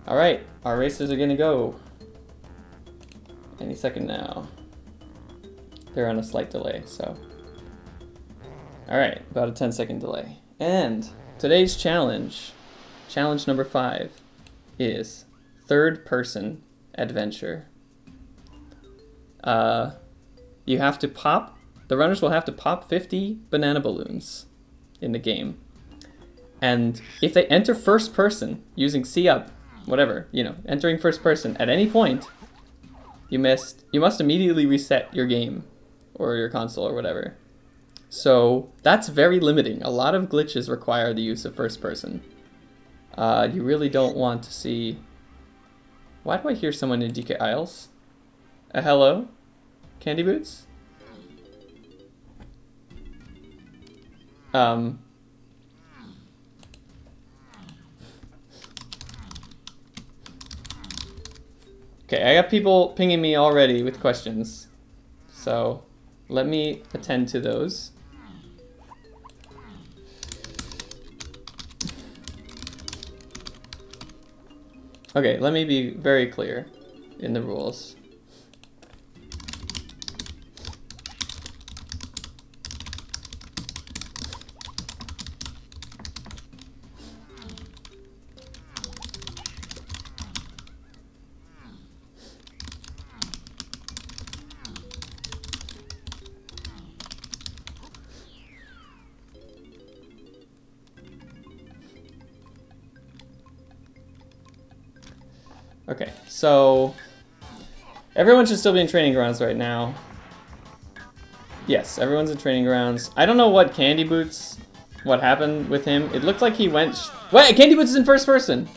Alright, our racers are gonna go. Any second now. They're on a slight delay, so. Alright, about a 10-second delay. And today's challenge, challenge number 5, is third-person adventure. You have to pop, the runners will have to pop 50 banana balloons in the game. And if they enter first person using C up, whatever, you know, entering first person at any point, you must immediately reset your game or your console or whatever. So that's very limiting. A lot of glitches require the use of first person. You really don't want to see... Why do I hear someone in DK Isles? Hello? Candyboots? Okay, I got people pinging me already with questions. So, let me attend to those. Okay, let me be very clear in the rules. Okay, so everyone should still be in training grounds right now. Yes, everyone's in training grounds. I don't know what Candyboots, what happened with him. It looked like he went... Wait, Candyboots is in first person!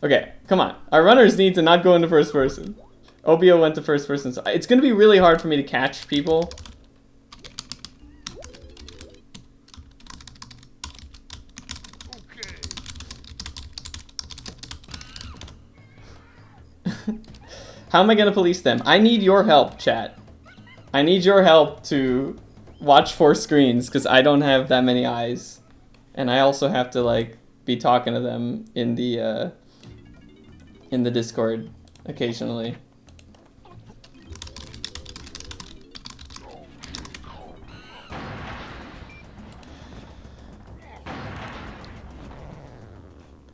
Okay, come on. Our runners need to not go into first person. Obiyo went to first person, so it's going to be really hard for me to catch people. How am I going to police them? I need your help, chat. I need your help to watch 4 screens, because I don't have that many eyes. And I also have to, like, be talking to them in the Discord occasionally.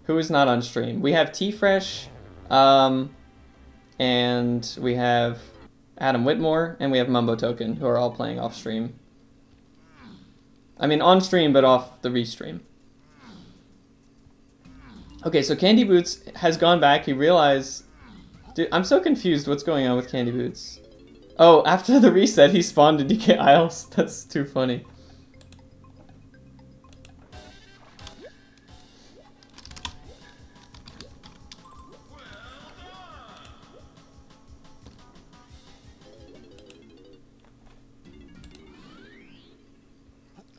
Who is not on stream? We have T-Fresh, and we have Adam Whitmore, and we have Mumbo Token, who are all playing off stream. I mean, on stream, but off the restream. Okay, so Candyboots has gone back. He realized... Dude, I'm so confused what's going on with Candyboots. Oh, after the reset, he spawned in DK Isles. That's too funny.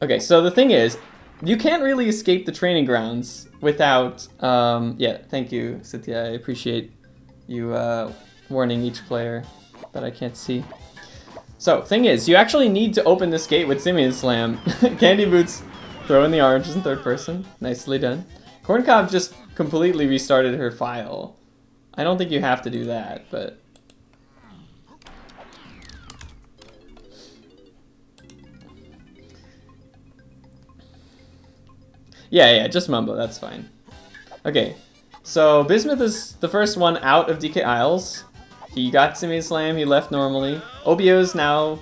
Okay, so the thing is, you can't really escape the training grounds without, yeah, thank you, Cynthia, I appreciate you warning each player that I can't see. So, thing is, you actually need to open this gate with Simian Slam. Candyboots throwing the oranges in third person, nicely done. Corncob just completely restarted her file. I don't think you have to do that, but... Yeah, just Mumbo, that's fine. Okay, so Bismuth is the first one out of DK Isles. He got Simian Slam, he left normally. Obiyo's now...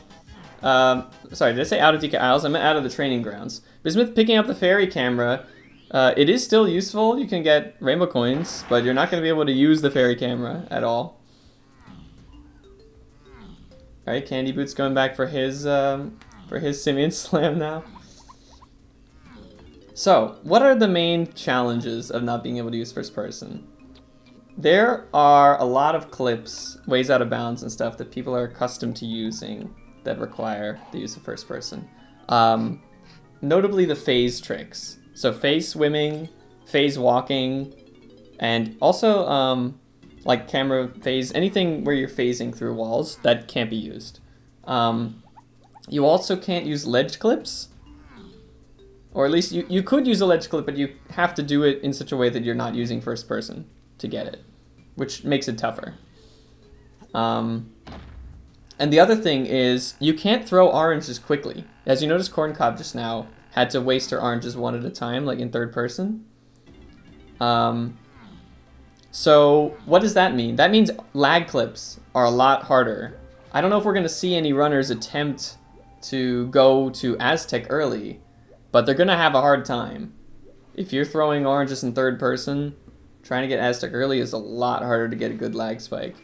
sorry, did I say out of DK Isles? I meant out of the training grounds. Bismuth picking up the fairy camera. It is still useful, you can get rainbow coins, but you're not going to be able to use the fairy camera at all. Alright, Candyboots going back for his Simian Slam now. So, what are the main challenges of not being able to use first person? There are a lot of clips, ways out of bounds and stuff that people are accustomed to using that require the use of first person. Notably the phase tricks. So phase swimming, phase walking, and also like camera phase, anything where you're phasing through walls, that can't be used. You also can't use ledge clips. Or at least you could use a ledge clip, but you have to do it in such a way that you're not using first person to get it, which makes it tougher. And the other thing is you can't throw oranges quickly. As you noticed, Corncob just now had to waste her oranges one at a time, like in third person. So what does that mean? That means lag clips are a lot harder. I don't know if we're going to see any runners attempt to go to Aztec early, but they're going to have a hard time. If you're throwing oranges in third person, trying to get Aztec early is a lot harder to get a good lag spike.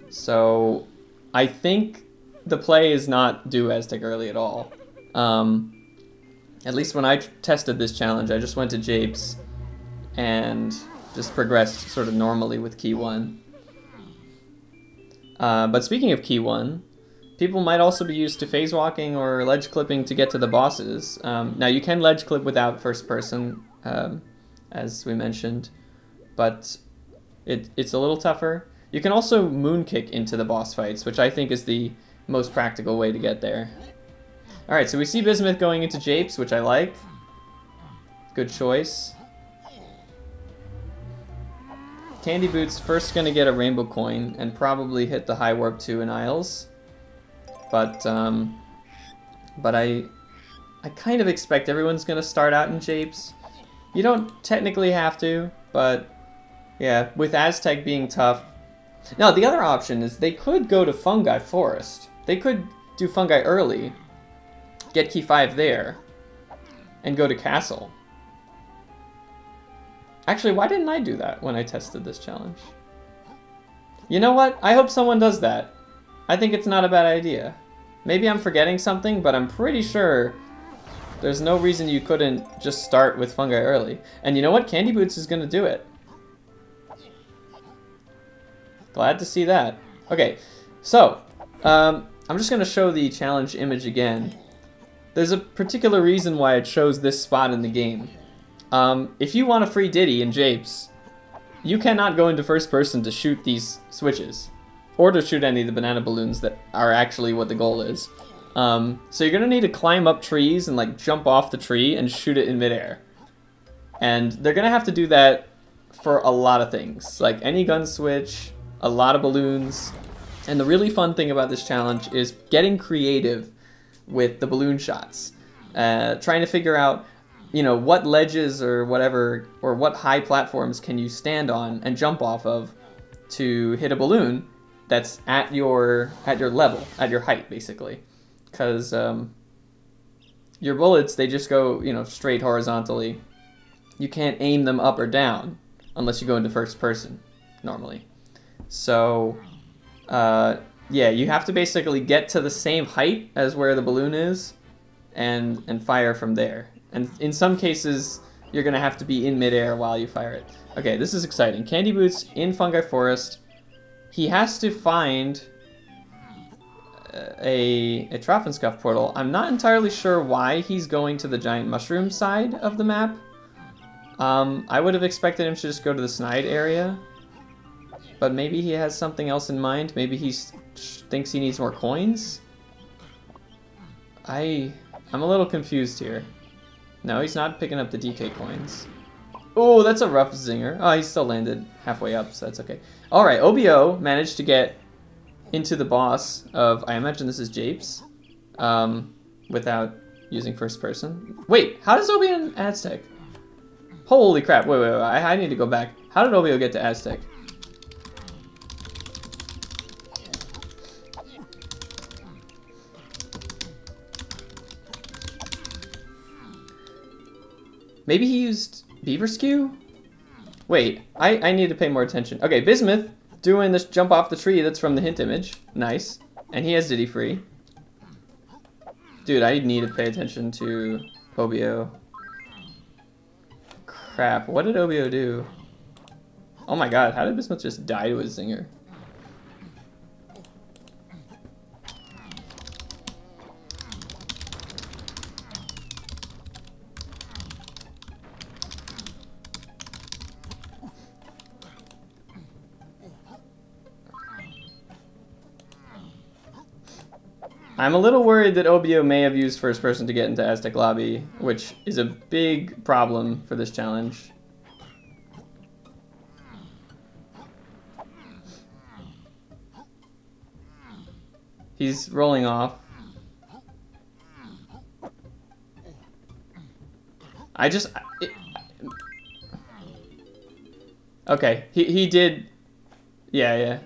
So I think the play is not do Aztec early at all. At least when I tested this challenge, I just went to Japes and just progressed sort of normally with key 1. But speaking of key 1, people might also be used to phase walking or ledge clipping to get to the bosses. Now you can ledge clip without first person, as we mentioned, but it's a little tougher. You can also moon kick into the boss fights, which I think is the most practical way to get there. Alright, so we see Bismuth going into Japes, which I like. Good choice. Candyboots first gonna get a rainbow coin and probably hit the high warp 2 in Isles. But I kind of expect everyone's gonna start out in Japes. You don't technically have to, but yeah, with Aztec being tough. Now the other option is they could go to Fungi Forest. They could do Fungi early, get key 5 there, and go to Castle. Actually, why didn't I do that when I tested this challenge? You know what? I hope someone does that. I think it's not a bad idea. Maybe I'm forgetting something, but I'm pretty sure there's no reason you couldn't just start with Fungi early. And you know what? Candyboots is going to do it. Glad to see that. Okay, so I'm just going to show the challenge image again. There's a particular reason why it shows this spot in the game. If you want a free Diddy in Japes, you cannot go into first person to shoot these switches, or to shoot any of the banana balloons that are actually what the goal is. So you're gonna need to climb up trees and like jump off the tree and shoot it in midair. And they're gonna have to do that for a lot of things, like any gun switch, a lot of balloons. And the really fun thing about this challenge is getting creative with the balloon shots. Trying to figure out, you know, what ledges or whatever, or what high platforms can you stand on and jump off of to hit a balloon that's at your level, at your height, basically. Because your bullets, they just go, you know, straight horizontally. You can't aim them up or down unless you go into first person, normally. So, yeah, you have to basically get to the same height as where the balloon is and fire from there. And in some cases, you're going to have to be in midair while you fire it. Okay, this is exciting. Candyboots in Fungi Forest. He has to find a Trophenscuff portal. I'm not entirely sure why he's going to the giant mushroom side of the map. I would have expected him to just go to the Snide area. But maybe he has something else in mind. Maybe he thinks he needs more coins. I'm a little confused here. No, he's not picking up the DK coins. Oh, that's a rough zinger. Oh, he still landed halfway up, so that's okay. Alright, Obiyo managed to get into the boss of, I imagine this is Japes, without using first person. Wait, how does Obiyo and Aztec? Holy crap, wait, I need to go back. How did Obiyo get to Aztec? Maybe he used Beaver Skew? Wait, I need to pay more attention. Okay, Bismuth doing this jump off the tree that's from the hint image. Nice. And he has Diddy free. Dude, I need to pay attention to Obiyo. Crap, what did Obiyo do? Oh my god, how did Bismuth just die to a zinger? I'm a little worried that Obiyo may have used first person to get into Aztec Lobby, which is a big problem for this challenge. He's rolling off. Okay, he did. Yeah.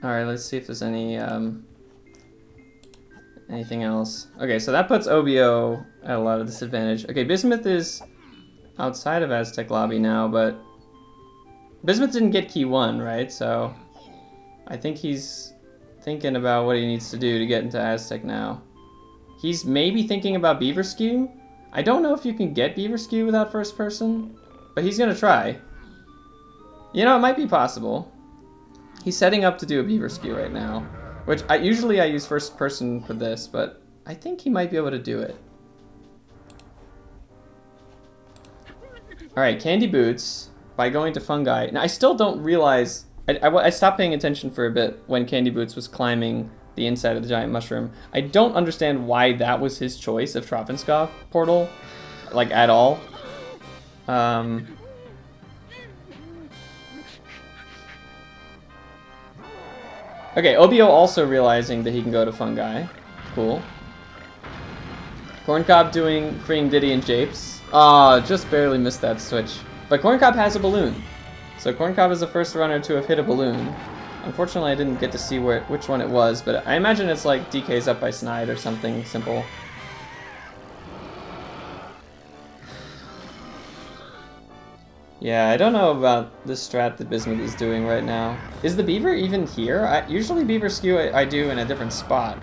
Alright, let's see if there's any, anything else. Okay, so that puts Obiyo at a lot of disadvantage. Okay, Bismuth is outside of Aztec Lobby now, but Bismuth didn't get key 1, right? So I think he's thinking about what he needs to do to get into Aztec now. He's maybe thinking about Beaver Skew. I don't know if you can get Beaver Skew without first person, but he's gonna try. You know, it might be possible. He's setting up to do a Beaver Skew right now, which usually I use first person for this, but I think he might be able to do it. Alright, Candyboots, by going to Fungi. Now, I still don't realize... I stopped paying attention for a bit when Candyboots was climbing the inside of the giant mushroom. I don't understand why that was his choice of Trophenskopf portal, like, at all. Okay, Obiyo also realizing that he can go to Fungi. Cool. Corncob doing freeing Diddy and Japes. Ah, just barely missed that switch. But Corncob has a balloon. So Corncob is the first runner to have hit a balloon. Unfortunately, I didn't get to see which one it was, but I imagine it's like DK's up by Snide or something simple. Yeah, I don't know about this strat that Bismuth is doing right now. Is the beaver even here? Usually Beaver Skew I do in a different spot.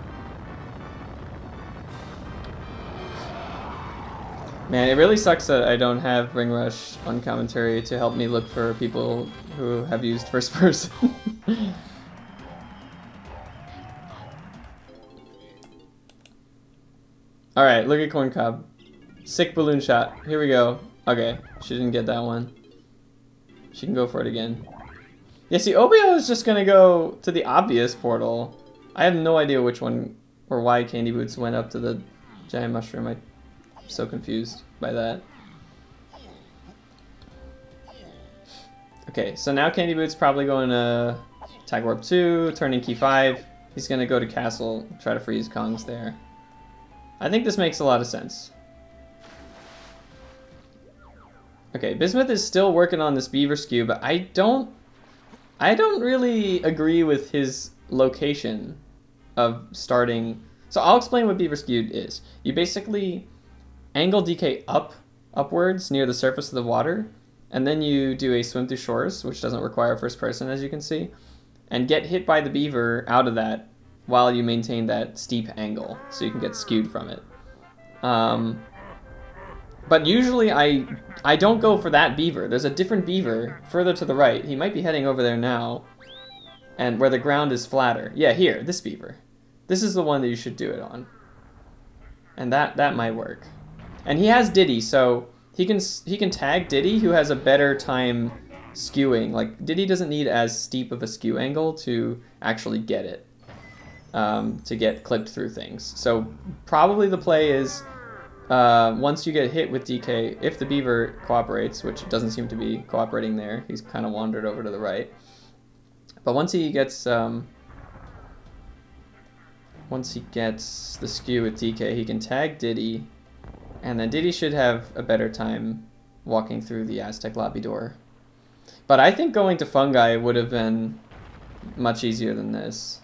Man, it really sucks that I don't have Ring Rush on commentary to help me look for people who have used first person. Alright, look at Corncob. Sick balloon shot. Here we go. Okay, she didn't get that one. She can go for it again. Yeah, see, Obiyo is just gonna go to the obvious portal. I have no idea which one or why Candyboots went up to the giant mushroom. I'm so confused by that. Okay, so now Candyboots probably going to Tag Warp 2, turning key 5. He's gonna go to Castle, try to freeze Kongs there. I think this makes a lot of sense. Okay, Bismuth is still working on this Beaver Skew, but I don't really agree with his location of starting. So I'll explain what Beaver Skew is. You basically angle DK upwards near the surface of the water, and then you do a swim through shores, which doesn't require first person, as you can see, and get hit by the beaver out of that while you maintain that steep angle, so you can get skewed from it. But usually I don't go for that beaver. There's a different beaver further to the right. He might be heading over there now. And where the ground is flatter. Yeah, here, this beaver. This is the one that you should do it on. And that might work. And he has Diddy, so he can tag Diddy, who has a better time skewing. Like, Diddy doesn't need as steep of a skew angle to actually get it. To get clipped through things. So probably the play is once you get hit with DK, if the beaver cooperates, which doesn't seem to be cooperating there, he's kind of wandered over to the right. But once he gets the skew with DK, he can tag Diddy, and then Diddy should have a better time walking through the Aztec lobby door. But I think going to Fungi would have been much easier than this.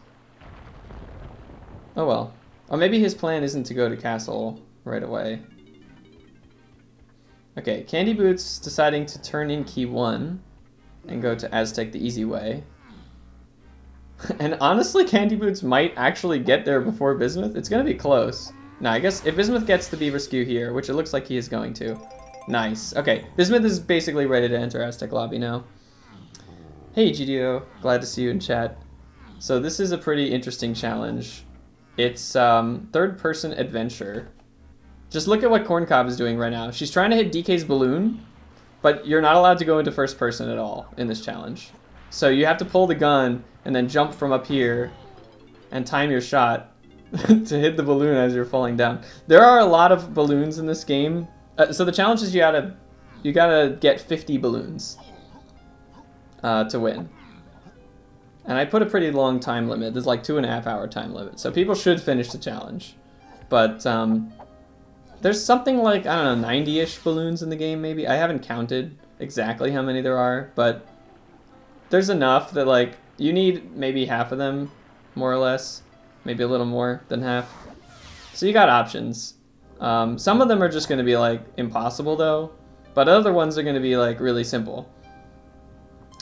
Oh well. Or maybe his plan isn't to go to Castle right away. Okay, Candyboots deciding to turn in key 1 and go to Aztec the easy way. And honestly, Candyboots might actually get there before Bismuth. It's gonna be close. Now, I guess if Bismuth gets the Beaver Skew here, which it looks like he is going to, Nice. Okay, Bismuth is basically ready to enter Aztec Lobby now. Hey GDO, glad to see you in chat. So this is a pretty interesting challenge. It's third-person adventure. Just look at what Corncob is doing right now. She's trying to hit DK's balloon, but you're not allowed to go into first person at all in this challenge. So you have to pull the gun and then jump from up here and time your shot to hit the balloon as you're falling down. There are a lot of balloons in this game. So the challenge is you gotta get 50 balloons to win. And I put a pretty long time limit. There's like 2.5 hour time limit. So people should finish the challenge. But there's something like, I don't know, 90-ish balloons in the game maybe. I haven't counted exactly how many there are, but there's enough that like you need maybe half of them, more or less. Maybe a little more than half. So you got options. Some of them are just gonna be like impossible though, but other ones are gonna be like really simple.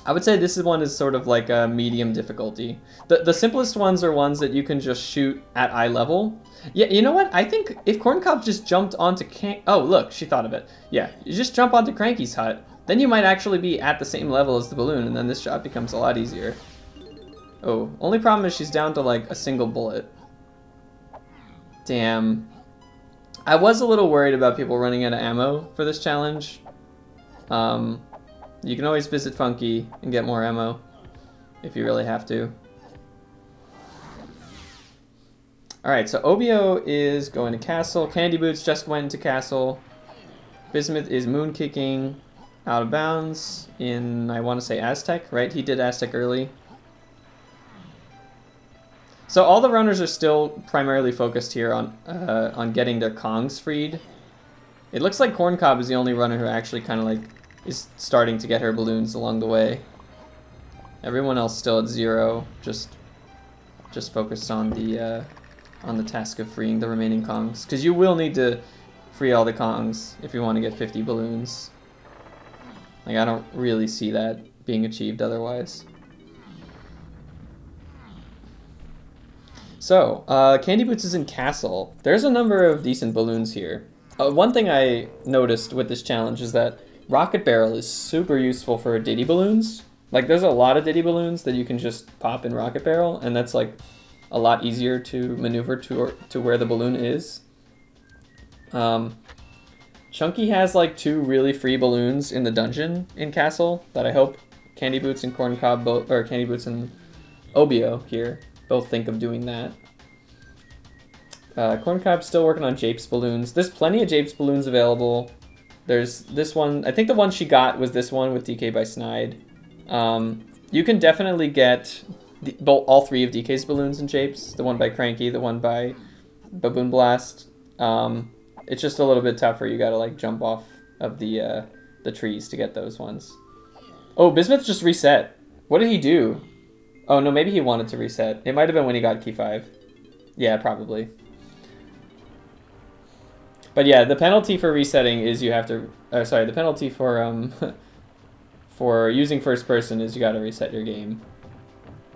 I would say this one is sort of like a medium difficulty. The simplest ones are ones that you can just shoot at eye level. Yeah, you know what? I think if Corncob just jumped onto oh, look, she thought of it. Yeah, you just jump onto Cranky's hut, then you might actually be at the same level as the balloon, and then this shot becomes a lot easier. Oh, only problem is she's down to like a single bullet. Damn. I was a little worried about people running out of ammo for this challenge. You can always visit Funky and get more ammo if you really have to. Alright, so Obiyo is going to castle. Candyboots just went into castle. Bismuth is moon kicking out of bounds in, I want to say Aztec, right? He did Aztec early. So all the runners are still primarily focused here on getting their Kongs freed. It looks like Corncob is the only runner who actually kind of like is starting to get her balloons along the way. Everyone else still at 0, just focused on the task of freeing the remaining Kongs, because you will need to free all the Kongs if you want to get 50 balloons. Like, I don't really see that being achieved otherwise. So, Candyboots is in castle. There's a number of decent balloons here. One thing I noticed with this challenge is that Rocket Barrel is super useful for Diddy balloons. Like, there's a lot of Diddy balloons that you can just pop in Rocket Barrel, and that's like a lot easier to maneuver to where the balloon is. Chunky has like 2 really free balloons in the dungeon in castle that I hope Candyboots and Corncob both, or Candyboots and Obiyo here both think of doing that. Corncob's still working on Japes balloons. There's plenty of Japes balloons available. There's this one. I think the one she got was this one with DK by Snide. You can definitely get all 3 of DK's balloons and Japes. The one by Cranky, the one by Baboon Blast. It's just a little bit tougher. You gotta like jump off of the trees to get those ones. Oh, Bismuth just reset. What did he do? Oh no, maybe he wanted to reset. It might have been when he got key 5. Yeah, probably. But yeah, the penalty for resetting is you have to. Sorry, the penalty for for using first person is you got to reset your game.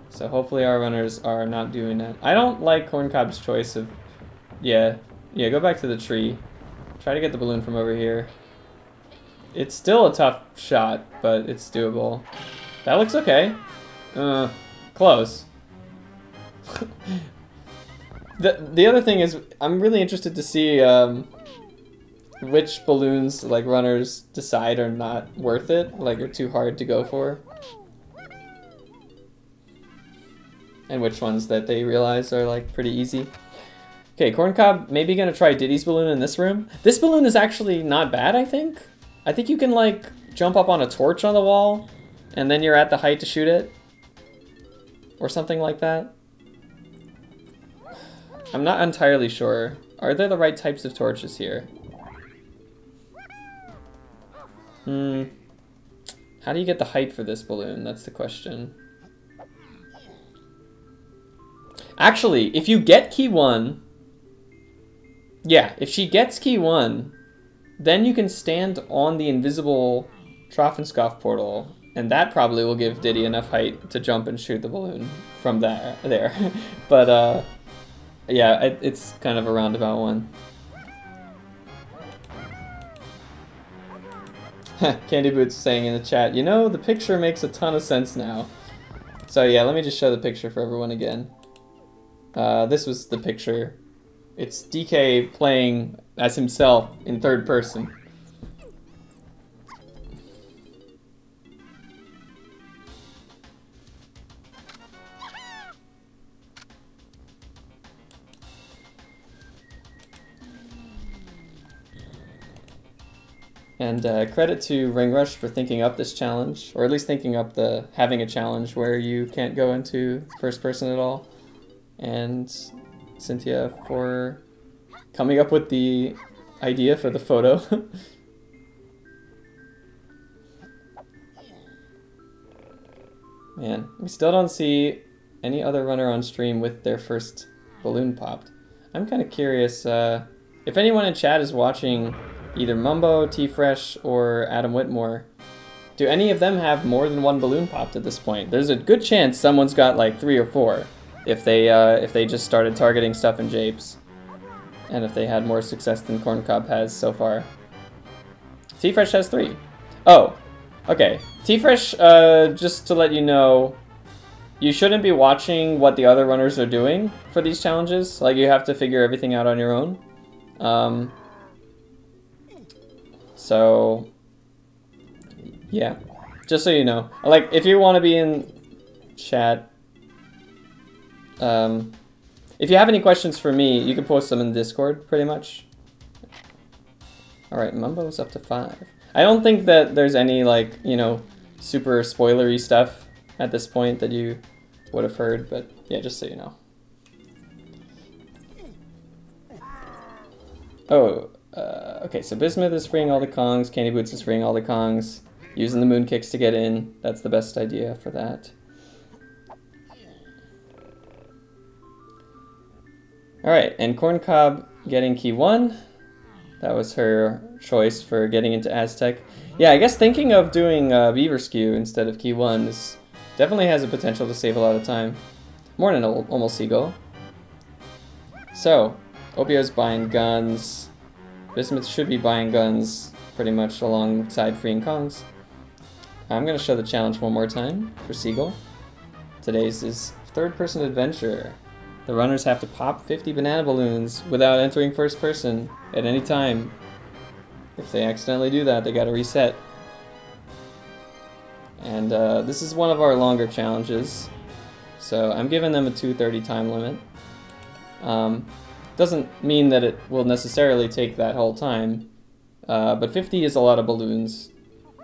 So hopefully our runners are not doing that. I don't like Corncob's choice of. Yeah, go back to the tree. Try to get the balloon from over here. It's still a tough shot, but it's doable. That looks okay. Close. The other thing is, I'm really interested to see which balloons like runners decide are not worth it, like are too hard to go for, and which ones that they realize are like pretty easy. Okay, Corncob maybe gonna try Diddy's balloon in this room. This balloon is actually not bad, I think. I think you can like jump up on a torch on the wall, and then you're at the height to shoot it. Or something like that. I'm not entirely sure. Are there the right types of torches here? How do you get the height for this balloon? That's the question. Actually, if you get key 1... Yeah, if she gets key 1, then you can stand on the invisible Trophenscoff portal, and that probably will give Diddy enough height to jump and shoot the balloon from there. But, yeah, it's kind of a roundabout one. Candyboots saying in the chat, you know, the picture makes a ton of sense now. So yeah, let me just show the picture for everyone again. This was the picture. It's DK playing as himself in third person. And credit to Ring Rush for thinking up this challenge, or at least thinking up having a challenge where you can't go into first person at all. And Cynthia for coming up with the idea for the photo. Man, we still don't see any other runner on stream with their first balloon popped. I'm kind of curious if anyone in chat is watching either Mumbo, T-Fresh, or Adam Whitmore. Do any of them have more than one balloon popped at this point? There's a good chance someone's got like 3 or 4 if they just started targeting stuff in japes, and if they had more success than Corncob has so far. T-Fresh has 3. Oh, okay. T-Fresh, just to let you know, you shouldn't be watching what the other runners are doing for these challenges. Like, you have to figure everything out on your own. So, yeah, just so you know. Like, if you want to be in chat, if you have any questions for me, you can post them in Discord, pretty much. Alright, Mumbo's up to 5. I don't think that there's any, like, you know, super spoilery stuff at this point that you would have heard, but yeah, just so you know. Oh, okay, so Bismuth is freeing all the Kongs, Candyboots is freeing all the Kongs, using the moon kicks to get in. That's the best idea for that. Alright, and Corncob getting key 1. That was her choice for getting into Aztec. Yeah, I guess thinking of doing Beaver Skew instead of key 1 is definitely has a potential to save a lot of time. More than almost Seagull. So, Obiyo's buying guns. Bismuth should be buying guns pretty much alongside freeing Kongs. I'm going to show the challenge one more time for Seagull. Today's is third-person adventure. The runners have to pop 50 banana balloons without entering first person at any time. If they accidentally do that, they gotta reset. And this is one of our longer challenges, so I'm giving them a 2:30 time limit. Doesn't mean that it will necessarily take that whole time, but 50 is a lot of balloons.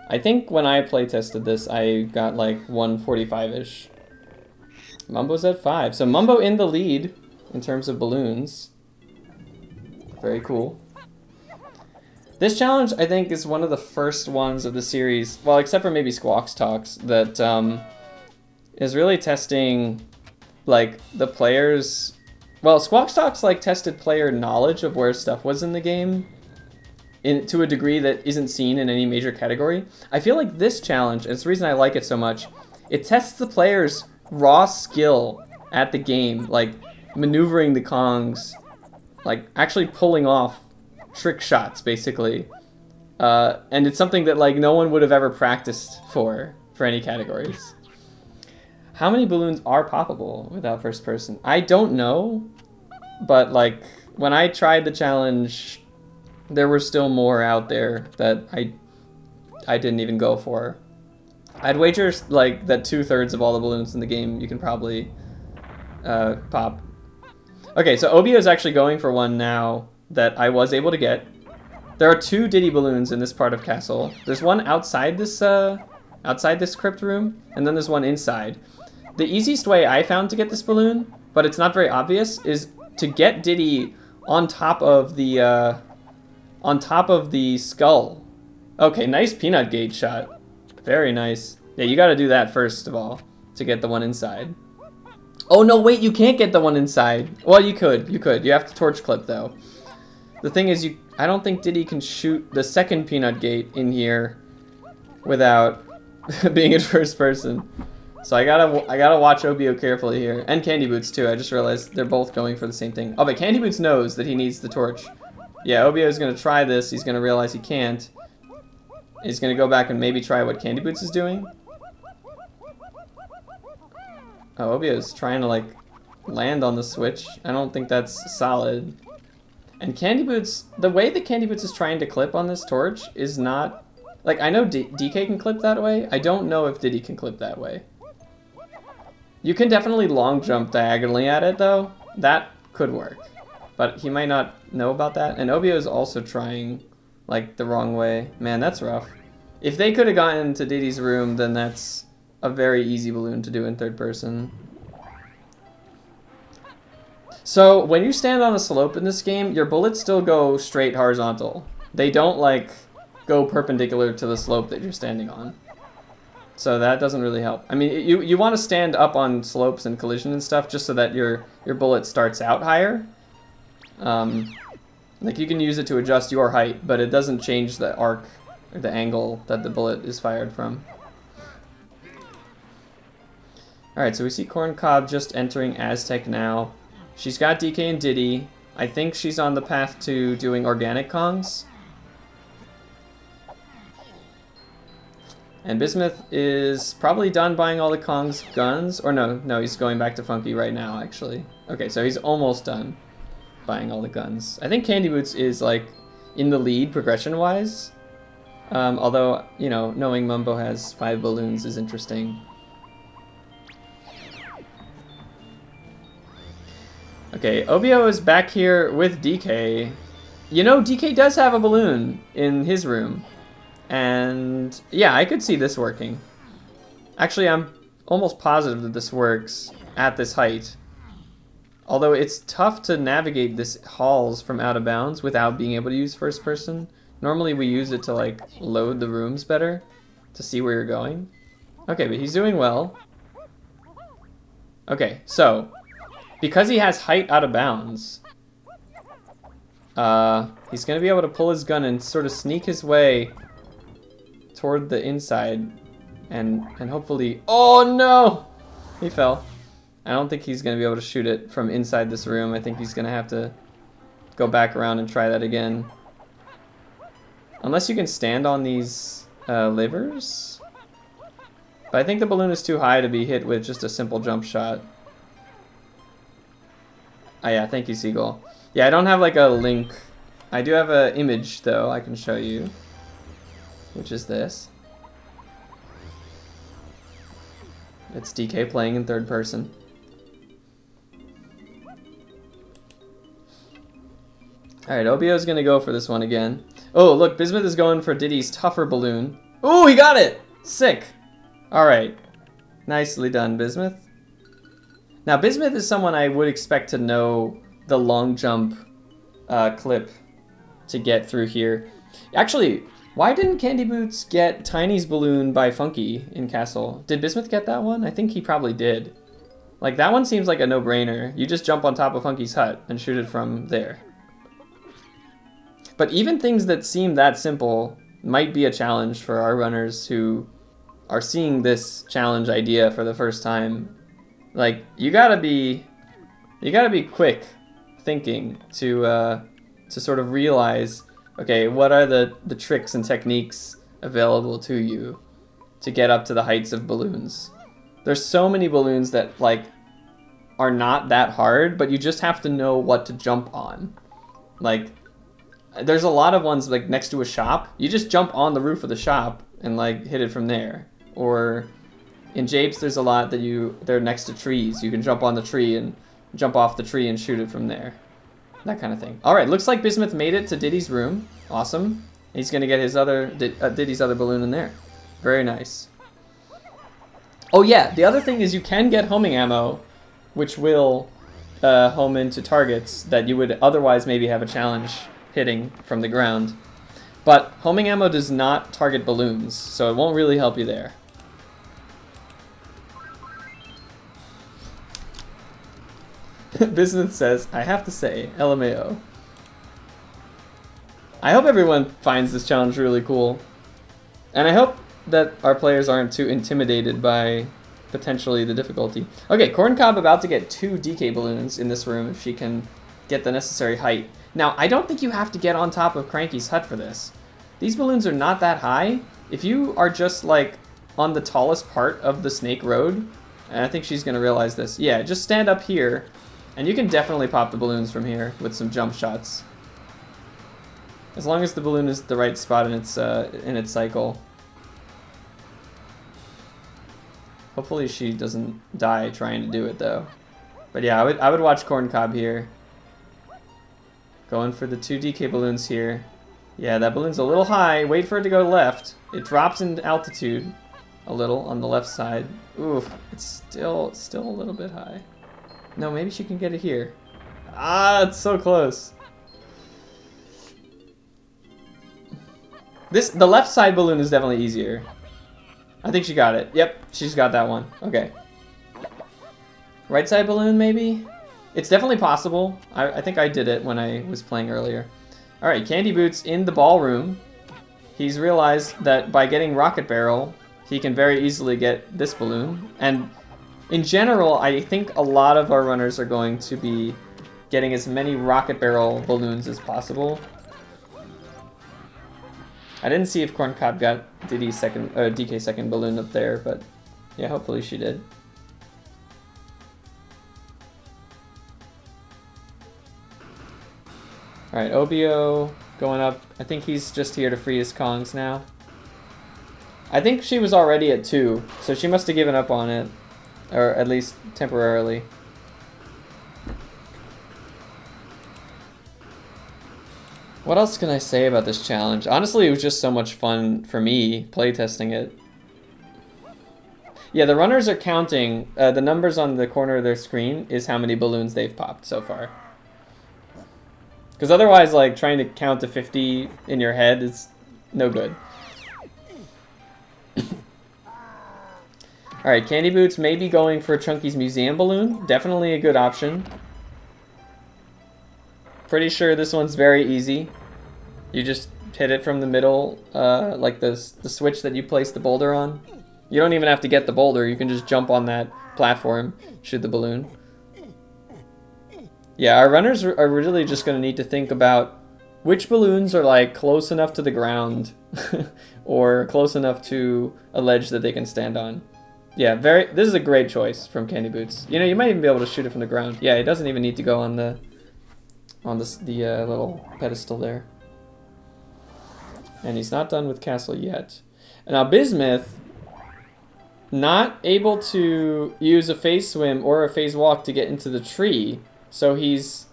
I think when I play tested this, I got like 145-ish. Mumbo's at 5, so Mumbo in the lead in terms of balloons. Very cool. This challenge, I think, is one of the first ones of the series, well, except for maybe Squawks Talks, that is really testing, like, the players. Well, Squawks Talks, like, tested player knowledge of where stuff was in the game to a degree that isn't seen in any major category. I feel like this challenge, and it's the reason I like it so much, it tests the players' raw skill at the game, like, maneuvering the Kongs, like, actually pulling off trick shots, basically. And it's something that, like, no one would have ever practiced for any categories. How many balloons are poppable without first person? I don't know, but, like, when I tried the challenge, there were still more out there that I didn't even go for. I'd wager, like, that 2/3 of all the balloons in the game you can probably pop. Okay, so Obiyo is actually going for one now that I was able to get. There are 2 Diddy balloons in this part of Castle. There's one outside this crypt room, and then there's one inside. The easiest way I found to get this balloon, but it's not very obvious, is to get Diddy on top of the skull. Okay, nice peanut gauge shot. Very nice. Yeah, you gotta do that first of all to get the one inside. Oh no, wait, you can't get the one inside. Well, you could. You have to torch clip though. The thing is, I don't think Diddy can shoot the second peanut gate in here without being in first person. So I gotta watch Obiyo carefully here, and Candyboots too. I just realized they're both going for the same thing. Oh, but Candyboots knows that he needs the torch. Yeah, Obiyo is gonna try this. He's gonna realize he can't. He's gonna go back and maybe try what Candyboots is doing. Oh, Obiyo's trying to like land on the switch. I don't think that's solid. And Candyboots, the way that Candyboots is trying to clip on this torch is not... Like, I know DK can clip that way. I don't know if Diddy can clip that way. You can definitely long jump diagonally at it, though. That could work. But he might not know about that. And Obiyo is also trying, like, the wrong way. Man, that's rough. If they could have gotten to Diddy's room, then that's a very easy balloon to do in third person. So, when you stand on a slope in this game, your bullets still go straight horizontal. They don't, like, go perpendicular to the slope that you're standing on. So that doesn't really help. I mean, you want to stand up on slopes and collision and stuff just so that your bullet starts out higher. Like, you can use it to adjust your height, but it doesn't change the arc or the angle that the bullet is fired from. Alright, so we see Corncob just entering Aztec now. She's got DK and Diddy. I think she's on the path to doing organic Kongs. And Bismuth is probably done buying all the Kong's guns. Or no, he's going back to Funky right now, actually. Okay, so he's almost done buying all the guns. I think Candyboots is, like, in the lead progression-wise. Although, you know, knowing Mumbo has 5 balloons is interesting. Okay, Obiyo is back here with DK. You know, DK does have a balloon in his room. And yeah, I could see this working. Actually, I'm almost positive that this works at this height. Although it's tough to navigate this halls from out of bounds without being able to use first person. Normally we use it to like load the rooms better to see where you're going. Okay, but he's doing well. Okay, so because he has height out of bounds, he's gonna be able to pull his gun and sort of sneak his way toward the inside and hopefully... Oh no! He fell. I don't think he's gonna be able to shoot it from inside this room. I think he's gonna have to go back around and try that again. Unless you can stand on these levers. But I think the balloon is too high to be hit with just a simple jump shot. Oh yeah, thank you, Seagull. Yeah, I don't have like a link. I do have an image though I can show you, which is this. It's DK playing in third person. Alright, Obiyo's gonna go for this one again. Oh, look, Bismuth is going for Diddy's tougher balloon. Oh, he got it! Sick! Alright. Nicely done, Bismuth. Now, Bismuth is someone I would expect to know the long jump clip to get through here. Actually, why didn't Candyboots get Tiny's balloon by Funky in Castle? Did Bismuth get that one? I think he probably did. Like, that one seems like a no-brainer. You just jump on top of Funky's hut and shoot it from there. But even things that seem that simple might be a challenge for our runners who are seeing this challenge idea for the first time. Like, you gotta be quick thinking to sort of realize, okay, what are the tricks and techniques available to you to get up to the heights of balloons? There's so many balloons that like are not that hard, but you just have to know what to jump on. Like, there's a lot of ones like next to a shop. You just jump on the roof of the shop and like hit it from there. Or in Japes, there's a lot that they're next to trees. You can jump on the tree and jump off the tree and shoot it from there. That kind of thing. All right, looks like Bismuth made it to Diddy's room. Awesome. He's gonna get his Diddy's other balloon in there. Very nice. Oh yeah, the other thing is you can get homing ammo, which will home into targets that you would otherwise maybe have a challenge hitting from the ground. But homing ammo does not target balloons, so it won't really help you there. Bismuth says, I have to say, LMAO. I hope everyone finds this challenge really cool. And I hope that our players aren't too intimidated by potentially the difficulty. Okay, Corncob about to get 2 DK balloons in this room if she can get the necessary height. Now, I don't think you have to get on top of Cranky's hut for this. these balloons are not that high. If you are just like on the tallest part of the snake road, and I think she's gonna realize this. Yeah, just stand up here, and you can definitely pop the balloons from here with some jump shots. As long as the balloon is the right spot in its cycle. Hopefully she doesn't die trying to do it though. But yeah, I would watch Corncob here. Going for the 2 DK balloons here. Yeah, that balloon's a little high. Wait for it to go left. It drops in altitude a little on the left side. Oof, it's still a little bit high. No, maybe she can get it here. Ah, it's so close. The left side balloon is definitely easier. I think she got it. Yep, she's got that one. Okay. Right side balloon, maybe? It's definitely possible. I think I did it when I was playing earlier. Alright, Candyboots in the ballroom. He's realized that by getting Rocket Barrel, he can very easily get this balloon. And in general, I think a lot of our runners are going to be getting as many Rocket Barrel balloons as possible. I didn't see if Corncob got DK second balloon up there, but yeah, hopefully she did. Alright, Obiyo going up. I think he's just here to free his Kongs now. I think she was already at 2, so she must have given up on it. Or at least temporarily. What else can I say about this challenge? Honestly, it was just so much fun for me playtesting it. Yeah, the runners are counting. The numbers on the corner of their screen is how many balloons they've popped so far. Because otherwise, like, trying to count to 50 in your head is no good. Alright, Candyboots may be going for Chunky's museum balloon. Definitely a good option. Pretty sure this one's very easy. You just hit it from the middle, like the switch that you place the boulder on. You don't even have to get the boulder, you can just jump on that platform, shoot the balloon. Yeah, our runners are really just going to need to think about which balloons are like close enough to the ground or close enough to a ledge that they can stand on. Yeah, this is a great choice from Candyboots. You know, you might even be able to shoot it from the ground. Yeah, it doesn't even need to go on the little pedestal there. And he's not done with castle yet. And now Bismuth, not able to use a phase swim or a phase walk to get into the tree. So he's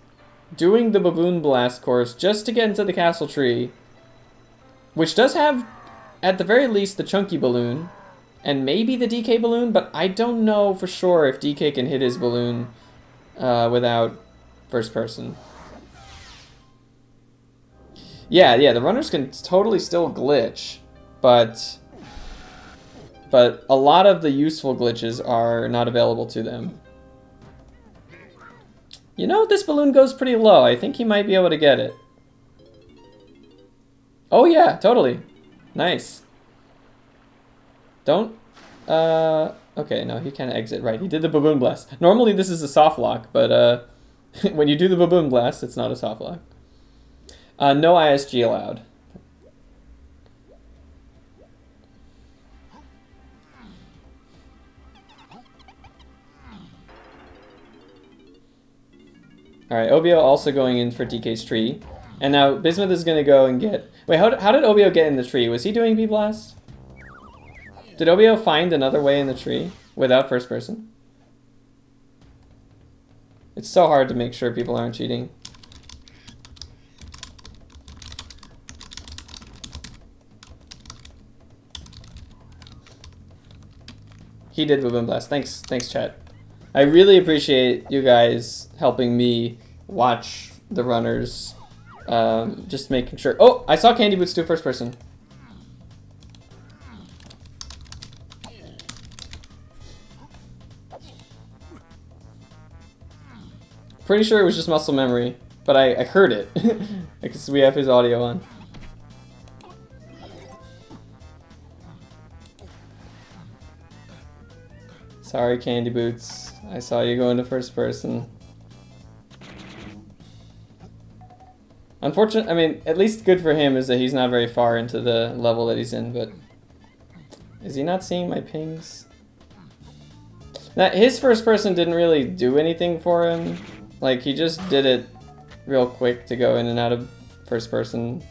doing the Baboon Blast course just to get into the castle tree. Which does have, at the very least, the Chunky balloon. And maybe the DK balloon, but I don't know for sure if DK can hit his balloon without first person. Yeah, the runners can totally still glitch, but a lot of the useful glitches are not available to them. You know, this balloon goes pretty low. I think he might be able to get it. Oh yeah, totally. Nice. Don't, okay, no, he can't exit, right. He did the Baboon Blast. Normally this is a soft lock, but when you do the Baboon Blast, it's not a soft lock. No ISG allowed. Alright, Obiyo also going in for DK's tree. And now Bismuth is going to go and get... Wait, how did Obiyo get in the tree? Was he doing B-Blast? Did Obiyo find another way in the tree without first person? It's so hard to make sure people aren't cheating. He did Baboon Blast. Thanks chat. I really appreciate you guys helping me watch the runners. Just making sure. Oh, I saw Candyboots do first person. Pretty sure it was just muscle memory, but I heard it because we have his audio on. Sorry, Candyboots. I saw you go into first person. Unfortunate, I mean, at least good for him is that he's not very far into the level that he's in, but... Is he not seeing my pings? Now, his first person didn't really do anything for him. Like, he just did it real quick to go in and out of first person,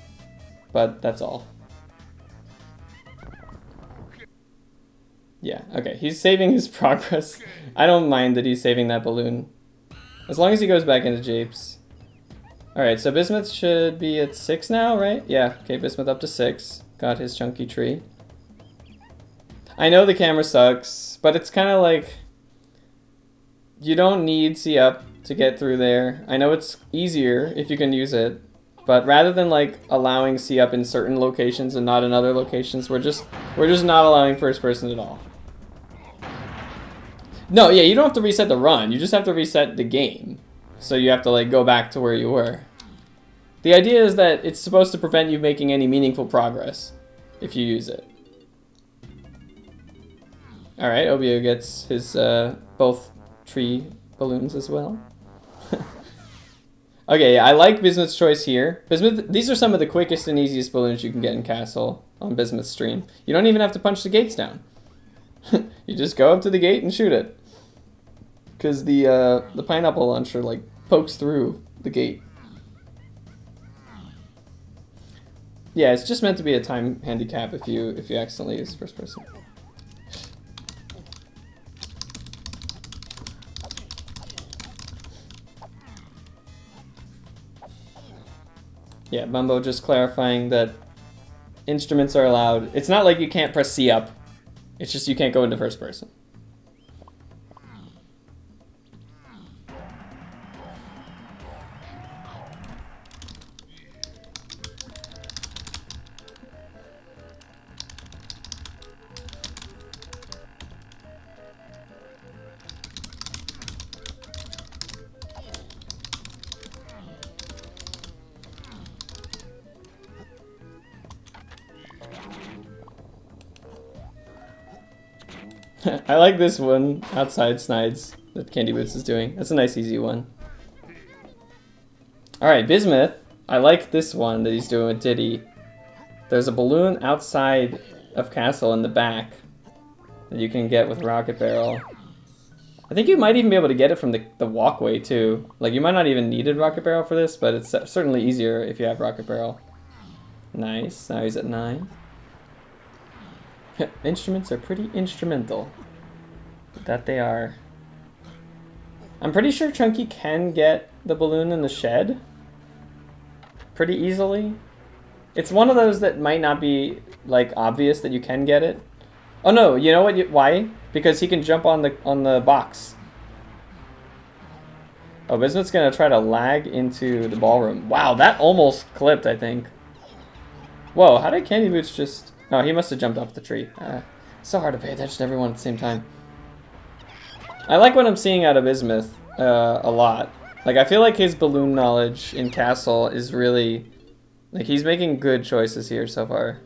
but that's all. Yeah, okay, he's saving his progress. I don't mind that he's saving that balloon. As long as he goes back into Japes. Alright, so Bismuth should be at 6 now, right? Yeah, okay, Bismuth up to 6. Got his chunky tree. I know the camera sucks, but it's kind of like... You don't need C up to get through there. I know it's easier if you can use it, but rather than like allowing C up in certain locations and not in other locations, we're just not allowing first person at all. No, yeah, you don't have to reset the run. You just have to reset the game. So you have to like go back to where you were. The idea is that it's supposed to prevent you making any meaningful progress if you use it. Alright, Obiyo gets his both tree balloons as well. Okay, yeah, I like Bismuth's choice here. Bismuth, these are some of the quickest and easiest balloons you can get in Castle on Bismuth's stream. You don't even have to punch the gates down. You just go up to the gate and shoot it. Because the pineapple launcher like pokes through the gate. Yeah, it's just meant to be a time handicap if you accidentally use first person. Yeah, Bumbo just clarifying that instruments are allowed. It's not like you can't press C up. It's just you can't go into first person. I like this one, outside Snides, that Candyboots is doing. That's a nice, easy one. Alright, Bismuth. I like this one that he's doing with Diddy. There's a balloon outside of Castle in the back that you can get with Rocket Barrel. I think you might even be able to get it from the walkway, too. Like, you might not even need a Rocket Barrel for this, but it's certainly easier if you have Rocket Barrel. Nice. Now he's at 9. Instruments are pretty instrumental. That they are. I'm pretty sure Chunky can get the balloon in the shed pretty easily. It's one of those that might not be like obvious that you can get it. Oh no, you know what? Why? Because he can jump on the box. Oh, Bismuth's gonna try to lag into the ballroom. Wow, that almost clipped, I think. Whoa, how did Candyboots just... Oh, he must have jumped off the tree. So hard to pay attention to everyone at the same time. I like what I'm seeing out of Bismuth a lot. Like, I feel like his balloon knowledge in Castle is really... Like, he's making good choices here so far.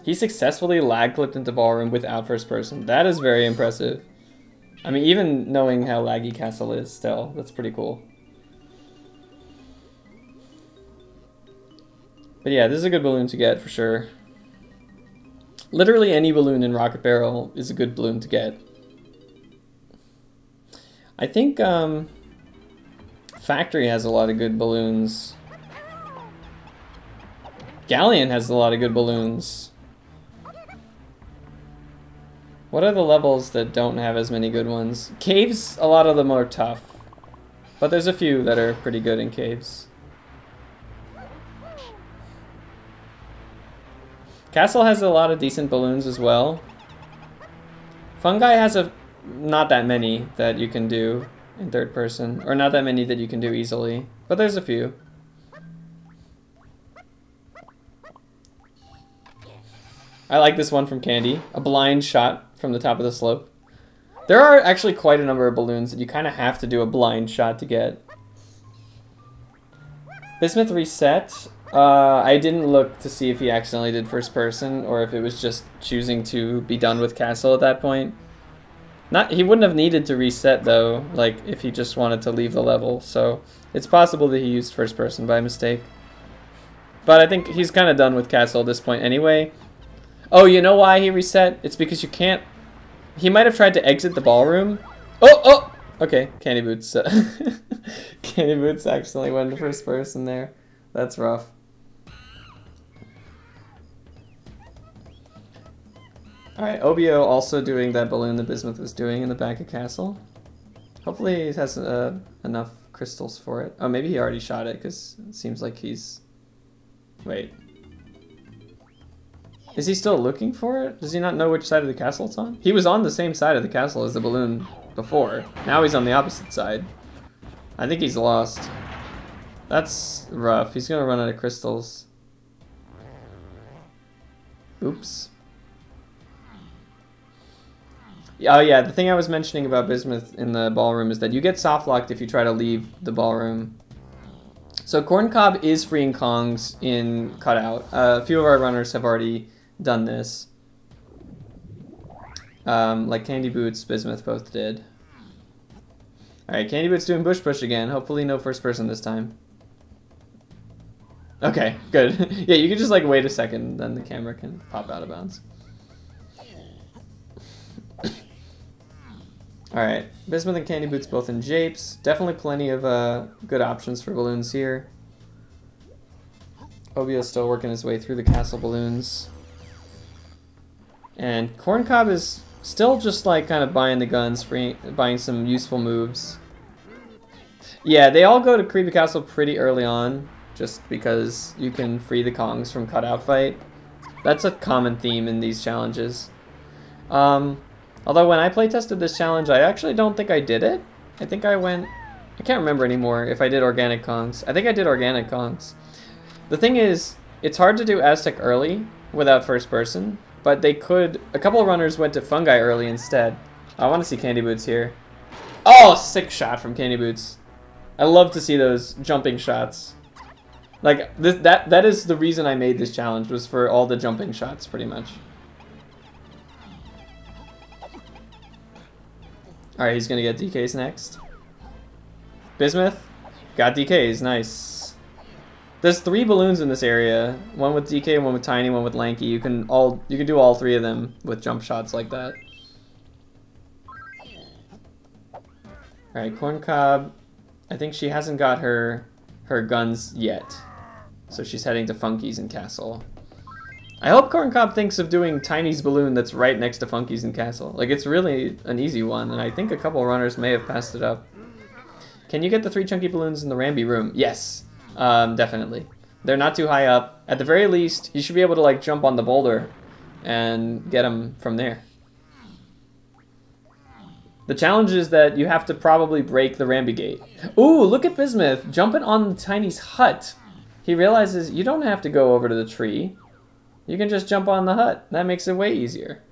He successfully lag clipped into ballroom without first person. That is very impressive. I mean, even knowing how laggy Castle is still, that's pretty cool. But yeah, this is a good balloon to get for sure. Literally any balloon in Rocket Barrel is a good balloon to get. I think Factory has a lot of good balloons. Galleon has a lot of good balloons. What are the levels that don't have as many good ones? Caves, a lot of them are tough. But there's a few that are pretty good in caves. Castle has a lot of decent balloons as well. Fungi has not that many that you can do in third person, or not that many that you can do easily, but there's a few. I like this one from Candy, a blind shot from the top of the slope. There are actually quite a number of balloons that you kind of have to do a blind shot to get. Bismuth reset. I didn't look to see if he accidentally did first person or if it was just choosing to be done with Castle at that point. He wouldn't have needed to reset though, like if he just wanted to leave the level. So it's possible that he used first person by mistake. But I think he's kind of done with castle at this point anyway. Oh, you know why he reset? It's because you can't... He might have tried to exit the ballroom. Oh! Okay, Candyboots. Candyboots accidentally went to first person there. That's rough. Alright, Obiyo also doing that balloon that Bismuth was doing in the back of castle. Hopefully he has enough crystals for it. Oh, maybe he already shot it, because it seems like he's... Wait. Is he still looking for it? Does he not know which side of the castle it's on? He was on the same side of the castle as the balloon before. Now he's on the opposite side. I think he's lost. That's rough. He's gonna run out of crystals. Oops. Oh yeah, the thing I was mentioning about Bismuth in the ballroom is that you get soft locked if you try to leave the ballroom. So Corncob is freeing Kongs in Cutout. A few of our runners have already done this. Like Candyboots, Bismuth both did. Alright, Candyboots doing bush push again. Hopefully no first person this time. Okay, good. Yeah, you can just like wait a second, then the camera can pop out of bounds. Alright, Bismuth and Candyboots both in japes. Definitely plenty of good options for balloons here. Obiyo's still working his way through the castle balloons. And Corncob is still just like kind of buying the guns, buying some useful moves. Yeah, they all go to Creepy Castle pretty early on, just because you can free the Kongs from Cutout Fight. That's a common theme in these challenges. Although when I playtested this challenge, I actually don't think I did it. I think I went... I can't remember anymore if I did organic Kongs. I think I did organic Kongs. The thing is, it's hard to do Aztec early without first person, but they could... A couple of runners went to Fungi early instead. I want to see Candyboots here. Oh, sick shot from Candyboots. I love to see those jumping shots. Like, that is the reason I made this challenge, was for all the jumping shots, pretty much. Alright, he's gonna get DKs next. Bismuth got DKs, nice. There's 3 balloons in this area. One with DK, one with Tiny, one with Lanky. You can do all 3 of them with jump shots like that. Alright, Corncob. I think she hasn't got her guns yet. So she's heading to Funky's and Castle. I hope Corncob thinks of doing Tiny's balloon that's right next to Funky's and Castle. Like, it's really an easy one, and I think a couple runners may have passed it up. Can you get the 3 chunky balloons in the Ramby room? Yes, definitely. They're not too high up. At the very least, you should be able to, like, jump on the boulder and get them from there. The challenge is that you have to probably break the Ramby gate. Ooh, look at Bismuth jumping on Tiny's hut. He realizes you don't have to go over to the tree. You can just jump on the hut. That makes it way easier.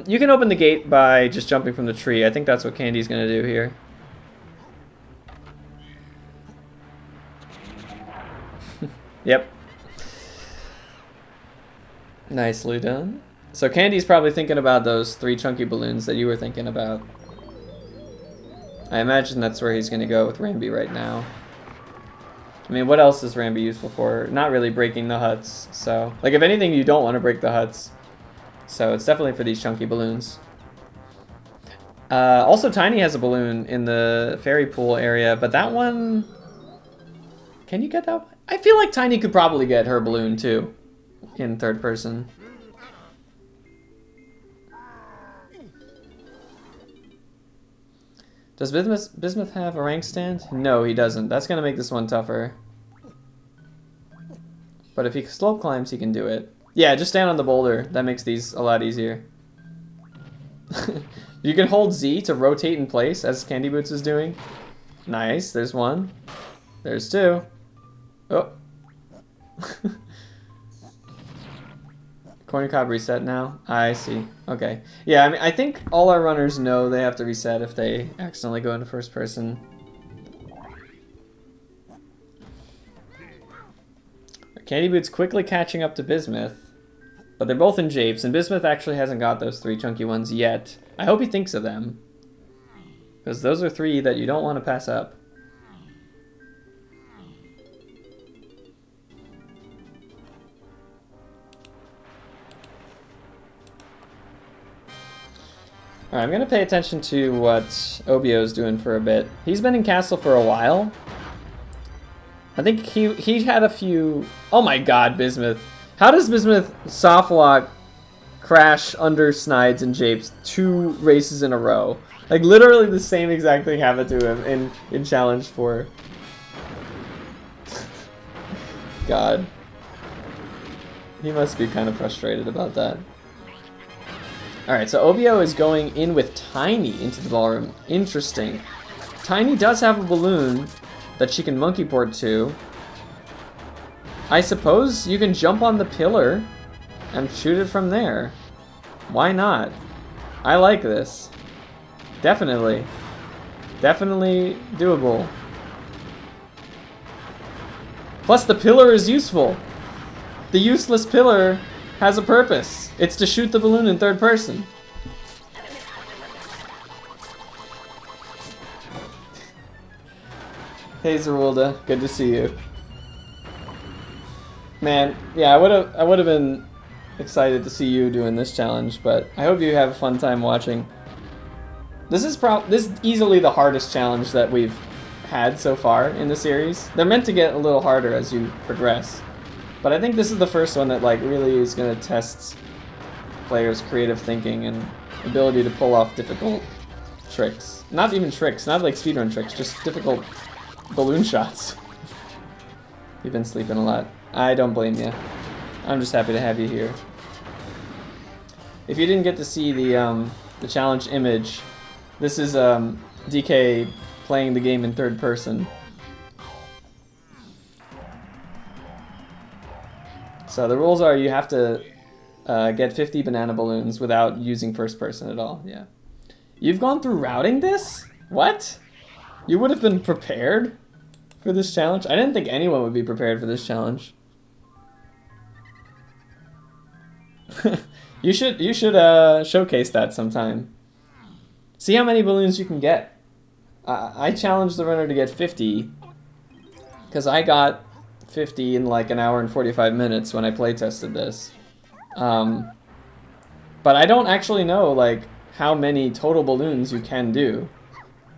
You can open the gate by just jumping from the tree. I think that's what Candy's gonna do here. Yep. Nicely done. So Candy's probably thinking about those 3 chunky balloons that you were thinking about. I imagine that's where he's gonna go with Ramby right now. I mean, what else is Ramby useful for? Not really breaking the huts, so... Like, if anything, you don't want to break the huts. So it's definitely for these chunky balloons. Also, Tiny has a balloon in the fairy pool area, but that one... Can you get that one? I feel like Tiny could probably get her balloon, too, in third person. Does Bismuth have a rank stand? No, he doesn't. That's going to make this one tougher. But if he slope climbs, he can do it. Yeah, just stand on the boulder. That makes these a lot easier. You can hold Z to rotate in place, as Candyboots is doing. Nice, there's 1. There's 2. Oh. Corncob reset now? I see. Okay. Yeah, I mean, I think all our runners know they have to reset if they accidentally go into first person. Candyboots quickly catching up to Bismuth. But they're both in japes, and Bismuth actually hasn't got those 3 chunky ones yet. I hope he thinks of them. Because those are 3 that you don't want to pass up. Alright, I'm going to pay attention to what Obiyo's doing for a bit. He's been in castle for a while. I think he had a few... Oh my god, Bismuth. How does Bismuth soft lock crash under Snides and Japes 2 races in a row? Like, literally the same exact thing happened to him in Challenge 4. God. He must be kind of frustrated about that. Alright, so Obiyo is going in with Tiny into the ballroom. Interesting. Tiny does have a balloon that she can monkey port to. I suppose you can jump on the pillar and shoot it from there. Why not? I like this. Definitely. Definitely doable. Plus the pillar is useful. The useless pillar has a purpose. It's to shoot the balloon in 3rd person. Hey Zerulda, good to see you. Man, yeah, I would have been excited to see you doing this challenge, but I hope you have a fun time watching. This is easily the hardest challenge that we've had so far in the series. They're meant to get a little harder as you progress, but I think this is the first one that like really is going to test players' creative thinking and ability to pull off difficult tricks. Not even tricks, not like speedrun tricks, just difficult balloon shots. You've been sleeping a lot. I don't blame you. I'm just happy to have you here. If you didn't get to see the challenge image, this is DK playing the game in 3rd person. So the rules are you have to get 50 banana balloons without using 1st person at all. Yeah. You've gone through routing this? What? You would have been prepared for this challenge? I didn't think anyone would be prepared for this challenge. You should showcase that sometime. See how many balloons you can get. I challenged the runner to get 50 because I got 50 in like an hour and 45 minutes when I play tested this. But I don't actually know like how many total balloons you can do.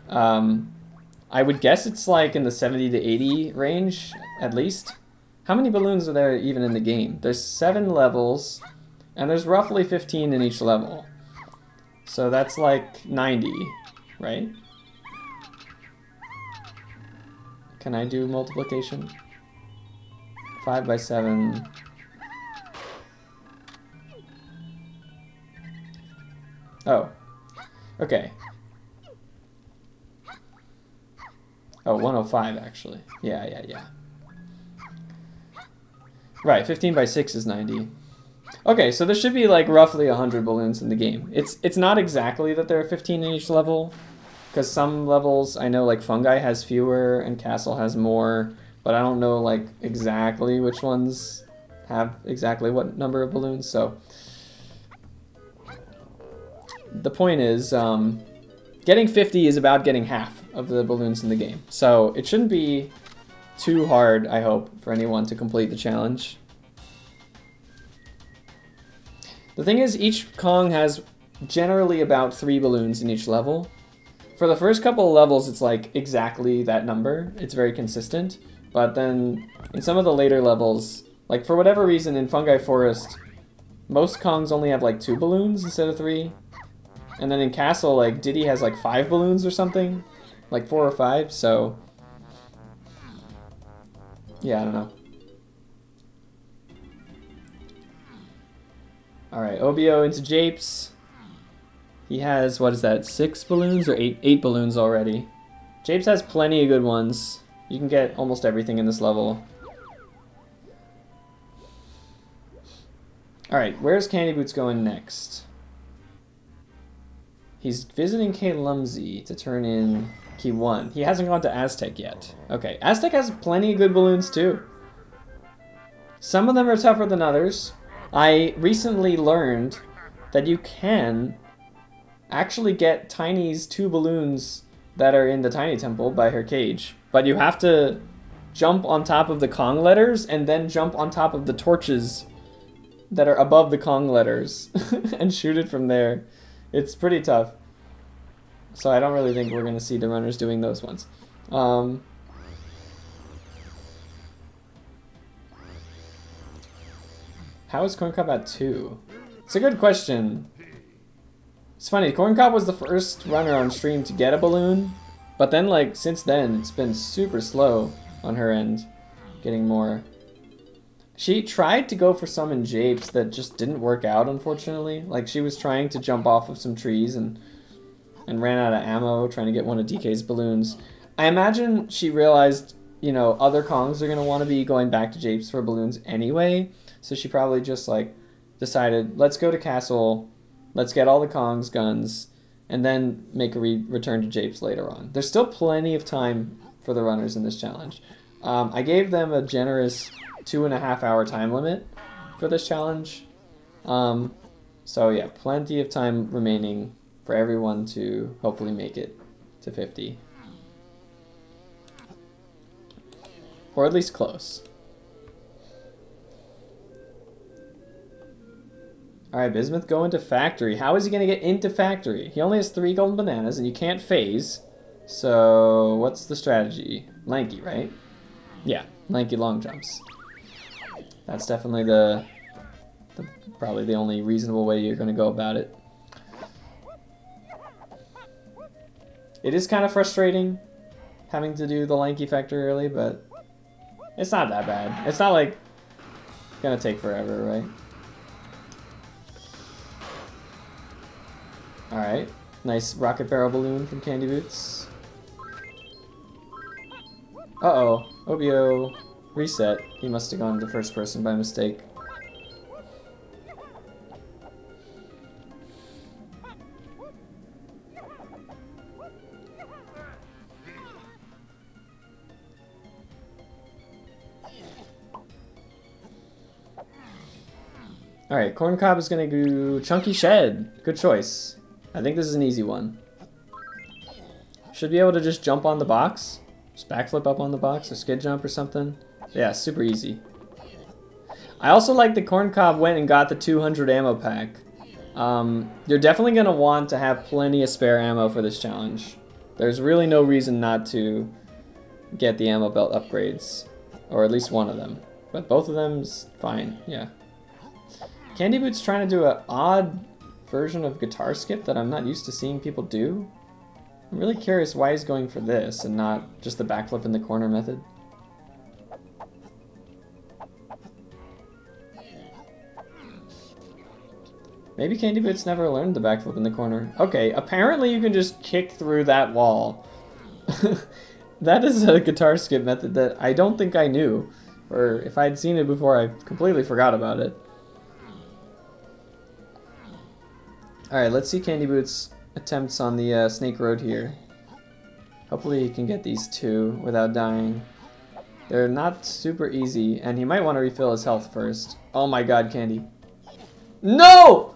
I would guess it's like in the 70 to 80 range at least. How many balloons are there even in the game? There's 7 levels. And there's roughly 15 in each level. So that's like 90, right? Can I do multiplication? 5 by 7. Oh. Okay. Oh, 105 actually. Yeah. Right, 15 by 6 is 90. Okay, so there should be like roughly 100 balloons in the game. It's not exactly that there are 15 in each level, because some levels I know like Fungi has fewer and Castle has more, but I don't know like exactly which ones have exactly what number of balloons. So the point is, getting 50 is about getting half of the balloons in the game. So it shouldn't be too hard, I hope, for anyone to complete the challenge. The thing is, each Kong has generally about 3 balloons in each level. For the first couple of levels, it's like exactly that number. It's very consistent. But then in some of the later levels, like for whatever reason in Fungi Forest, most Kongs only have like 2 balloons instead of 3. And then in Castle, like Diddy has like 5 balloons or something. Like 4 or 5, so... yeah, I don't know. Alright, Obiyo into Japes. He has, what is that, 6 balloons or 8 balloons already. Japes has plenty of good ones. You can get almost everything in this level. Alright, where's Candyboots going next? He's visiting K. Lumsey to turn in Key 1. He hasn't gone to Aztec yet. Okay, Aztec has plenty of good balloons too. Some of them are tougher than others. I recently learned that you can actually get Tiny's 2 balloons that are in the Tiny Temple by her cage, but you have to jump on top of the Kong letters and then jump on top of the torches that are above the Kong letters and shoot it from there. It's pretty tough. So I don't really think we're going to see the runners doing those ones. How is Corncob at 2? It's a good question. It's funny, Corncob was the first runner on stream to get a balloon, but then like since then it's been super slow on her end getting more. She tried to go for some in Japes that just didn't work out, unfortunately. Like she was trying to jump off of some trees and ran out of ammo trying to get one of DK's balloons. I imagine she realized, you know, other Kongs are going to want to be going back to Japes for balloons anyway, so she probably just like decided, let's go to Castle, let's get all the Kong's guns, and then make a return to Japes later on. There's still plenty of time for the runners in this challenge. I gave them a generous 2.5 hour time limit for this challenge. So yeah, plenty of time remaining for everyone to hopefully make it to 50. Or at least close. Alright, Bismuth, go into Factory. How is he going to get into Factory? He only has 3 golden bananas and you can't phase. So, what's the strategy? Lanky, right? Yeah, lanky long jumps. That's definitely probably the only reasonable way you're going to go about it. It is kind of frustrating having to do the lanky factory early, but it's not that bad. It's not like it's going to take forever, right? Alright, nice rocket barrel balloon from Candyboots. Uh-oh, Obiyo reset. He must have gone to first person by mistake. Alright, Corncob is gonna do Chunky Shed. Good choice. I think this is an easy one. Should be able to just jump on the box. Just backflip up on the box or skid jump or something. Yeah, super easy. I also like that Corncob went and got the 200 ammo pack. You're definitely going to want to have plenty of spare ammo for this challenge. There's really no reason not to get the ammo belt upgrades. Or at least one of them. But both of them's fine, yeah. Candyboots trying to do an odd version of guitar skip that I'm not used to seeing people do. I'm really curious why he's going for this and not just the backflip in the corner method. Maybe Candyboots never learned the backflip in the corner. Okay, apparently you can just kick through that wall. That is a guitar skip method that I don't think I knew. Or if I'd seen it before, I completely forgot about it. Alright, let's see Candyboots' attempts on the Snake Road here. Hopefully he can get these 2 without dying. They're not super easy, and he might want to refill his health first. Oh my god, Candy. No!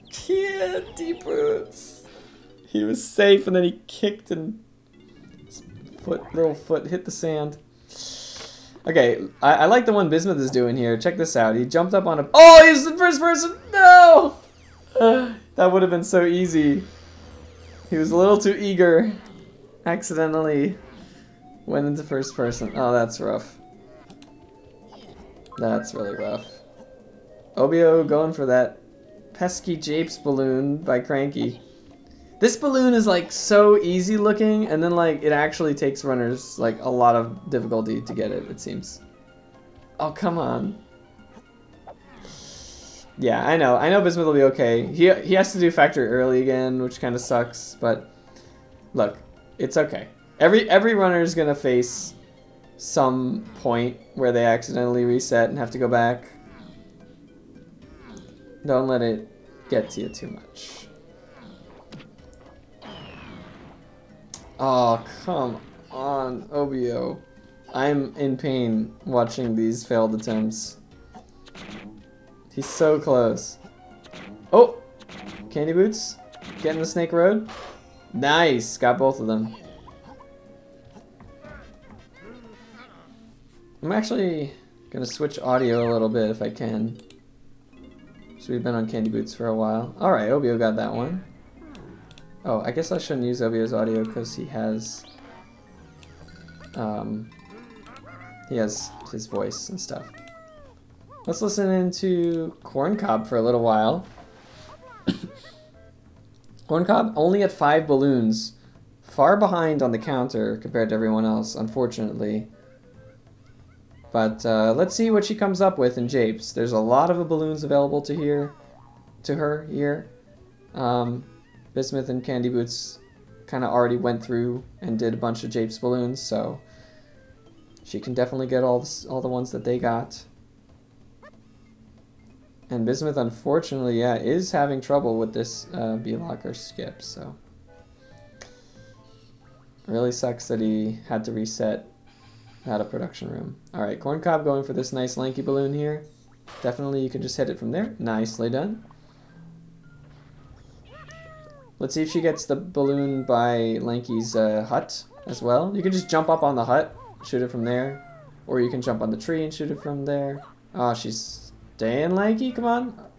Candyboots! He was safe, and then he kicked and his little foot hit the sand. Okay, I like the one Bismuth is doing here. Check this out. He jumped up on a... Oh, he's the first person! No! That would have been so easy. He was a little too eager. Accidentally went into first person. Oh, that's rough. That's really rough. Obiyo going for that pesky Japes balloon by Cranky. This balloon is like so easy looking, and then like it actually takes runners like a lot of difficulty to get it, it seems. Oh, come on. Yeah, I know Bismuth will be okay. He has to do factory early again, which kind of sucks, but look, it's okay. Every runner is gonna face some point where they accidentally reset and have to go back. Don't let it get to you too much. Oh, come on, Obiyo. I'm in pain watching these failed attempts. He's so close. Oh! Candyboots. Getting the snake road. Nice! Got both of them. I'm actually gonna switch audio a little bit if I can. So we've been on Candyboots for a while. Alright, Obiyo got that one. Oh, I guess I shouldn't use Obiyo's audio because he has his voice and stuff. Let's listen into Corncob for a little while. Corncob only at 5 balloons. Far behind on the counter compared to everyone else, unfortunately. But let's see what she comes up with in Japes. There's a lot of balloons available to her here. Bismuth and Candyboots kind of already went through and did a bunch of Japes balloons, so she can definitely get all the ones that they got. And Bismuth, unfortunately, yeah, is having trouble with this B-locker skip, so it really sucks that he had to reset out of production room. Alright, Corncob going for this nice lanky balloon here. Definitely you can just hit it from there. Nicely done. Let's see if she gets the balloon by Lanky's hut as well. You can just jump up on the hut, shoot it from there. Or you can jump on the tree and shoot it from there. Oh, she's staying lanky, come on.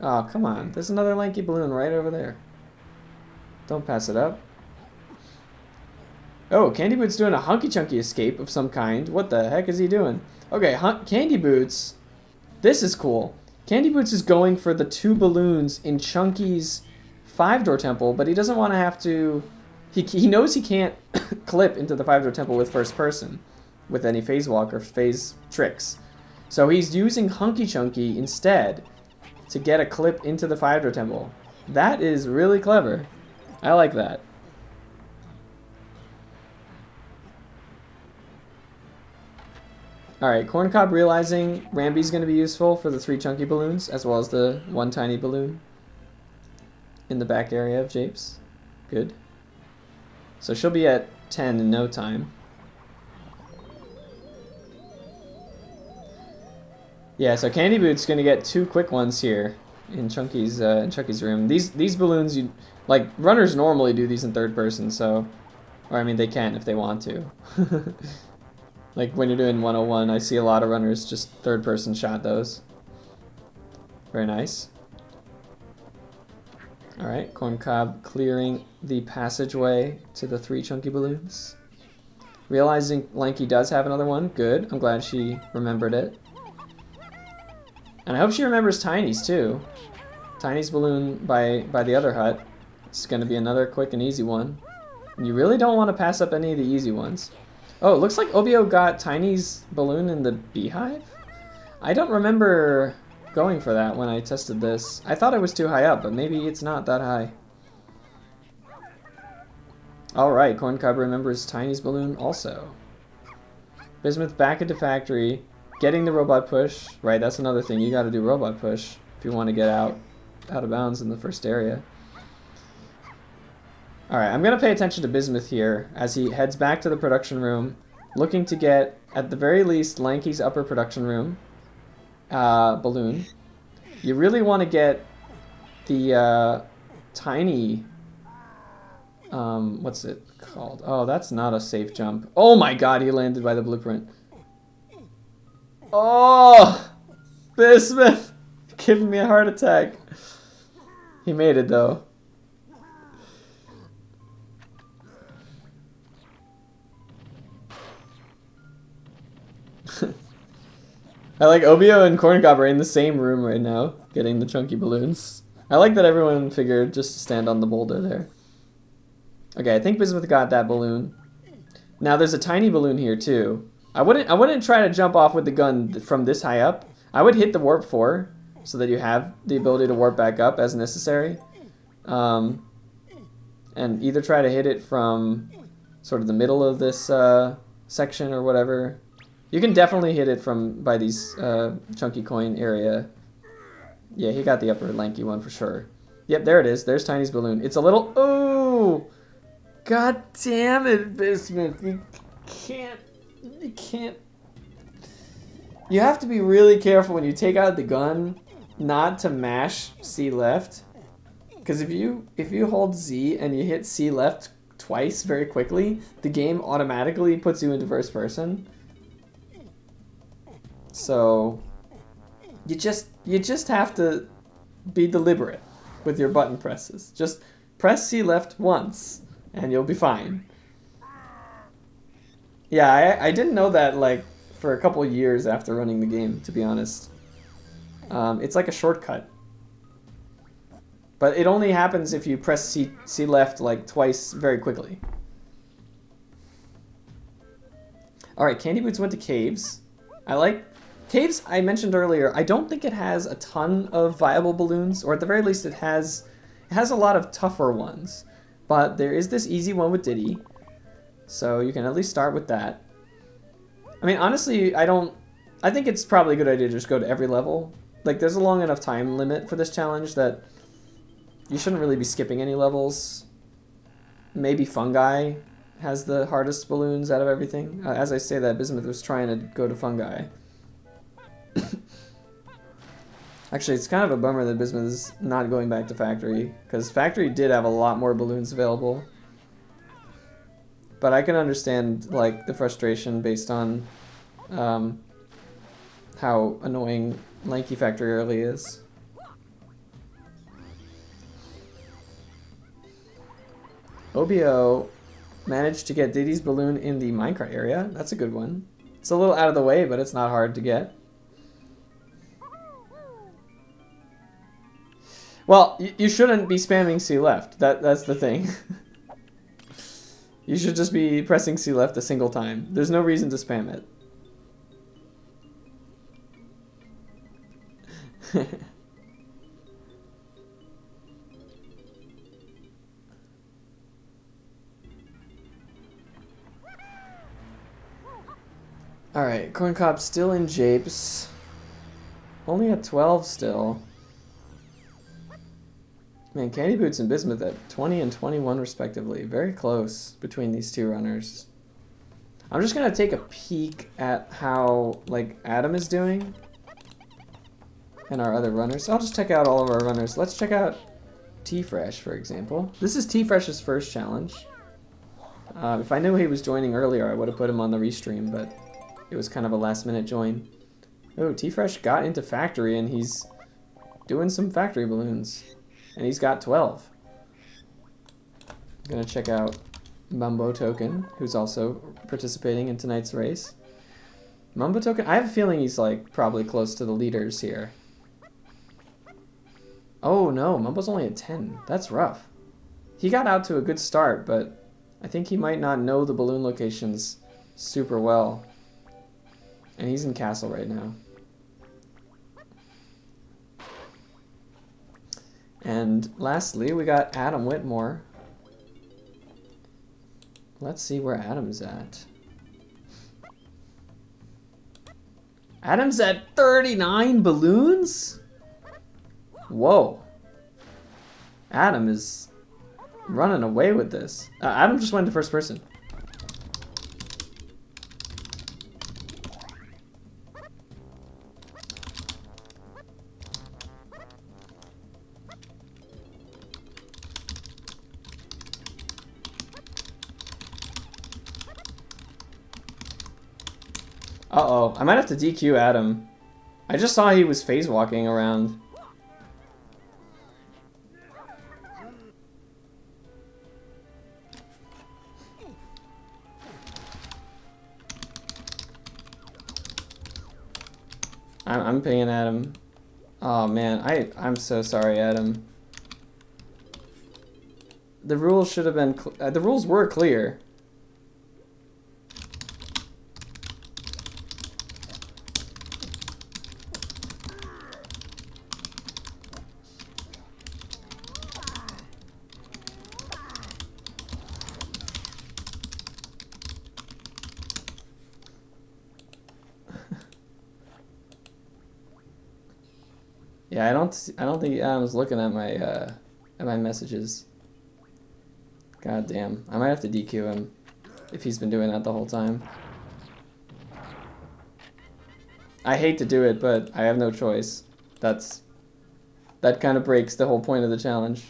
Oh, come on. There's another lanky balloon right over there. Don't pass it up. Oh, Candyboots doing a hunky chunky escape of some kind. What the heck is he doing? Okay, Candyboots. This is cool. Candyboots is going for the 2 balloons in Chunky's 5-door temple, but he doesn't want to have to... He knows he can't clip into the 5-door temple with first person with any phase walk or phase tricks. So he's using Hunky Chunky instead to get a clip into the 5-door temple. That is really clever. I like that. Alright, Corncob realizing Ramby's going to be useful for the 3 chunky balloons, as well as the 1 tiny balloon in the back area of Japes. Good. So she'll be at 10 in no time. Yeah, so Candyboots going to get 2 quick ones here in Chunky's room. These balloons, like, runners normally do these in 3rd person, so... Or, I mean, they can if they want to. Like when you're doing 101, I see a lot of runners just 3rd person shot those. Very nice. Alright, Corncob clearing the passageway to the 3 chunky balloons. Realizing Lanky does have another one. Good. I'm glad she remembered it. And I hope she remembers Tiny's too. Tiny's balloon by the other hut. It's going to be another quick and easy one. And you really don't want to pass up any of the easy ones. Oh, it looks like Obiyo got Tiny's balloon in the beehive? I don't remember going for that when I tested this. I thought it was too high up, but maybe it's not that high. Alright, Corncob remembers Tiny's balloon also. Bismuth back into factory, getting the robot push. Right, that's another thing. You gotta do robot push if you want to get out of bounds in the first area. Alright, I'm going to pay attention to Bismuth here as he heads back to the production room, looking to get, at the very least, Lanky's upper production room balloon. You really want to get the tiny... what's it called? Oh, that's not a safe jump. Oh my god, he landed by the blueprint. Oh! Bismuth! Giving me a heart attack. He made it, though. I like Obiyo and Corncob are in the same room right now, getting the chunky balloons. I like that everyone figured just to stand on the boulder there. Okay, I think Bismuth got that balloon. Now there's a tiny balloon here too. I wouldn't try to jump off with the gun from this high up. I would hit the warp 4 so that you have the ability to warp back up as necessary. And either try to hit it from sort of the middle of this section or whatever. You can definitely hit it from by these chunky coin area. Yeah, he got the upper lanky one for sure. Yep, there it is. There's Tiny's balloon. It's a little... Oh! God damn it, Bismuth. You can't... You have to be really careful when you take out the gun not to mash C left. Because if you hold Z and you hit C left twice very quickly, the game automatically puts you into first person. So you just have to be deliberate with your button presses. Just press C left once and you'll be fine. Yeah, I didn't know that like for a couple years after running the game, to be honest. It's like a shortcut. But it only happens if you press C left like twice very quickly. Alright, Candyboots went to caves. I like caves. I mentioned earlier, I don't think it has a ton of viable balloons, or at the very least it has a lot of tougher ones. But there is this easy one with Diddy, so you can at least start with that. I mean, honestly, I think it's probably a good idea to just go to every level. Like, there's a long enough time limit for this challenge that you shouldn't really be skipping any levels. Maybe Fungi has the hardest balloons out of everything. As I say that, Bismuth was trying to go to Fungi. Actually, it's kind of a bummer that Bismuth is not going back to Factory, because Factory did have a lot more balloons available. But I can understand, like, the frustration based on how annoying Lanky Factory early is. Obiyo managed to get Diddy's balloon in the minecart area. That's a good one. It's a little out of the way, but it's not hard to get. Well, you shouldn't be spamming C left. That's the thing. You should just be pressing C left a single time. There's no reason to spam it. Alright, Corncob still in japes. Only at 12 still. Man, Candyboots and Bismuth at 20 and 21 respectively. Very close between these two runners. I'm just gonna take a peek at how, like, Adam is doing. And our other runners. I'll just check out all of our runners. Let's check out T-Fresh, for example. This is T-Fresh's first challenge. If I knew he was joining earlier, I would have put him on the restream, but it was kind of a last-minute join. Oh, T-Fresh got into Factory, and he's doing some Factory balloons. And he's got 12. I'm gonna check out Mumbo Token, who's also participating in tonight's race. Mumbo Token, I have a feeling he's like probably close to the leaders here. Oh no, Mumbo's only at 10. That's rough. He got out to a good start, but I think he might not know the balloon locations super well. And he's in Castle right now. And lastly, we got Adam Whitmore. Let's see where Adam's at. Adam's at 39 balloons? Whoa. Adam is running away with this. Adam just went to first person. Uh-oh, I might have to DQ Adam. I just saw he was phase walking around. I'm pinging Adam. Oh man, I'm so sorry, Adam. The rules should have been the rules were clear. Yeah, I don't think Adam's looking at my messages. God damn. I might have to DQ him if he's been doing that the whole time. I hate to do it, but I have no choice. That kind of breaks the whole point of the challenge.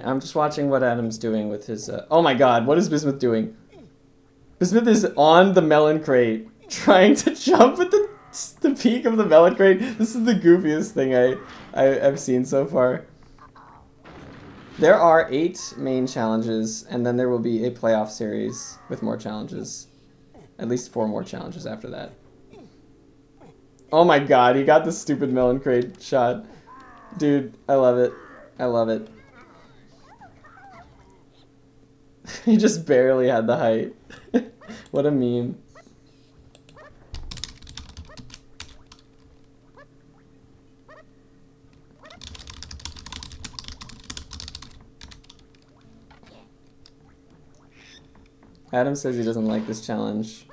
I'm just watching what Adam's doing with his, oh my god, what is Bismuth doing? Bismuth is on the melon crate, trying to jump at the peak of the melon crate. This is the goofiest thing I've seen so far. There are 8 main challenges, and then there will be a playoff series with more challenges. At least 4 more challenges after that. Oh my god, he got the stupid melon crate shot. Dude, I love it. I love it. He just barely had the height. What a meme. Adam says he doesn't like this challenge.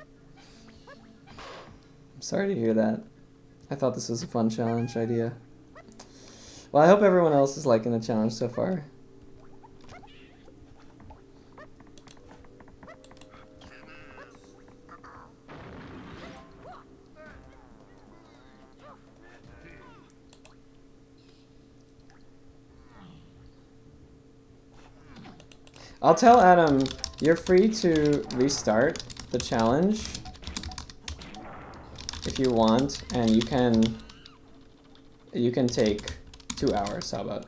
I'm sorry to hear that. I thought this was a fun challenge idea. Well, I hope everyone else is liking the challenge so far. I'll tell Adam, you're free to restart the challenge if you want, and you can take 2 hours. How about?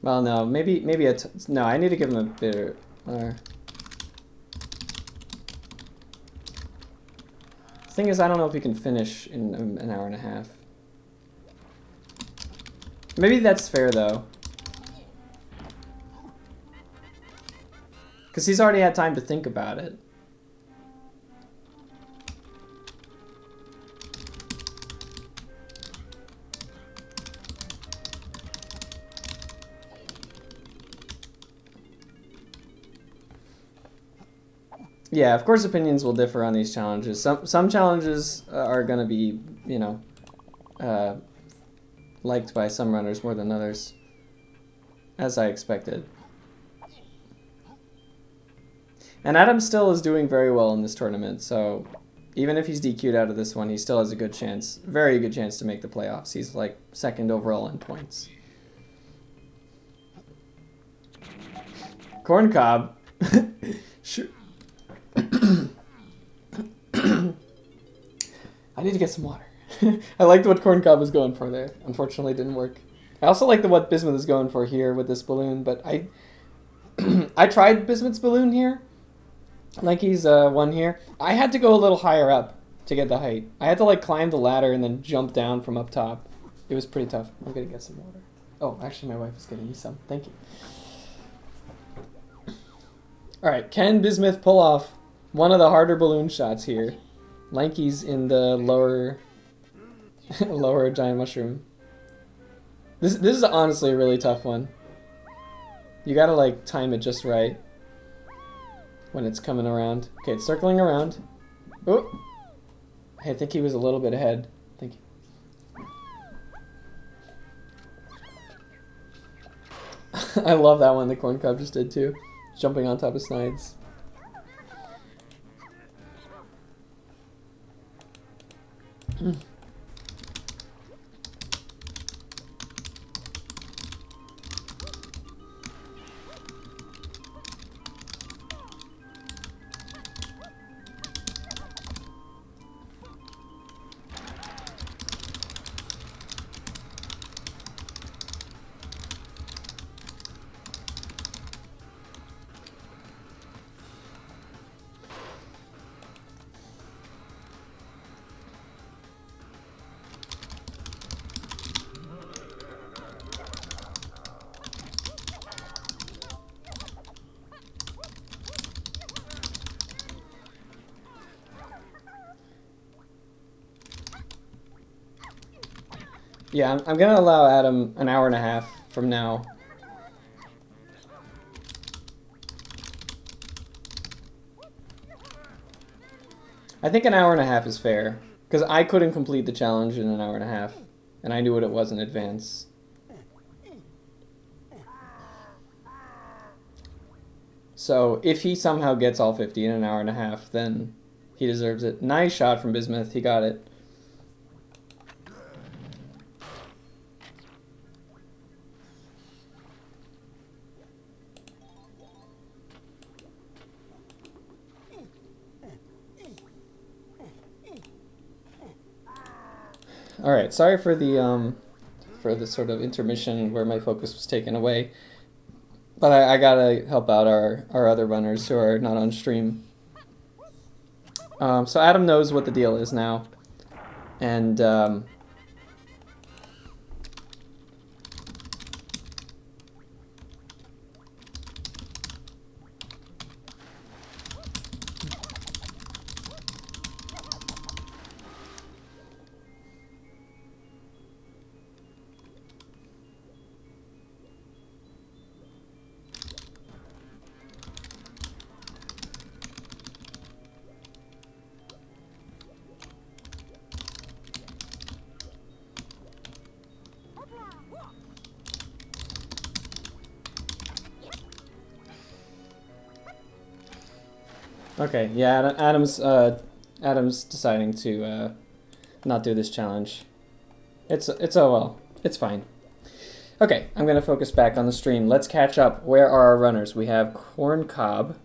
Well, no, maybe no. I need to give him a bit. Thing is, I don't know if you can finish in an hour and a half. Maybe that's fair, though. Because he's already had time to think about it. Yeah, of course opinions will differ on these challenges. Some challenges are going to be, you know, liked by some runners more than others, as I expected. And Adam still is doing very well in this tournament, so even if he's DQ'd out of this one, he still has a good chance, very good chance to make the playoffs. He's like 2nd overall in points. Corncob. Sure. I need to get some water. I liked what Corncob was going for there. Unfortunately, it didn't work. I also like what Bismuth is going for here with this balloon, but I tried Bismuth's balloon here. Like he's one here. I had to go a little higher up to get the height. I had to like climb the ladder and then jump down from up top. It was pretty tough. I'm gonna get some water. Oh, actually my wife is getting me some. Thank you. Alright, can Bismuth pull off one of the harder balloon shots here? Lanky's in the lower lower giant mushroom. This is honestly a really tough one. You gotta like time it just right when it's coming around. Okay, it's circling around. Oh, I think he was a little bit ahead. Thank you. I love that one the Corncob just did too. Jumping on top of Snides. Yeah, I'm gonna allow Adam an hour and a half from now. I think an hour and a half is fair, because I couldn't complete the challenge in an hour and a half, and I knew what it was in advance. So if he somehow gets all 50 in an hour and a half, then he deserves it. Nice shot from Bismuth, he got it. Alright, sorry for the sort of intermission where my focus was taken away. But I gotta help out our other runners who are not on stream. So Adam knows what the deal is now. And okay, yeah, Adam's deciding to not do this challenge. It's oh well, it's fine. Okay, I'm gonna focus back on the stream. Let's catch up. Where are our runners? We have Corncob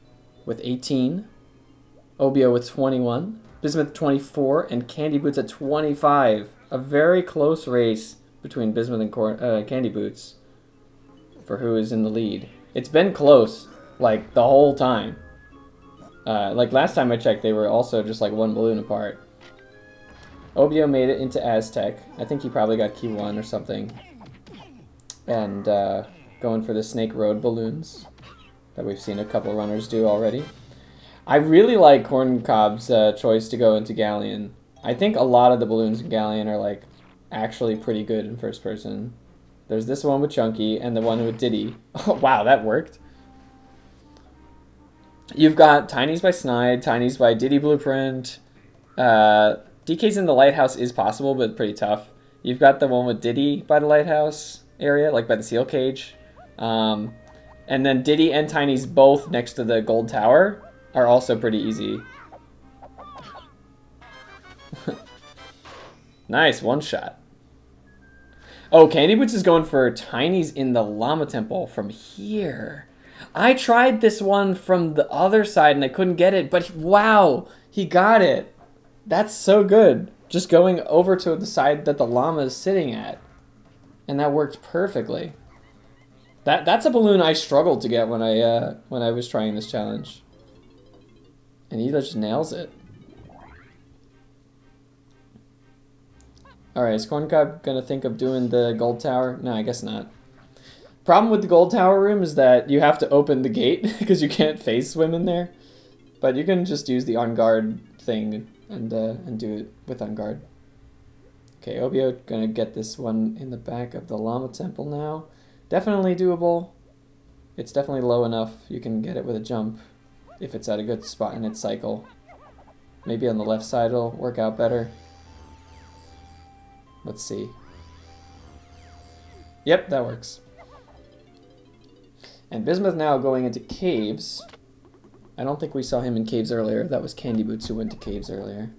with 18, Obiyo with 21, Bismuth 24, and Candyboots at 25. A very close race between Bismuth and Candyboots for who is in the lead. It's been close, like, the whole time. Like last time I checked, they were also just like one balloon apart. Obiyo made it into Aztec. I think he probably got key 1 or something. And going for the Snake Road balloons that we've seen a couple runners do already. I really like Corncob's choice to go into Galleon. I think a lot of the balloons in Galleon are like actually pretty good in first person. There's this one with Chunky and the one with Diddy. Oh wow, that worked. You've got Tinies by Snide, Tinies by Diddy Blueprint. DK's in the Lighthouse is possible, but pretty tough. You've got the one with Diddy by the Lighthouse area, like by the Seal Cage. And then Diddy and Tinies both next to the Gold Tower are also pretty easy. Nice, one shot. Oh, Candyboots is going for Tinies in the Llama Temple from here. I tried this one from the other side and I couldn't get it, but wow, he got it. That's so good. Just going over to the side that the llama is sitting at. And that worked perfectly. That's a balloon I struggled to get when I was trying this challenge. And he just nails it. Alright, is Corncob gonna think of doing the gold tower? No, I guess not. Problem with the gold tower room is that you have to open the gate because you can't phase swim in there. But you can just use the on guard thing and do it with on guard. Okay, Obiyo gonna get this one in the back of the llama temple now. Definitely doable. It's definitely low enough you can get it with a jump if it's at a good spot in its cycle. Maybe on the left side it'll work out better. Let's see. Yep, that works. And Bismuth now going into caves. I don't think we saw him in caves earlier. That was Candyboots who went to caves earlier.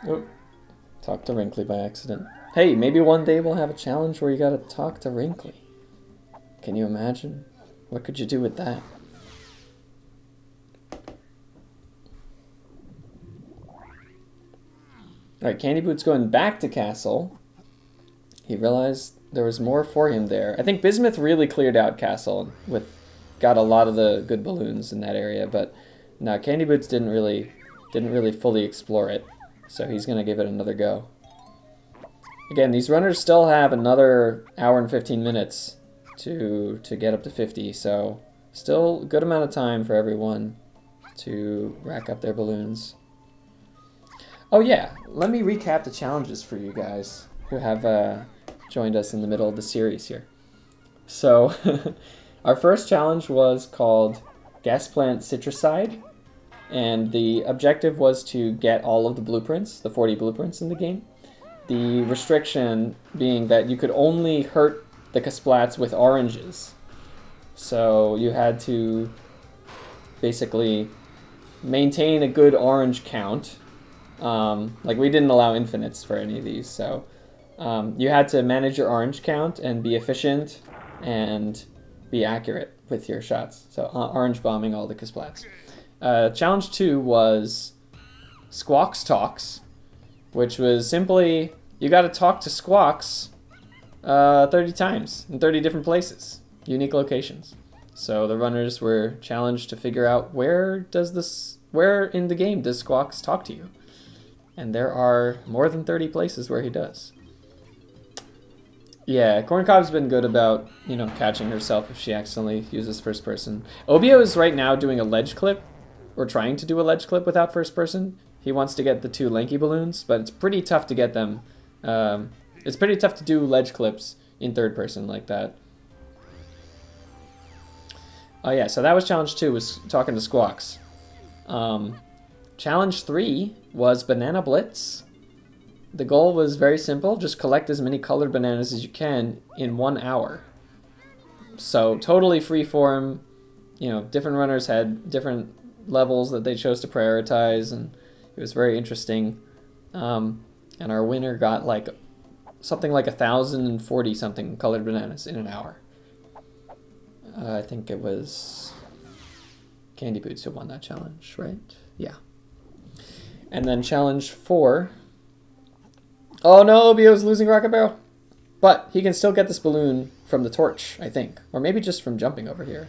Oh, talked to Wrinkly by accident. Hey, maybe one day we'll have a challenge where you gotta talk to Wrinkly. Can you imagine? What could you do with that? Alright, Candyboots going back to Castle. He realized there was more for him there. I think Bismuth really cleared out Castle got a lot of the good balloons in that area, but no, Candyboots didn't really fully explore it. So he's gonna give it another go. Again, these runners still have another hour and 15 minutes to get up to 50. So still a good amount of time for everyone to rack up their balloons. Oh yeah, let me recap the challenges for you guys who have joined us in the middle of the series here. So our first challenge was called Gas Plant Citricide, and the objective was to get all of the blueprints, the 40 blueprints in the game. The restriction being that you could only hurt the Casplats with oranges. So you had to basically maintain a good orange count. Like, we didn't allow infinites for any of these, so you had to manage your orange count and be efficient and be accurate with your shots. So orange bombing all the Casplats. Challenge 2 was Squawks Talks, which was simply you got to talk to Squawks 30 times in 30 different places, unique locations. So the runners were challenged to figure out where in the game does Squawks talk to you. And there are more than 30 places where he does. Yeah, Corncob's been good about, you know, catching herself if she accidentally uses first person. Obiyo is right now doing a ledge clip, or trying to do a ledge clip without first person. He wants to get the 2 lanky balloons, but it's pretty tough to get them. It's pretty tough to do ledge clips in third person like that. Oh yeah, so that was challenge 2, was talking to Squawks. Challenge 3 was Banana Blitz. The goal was very simple, just collect as many colored bananas as you can in 1 hour. So totally freeform, you know, different runners had different levels that they chose to prioritize, and it was very interesting. And our winner got like something like 1,040 something colored bananas in an hour. I think it was Candyboots who won that challenge, right? Yeah. And then challenge 4. Oh no, Obiyo's losing Rocket Barrel. But he can still get this balloon from the torch, I think. Or maybe just from jumping over here.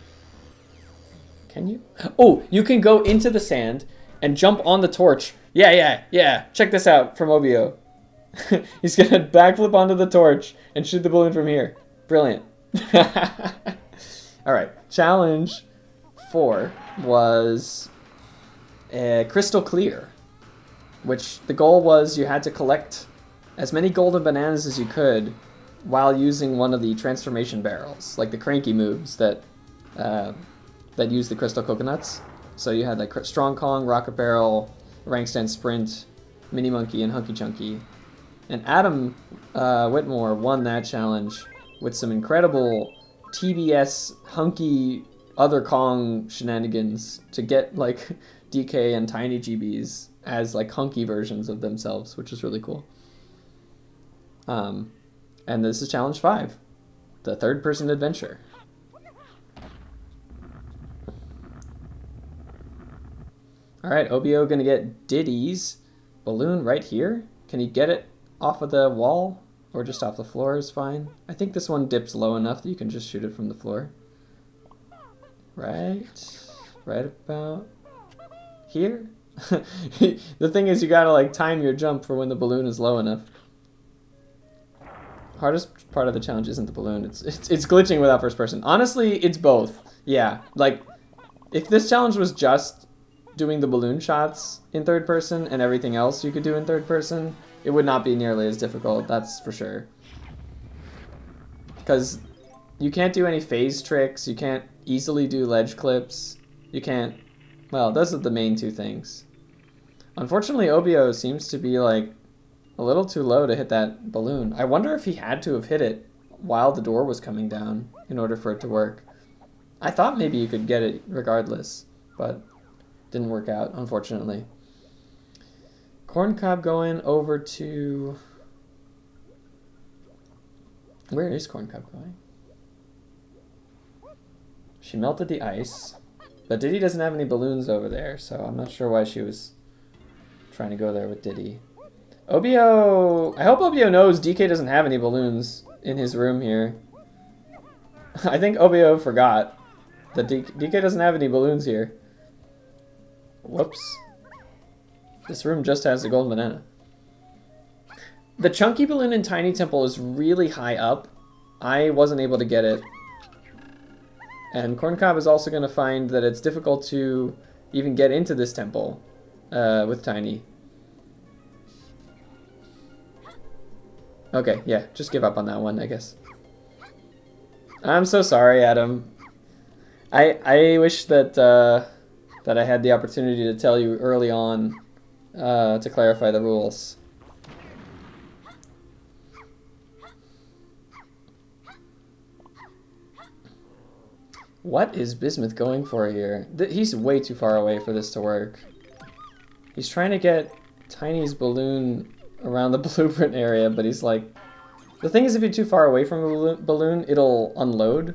Can you? Oh, you can go into the sand and jump on the torch. Yeah. Check this out from Obiyo. He's gonna backflip onto the torch and shoot the balloon from here. Brilliant. Alright, challenge 4 was Crystal Clear, which the goal was you had to collect as many golden bananas as you could while using one of the transformation barrels, like the cranky moves that use the crystal coconuts. So you had like Strong Kong, Rocket Barrel, Rank Stand Sprint, Mini Monkey, and Hunky Chunky. And Adam Whitmore won that challenge with some incredible TBS hunky other Kong shenanigans to get like DK and Tiny GBs as like hunky versions of themselves, which is really cool. And this is challenge 5, the third person adventure. Alright, Obiyo gonna get Diddy's balloon right here. Can he get it off of the wall? Or just off the floor is fine. I think this one dips low enough that you can just shoot it from the floor. Right about here. The thing is, you gotta like time your jump for when the balloon is low enough. Hardest part of the challenge isn't the balloon, it's glitching without first person. Honestly, it's both. Yeah, like if this challenge was just doing the balloon shots in third person and everything else you could do in third person, it would not be nearly as difficult, that's for sure. Because you can't do any phase tricks, you can't easily do ledge clips, you can't... Well, those are the main 2 things. Unfortunately, Obiyo seems to be like a little too low to hit that balloon. I wonder if he had to have hit it while the door was coming down in order for it to work. I thought maybe you could get it regardless, but didn't work out, unfortunately. Corncob going over to... Where is Corncob going? She melted the ice, but Diddy doesn't have any balloons over there, so I'm not sure why she was trying to go there with Diddy. Obiyo... I hope Obiyo knows DK doesn't have any balloons in his room here. I think Obiyo forgot that DK doesn't have any balloons here. Whoops. This room just has the golden banana. The chunky balloon in Tiny Temple is really high up. I wasn't able to get it And Corncob is also going to find that it's difficult to even get into this temple with Tiny. Okay, yeah, just give up on that one, I guess. I'm so sorry, Adam. I wish that that I had the opportunity to tell you early on to clarify the rules. What is Bismuth going for here? He's way too far away for this to work. He's trying to get Tiny's balloon around the blueprint area, but he's like... The thing is, if you're too far away from a balloon, it'll unload.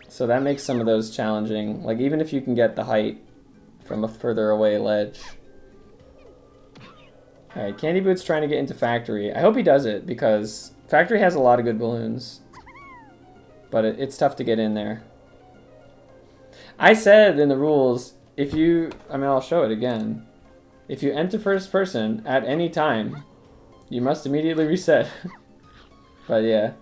So that makes some of those challenging. Like, even if you can get the height from a further away ledge. Alright, Candyboots trying to get into Factory. I hope he does it, because Factory has a lot of good balloons. But it's tough to get in there. I said in the rules, if you... I mean, I'll show it again. If you enter first person at any time, you must immediately reset. But yeah.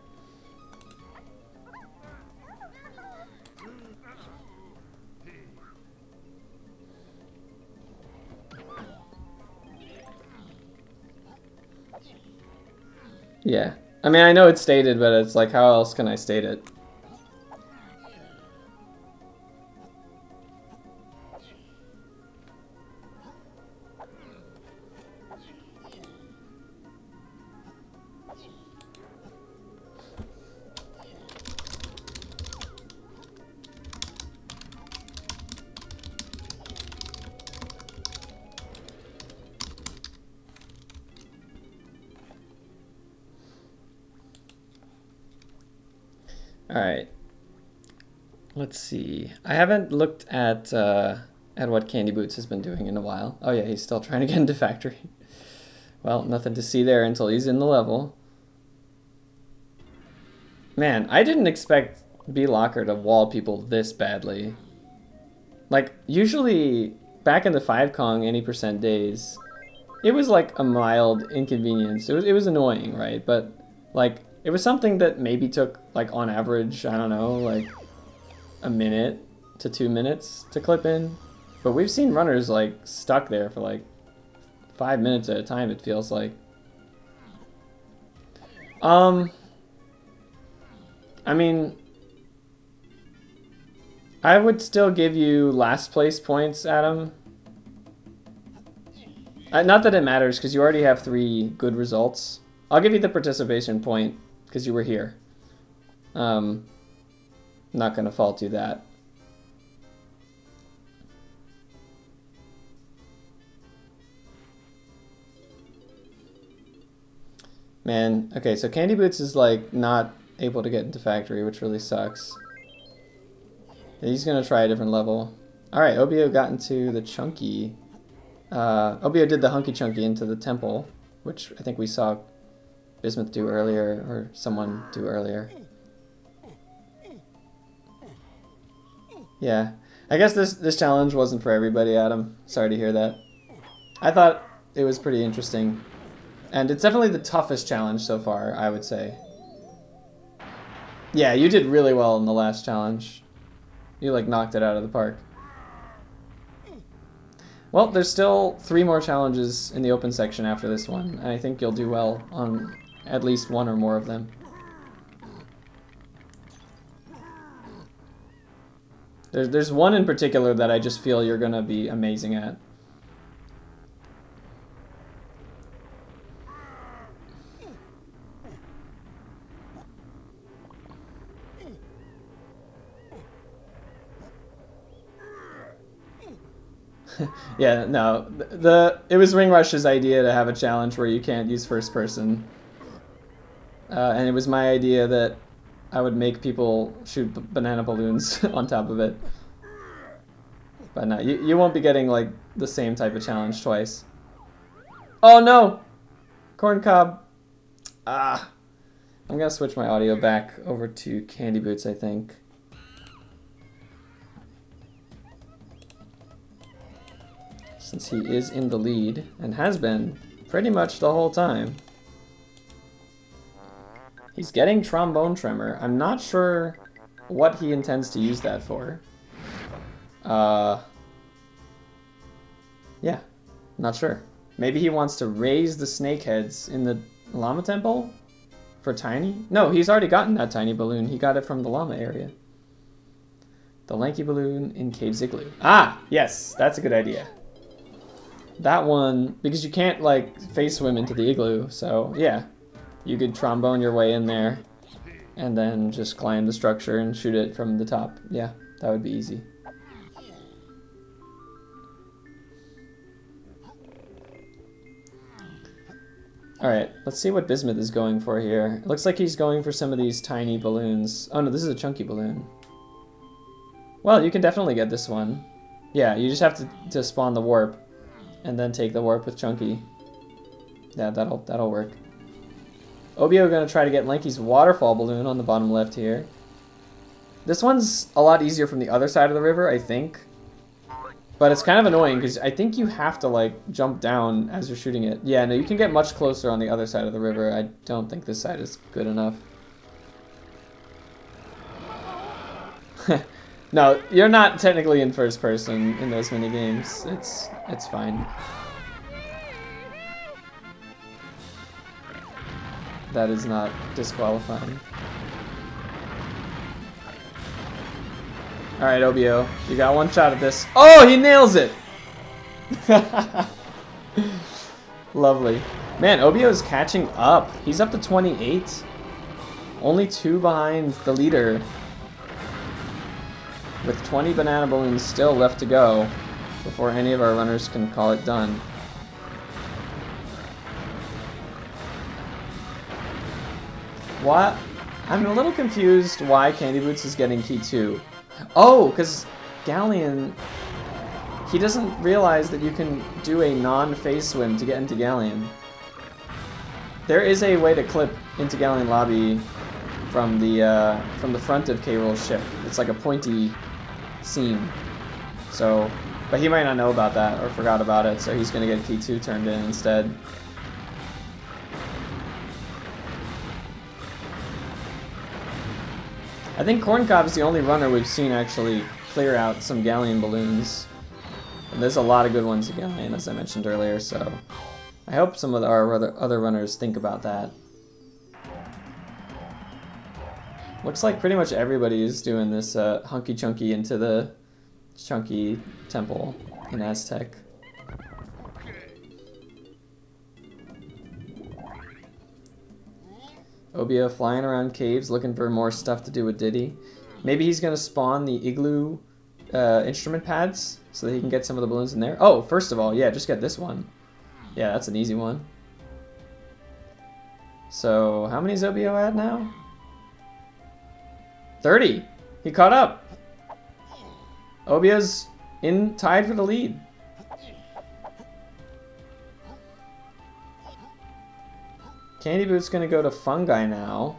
Yeah. I mean, I know it's stated, but it's like, how else can I state it? Alright, let's see. I haven't looked at what Candyboots has been doing in a while. Oh yeah, he's still trying to get into Factory. Well, nothing to see there until he's in the level. Man, I didn't expect B-Locker to wall people this badly. Like, usually, back in the 5Kong any % days, it was like a mild inconvenience. It was annoying, right? But, like... It was something that maybe took, like, on average, I don't know, like, a minute to 2 minutes to clip in. But we've seen runners, like, stuck there for, like, 5 minutes at a time, it feels like. I mean, I would still give you last place points, Adam. Not that it matters, because you already have 3 good results. I'll give you the participation point. Because you were here. Not gonna fault you that. Man, okay, so Candyboots is like not able to get into Factory, which really sucks. He's gonna try a different level. Alright, Obiyo got into the Chunky. Obiyo did the Hunky Chunky into the temple, which I think we saw Bismuth do earlier, or someone do earlier. Yeah. I guess this challenge wasn't for everybody, Adam. Sorry to hear that. I thought it was pretty interesting. And it's definitely the toughest challenge so far, I would say. Yeah, you did really well in the last challenge. You, like, knocked it out of the park. Well, there's still 3 more challenges in the open section after this one. And I think you'll do well on... at least 1 or more of them. There's one in particular that I just feel you're gonna be amazing at. Yeah, no. It was Ring Rush's idea to have a challenge where you can't use first person. And it was my idea that I would make people shoot banana balloons on top of it. But no, you won't be getting, like, the same type of challenge twice. Oh no! Corncob. Ah. I'm gonna switch my audio back over to Candyboots, I think. Since he is in the lead, and has been pretty much the whole time. He's getting Trombone Tremor. I'm not sure what he intends to use that for. Yeah, not sure. Maybe he wants to raise the snake heads in the llama temple for tiny? No, he's already gotten that tiny balloon. He got it from the llama area. The lanky balloon in Cave's Igloo. Ah, yes, that's a good idea. That one, because you can't like face swim into the igloo, so yeah. You could trombone your way in there and then just climb the structure and shoot it from the top. Yeah, that would be easy. Alright, let's see what Bismuth is going for here. It looks like he's going for some of these tiny balloons. Oh no, this is a chunky balloon. Well, you can definitely get this one. Yeah, you just have to spawn the warp and then take the warp with Chunky. Yeah, that'll work. Obiyo gonna try to get Lanky's waterfall balloon on the bottom left here. This one's a lot easier from the other side of the river, I think. But it's kind of annoying because I think you have to like jump down as you're shooting it. Yeah, no, you can get much closer on the other side of the river. I don't think this side is good enough. No, you're not technically in first person in those mini games. It's fine. That is not disqualifying. Alright, Obiyo, you got one shot at this. Oh, he nails it! Lovely. Man, Obiyo's catching up. He's up to 28. Only 2 behind the leader. With 20 banana balloons still left to go before any of our runners can call it done. What? I'm a little confused why Candyboots is getting key 2. Oh, because Galleon, he doesn't realize that you can do a non-phase swim to get into Galleon. There is a way to clip into Galleon lobby from the front of K-Rool's ship. It's like a pointy seam. So, but he might not know about that or forgot about it, so he's gonna get key 2 turned in instead. I think Corncob is the only runner we've seen actually clear out some Galleon balloons. And there's a lot of good ones in Galleon, as I mentioned earlier, so I hope some of our other runners think about that. Looks like pretty much everybody is doing this hunky chunky into the chunky temple in Aztec. Obiyo flying around caves looking for more stuff to do with Diddy. Maybe he's going to spawn the igloo instrument pads so that he can get some of the balloons in there. Oh, first of all, yeah, just get this one. Yeah, that's an easy one. So, how many is Obiyo at now? 30! He caught up! Obiyo's tied for the lead. Candyboots gonna go to Fungi now.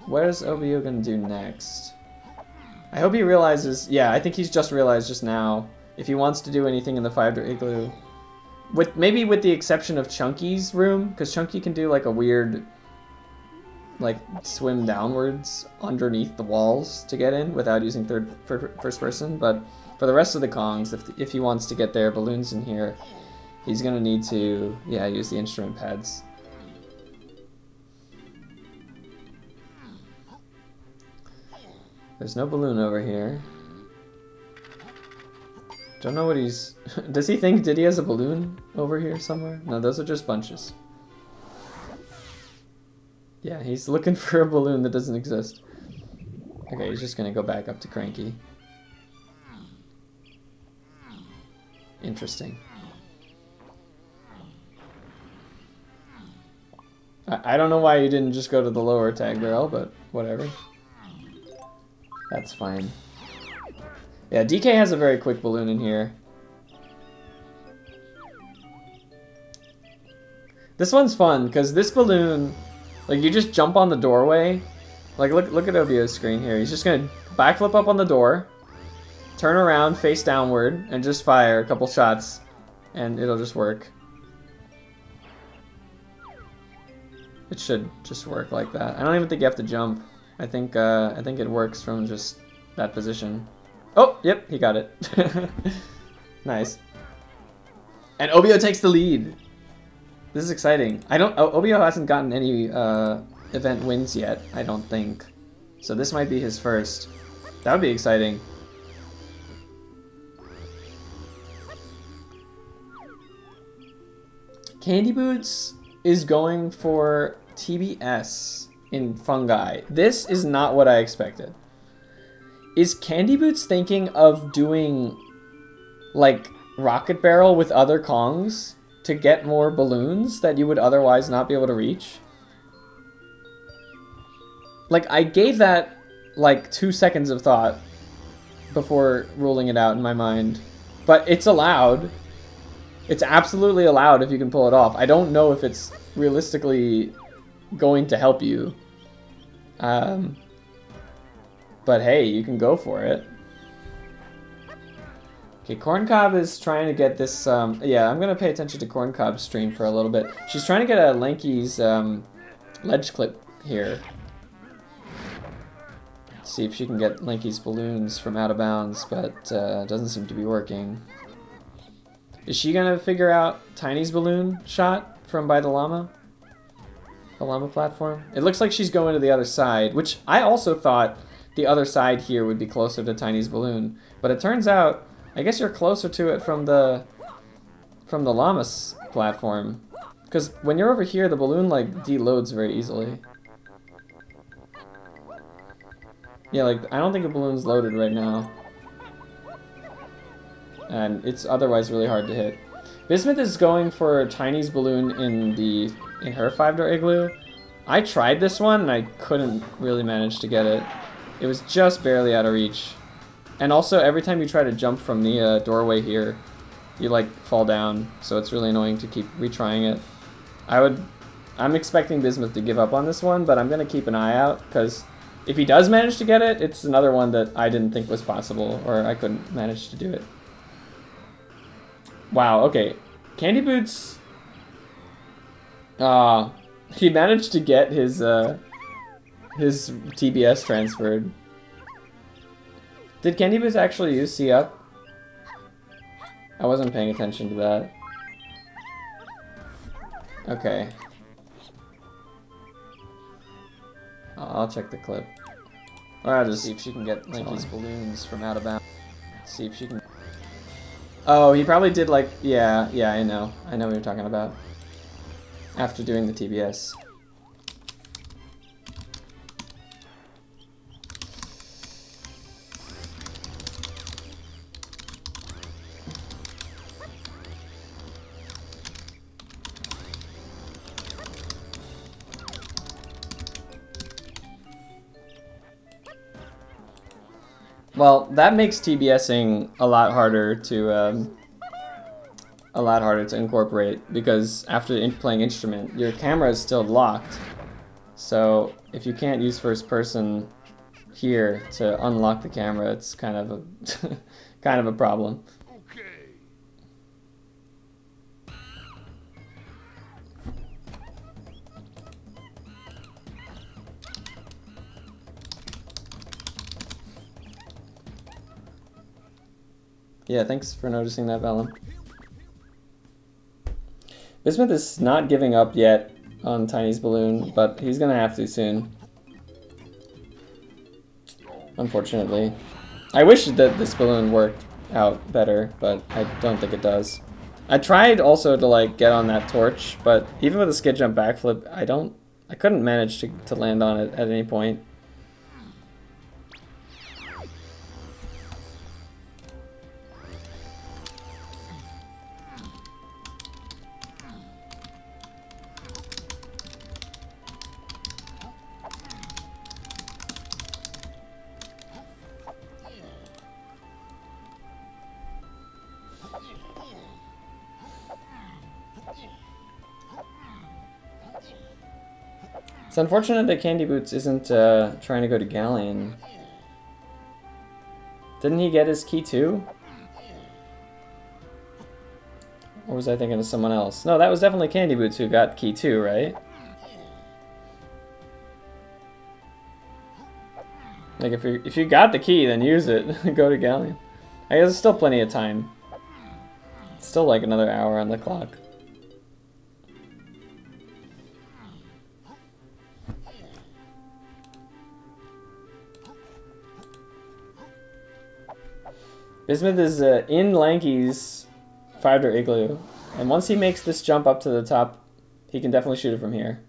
What is Obiyo gonna do next? I hope he realizes, yeah, I think he's just realized just now, if he wants to do anything in the 5-door igloo. Maybe with the exception of Chunky's room, because Chunky can do like a weird, like, swim downwards underneath the walls to get in without using first person, but for the rest of the Kongs, if he wants to get their balloons in here, he's gonna need to, yeah, use the instrument pads. There's no balloon over here. Don't know what he's... Does he think Diddy has a balloon over here somewhere? No, those are just bunches. Yeah, he's looking for a balloon that doesn't exist. Okay, he's just gonna go back up to Cranky. Interesting. I don't know why you didn't just go to the lower tag barrel, but whatever. That's fine. Yeah, DK has a very quick balloon in here. This one's fun, because this balloon, like, you just jump on the doorway. Like, look at Obiyo's screen here. He's just gonna backflip up on the door, turn around, face downward, and just fire a couple shots, and it'll just work. It should just work like that. I don't even think you have to jump. I think it works from just that position. Oh, yep, he got it. Nice. And Obiyo takes the lead. This is exciting. Obiyo hasn't gotten any event wins yet, I don't think. So this might be his first. That would be exciting. Candyboots is going for TBS in fungi. This is not what I expected. Is Candyboots thinking of doing like rocket barrel with other Kongs to get more balloons that you would otherwise not be able to reach? Like, I gave that like 2 seconds of thought before ruling it out in my mind, but it's allowed. It's absolutely allowed if you can pull it off. I don't know if it's realistically going to help you. But hey, you can go for it. Okay, Corncob is trying to get this, yeah, I'm gonna pay attention to Corncob's stream for a little bit. She's trying to get a Lanky's ledge clip here. See if she can get Lanky's balloons from out of bounds, but doesn't seem to be working. Is she gonna figure out Tiny's balloon shot from by the llama? The llama platform? It looks like she's going to the other side, which I also thought the other side here would be closer to Tiny's balloon. But it turns out, I guess you're closer to it from the llama's platform. Because when you're over here, the balloon like deloads very easily. Yeah, like, I don't think the balloon's loaded right now. And it's otherwise really hard to hit. Bismuth is going for Tiny's balloon in her 5-door igloo. I tried this one and I couldn't really manage to get it. It was just barely out of reach. And also, every time you try to jump from the doorway here, you like fall down. So it's really annoying to keep retrying it. I'm expecting Bismuth to give up on this one, but I'm gonna keep an eye out because if he does manage to get it, it's another one that I didn't think was possible, or I couldn't manage to do it. Wow, okay. Candyboots... he managed to get his TBS transferred. Did Candyboots actually use C-Up? I wasn't paying attention to that. Okay. I'll check the clip. Or I'll just see if she can get Lanky's balloons from out of bounds. See if she can... Oh, he probably did like... Yeah, I know. I know what you're talking about. After doing the TBS. Well, that makes TBSing a lot harder to incorporate because after playing instrument, your camera is still locked. So if you can't use first person here to unlock the camera, it's kind of a kind of a problem. Yeah, thanks for noticing that, Vellum. Bismuth is not giving up yet on Tiny's balloon, but he's gonna have to soon. Unfortunately. I wish that this balloon worked out better, but I don't think it does. I tried also to like get on that torch, but even with a skid jump backflip, I couldn't manage to land on it at any point. It's unfortunate that Candyboots isn't trying to go to Galleon. Didn't he get his key too? Or was I thinking of someone else? No, that was definitely Candyboots who got key 2, right? Like, if you got the key, then use it. Go to Galleon. I guess there's still plenty of time. It's still like another hour on the clock. Bismuth is in Lanky's 5-door igloo. And once he makes this jump up to the top, he can definitely shoot it from here.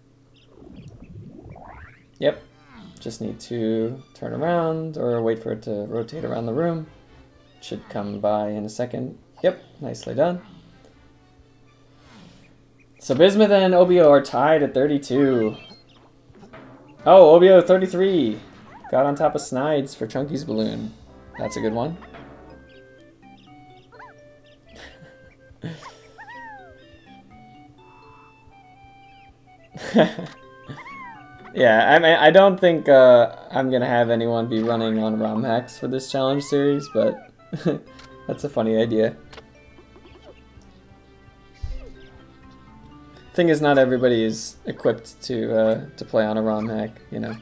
Yep. Just need to turn around or wait for it to rotate around the room. It should come by in a second. Yep, nicely done. So Bismuth and Obiyo are tied at 32. Oh, Obiyo 33. Got on top of Snides for Chunky's balloon. That's a good one. Yeah, I mean, I don't think I'm gonna have anyone be running on ROM hacks for this challenge series, but that's a funny idea. Thing is, not everybody is equipped to play on a ROM hack, you know.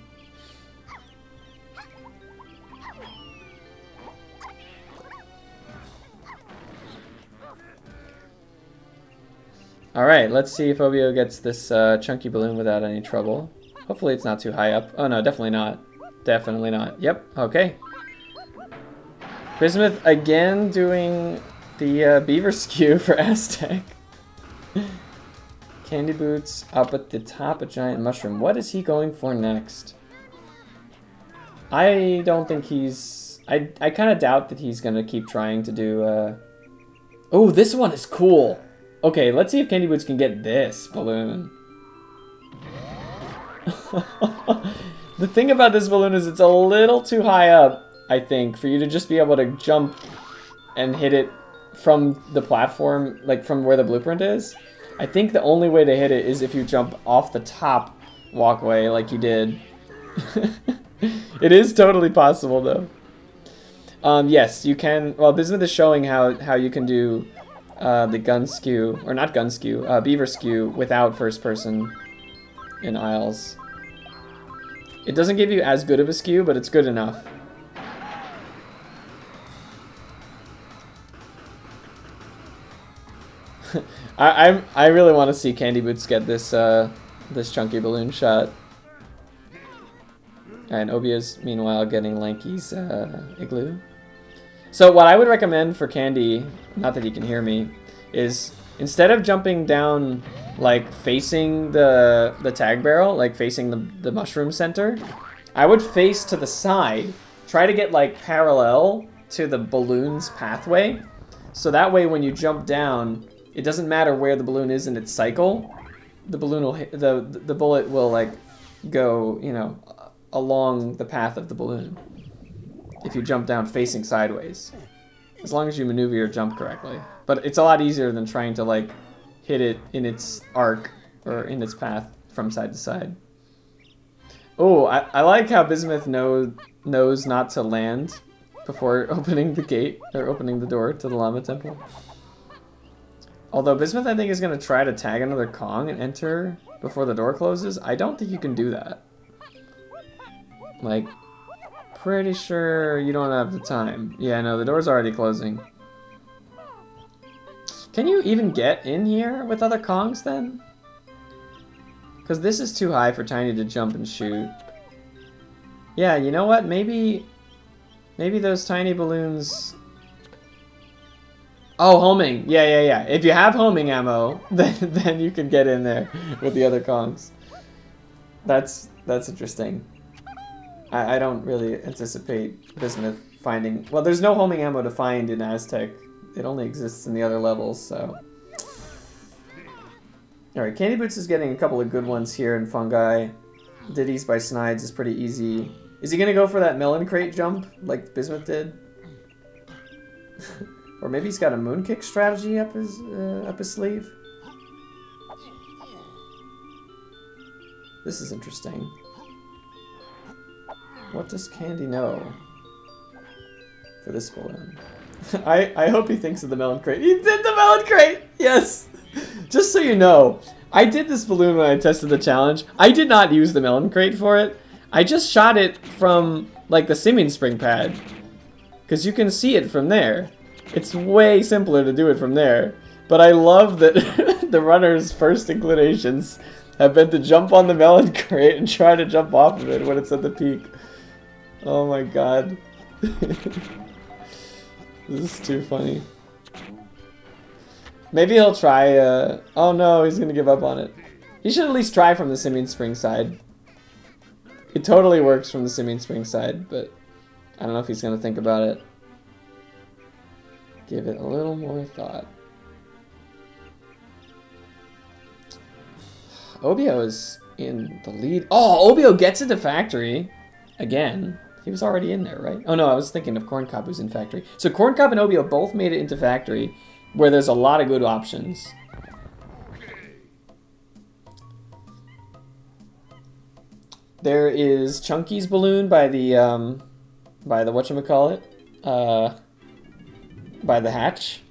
All right, let's see if Obiyo gets this chunky balloon without any trouble. Hopefully it's not too high up. Oh no, definitely not. Definitely not. Yep, okay. Bismuth again doing the beaver skew for Aztec. Candyboots up at the top, a giant mushroom. What is he going for next? I don't think he's... I kind of doubt that he's going to keep trying to do... Oh, this one is cool! Okay, let's see if Candyboots can get this balloon. The thing about this balloon is it's a little too high up, I think, for you to just be able to jump and hit it from the platform, like from where the blueprint is. I think the only way to hit it is if you jump off the top walkway like you did. It is totally possible though. Yes, you can. Well, Bismuth is showing how you can do the gun skew, or not gun skew, beaver skew without first person in aisles. It doesn't give you as good of a skew, but it's good enough. I really want to see Candyboots get this this chunky balloon shot. And Obiyo's meanwhile getting Lanky's igloo. So what I would recommend for Candy, not that he can hear me, is instead of jumping down like facing the tag barrel, like facing the mushroom center, I would face to the side, try to get like parallel to the balloon's pathway, so that way when you jump down, it doesn't matter where the balloon is in its cycle, the balloon will hit, the bullet will like go, you know, along the path of the balloon if you jump down facing sideways, as long as you maneuver your jump correctly. But it's a lot easier than trying to like hit it in its arc or in its path from side to side. Oh, I like how Bismuth knows not to land before opening the gate or opening the door to the Llama Temple. Although Bismuth, I think, is going to try to tag another Kong and enter before the door closes. I don't think you can do that. Like, pretty sure you don't have the time. Yeah, no, the door's already closing. Can you even get in here with other Kongs then? Because this is too high for Tiny to jump and shoot. Yeah, you know what? Maybe those tiny balloons... Oh, homing. Yeah. If you have homing ammo, then you can get in there with the other Kongs. That's interesting. I don't really anticipate Bismuth finding... Well, there's no homing ammo to find in Aztec. It only exists in the other levels, so... Alright, Candyboots is getting a couple of good ones here in Fungi. Ditties by Snides is pretty easy. Is he gonna go for that melon crate jump, like Bismuth did? Or maybe he's got a moonkick strategy up his sleeve? This is interesting. What does Candy know for this balloon? I hope he thinks of the melon crate. He did the melon crate! Yes! Just so you know, I did this balloon when I tested the challenge. I did not use the melon crate for it. I just shot it from like the simming spring pad. Because you can see it from there. It's way simpler to do it from there. But I love that the runner's first inclinations have been to jump on the melon crate and try to jump off of it when it's at the peak. Oh my god. This is too funny. Maybe he'll try, oh no, he's gonna give up on it. He should at least try from the simming spring side. It totally works from the simming spring side, but I don't know if he's gonna think about it. Give it a little more thought. Obiyo is in the lead. Oh, Obiyo gets into factory again. He was already in there, right? Oh no, I was thinking of Corncob who's in factory. So Corncob and Obiyo both made it into factory, where there's a lot of good options. There is Chunky's balloon by the whatchamacallit, by the hatch.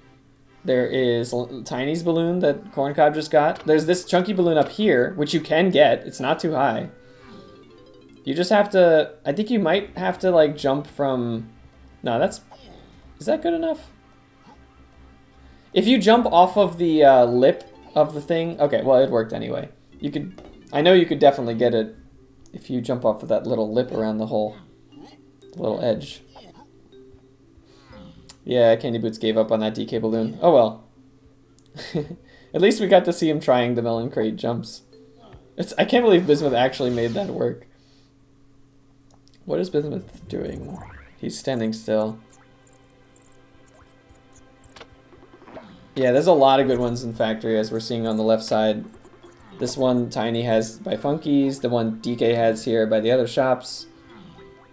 There is Tiny's balloon that Corncob just got. There's this Chunky balloon up here, which you can get. It's not too high. You just have to, I think you might have to like jump from, no, is that good enough? If you jump off of the lip of the thing, okay, well it worked anyway. You could, I know you could definitely get it if you jump off of that little lip around the hole, the little edge. Yeah, Candyboots gave up on that DK balloon. Oh well. At least we got to see him trying the melon crate jumps. I can't believe Bismuth actually made that work. What is Bismuth doing? He's standing still. Yeah, there's a lot of good ones in factory, as we're seeing on the left side. This one Tiny has by Funky's, the one DK has here by the other shops.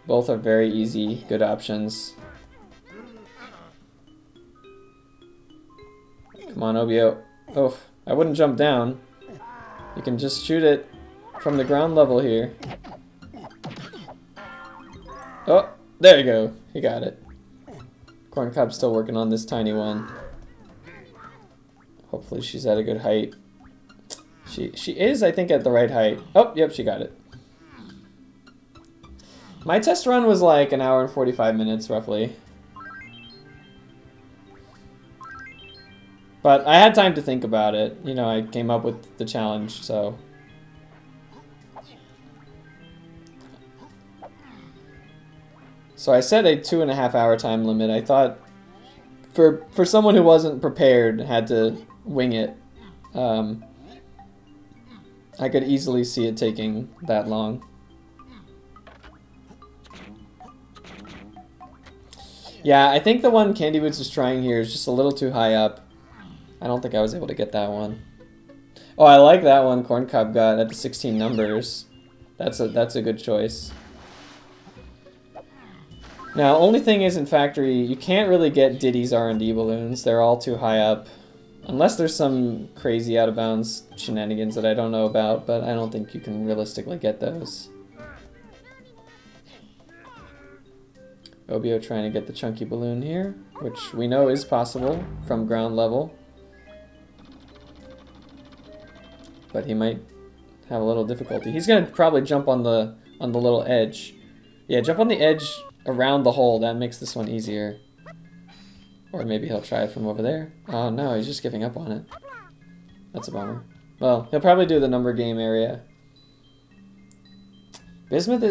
Both are very easy, good options. Come on, Obiyo. Oh, I wouldn't jump down. You can just shoot it from the ground level here. Oh, there you go. He got it. Corncob's still working on this tiny one. Hopefully she's at a good height. She is, I think, at the right height. Oh, yep, she got it. My test run was like an hour and 45 minutes, roughly. But I had time to think about it. You know, I came up with the challenge, so. So I set a 2.5 hour time limit. I thought for someone who wasn't prepared, had to wing it, I could easily see it taking that long. Yeah, I think the one Candyboots is trying here is just a little too high up. I don't think I was able to get that one. Oh, I like that one Corncob got at the 16 numbers. That's a good choice. Now, only thing is in factory, you can't really get Diddy's R&D balloons. They're all too high up. Unless there's some crazy out of bounds shenanigans that I don't know about, but I don't think you can realistically get those. Obiyo trying to get the chunky balloon here, which we know is possible from ground level. But he might have a little difficulty. He's gonna probably jump on the little edge. Yeah, jump on the edge around the hole. That makes this one easier. Or maybe he'll try it from over there. Oh no, he's just giving up on it. That's a bummer. Well, he'll probably do the number game area. Bismuth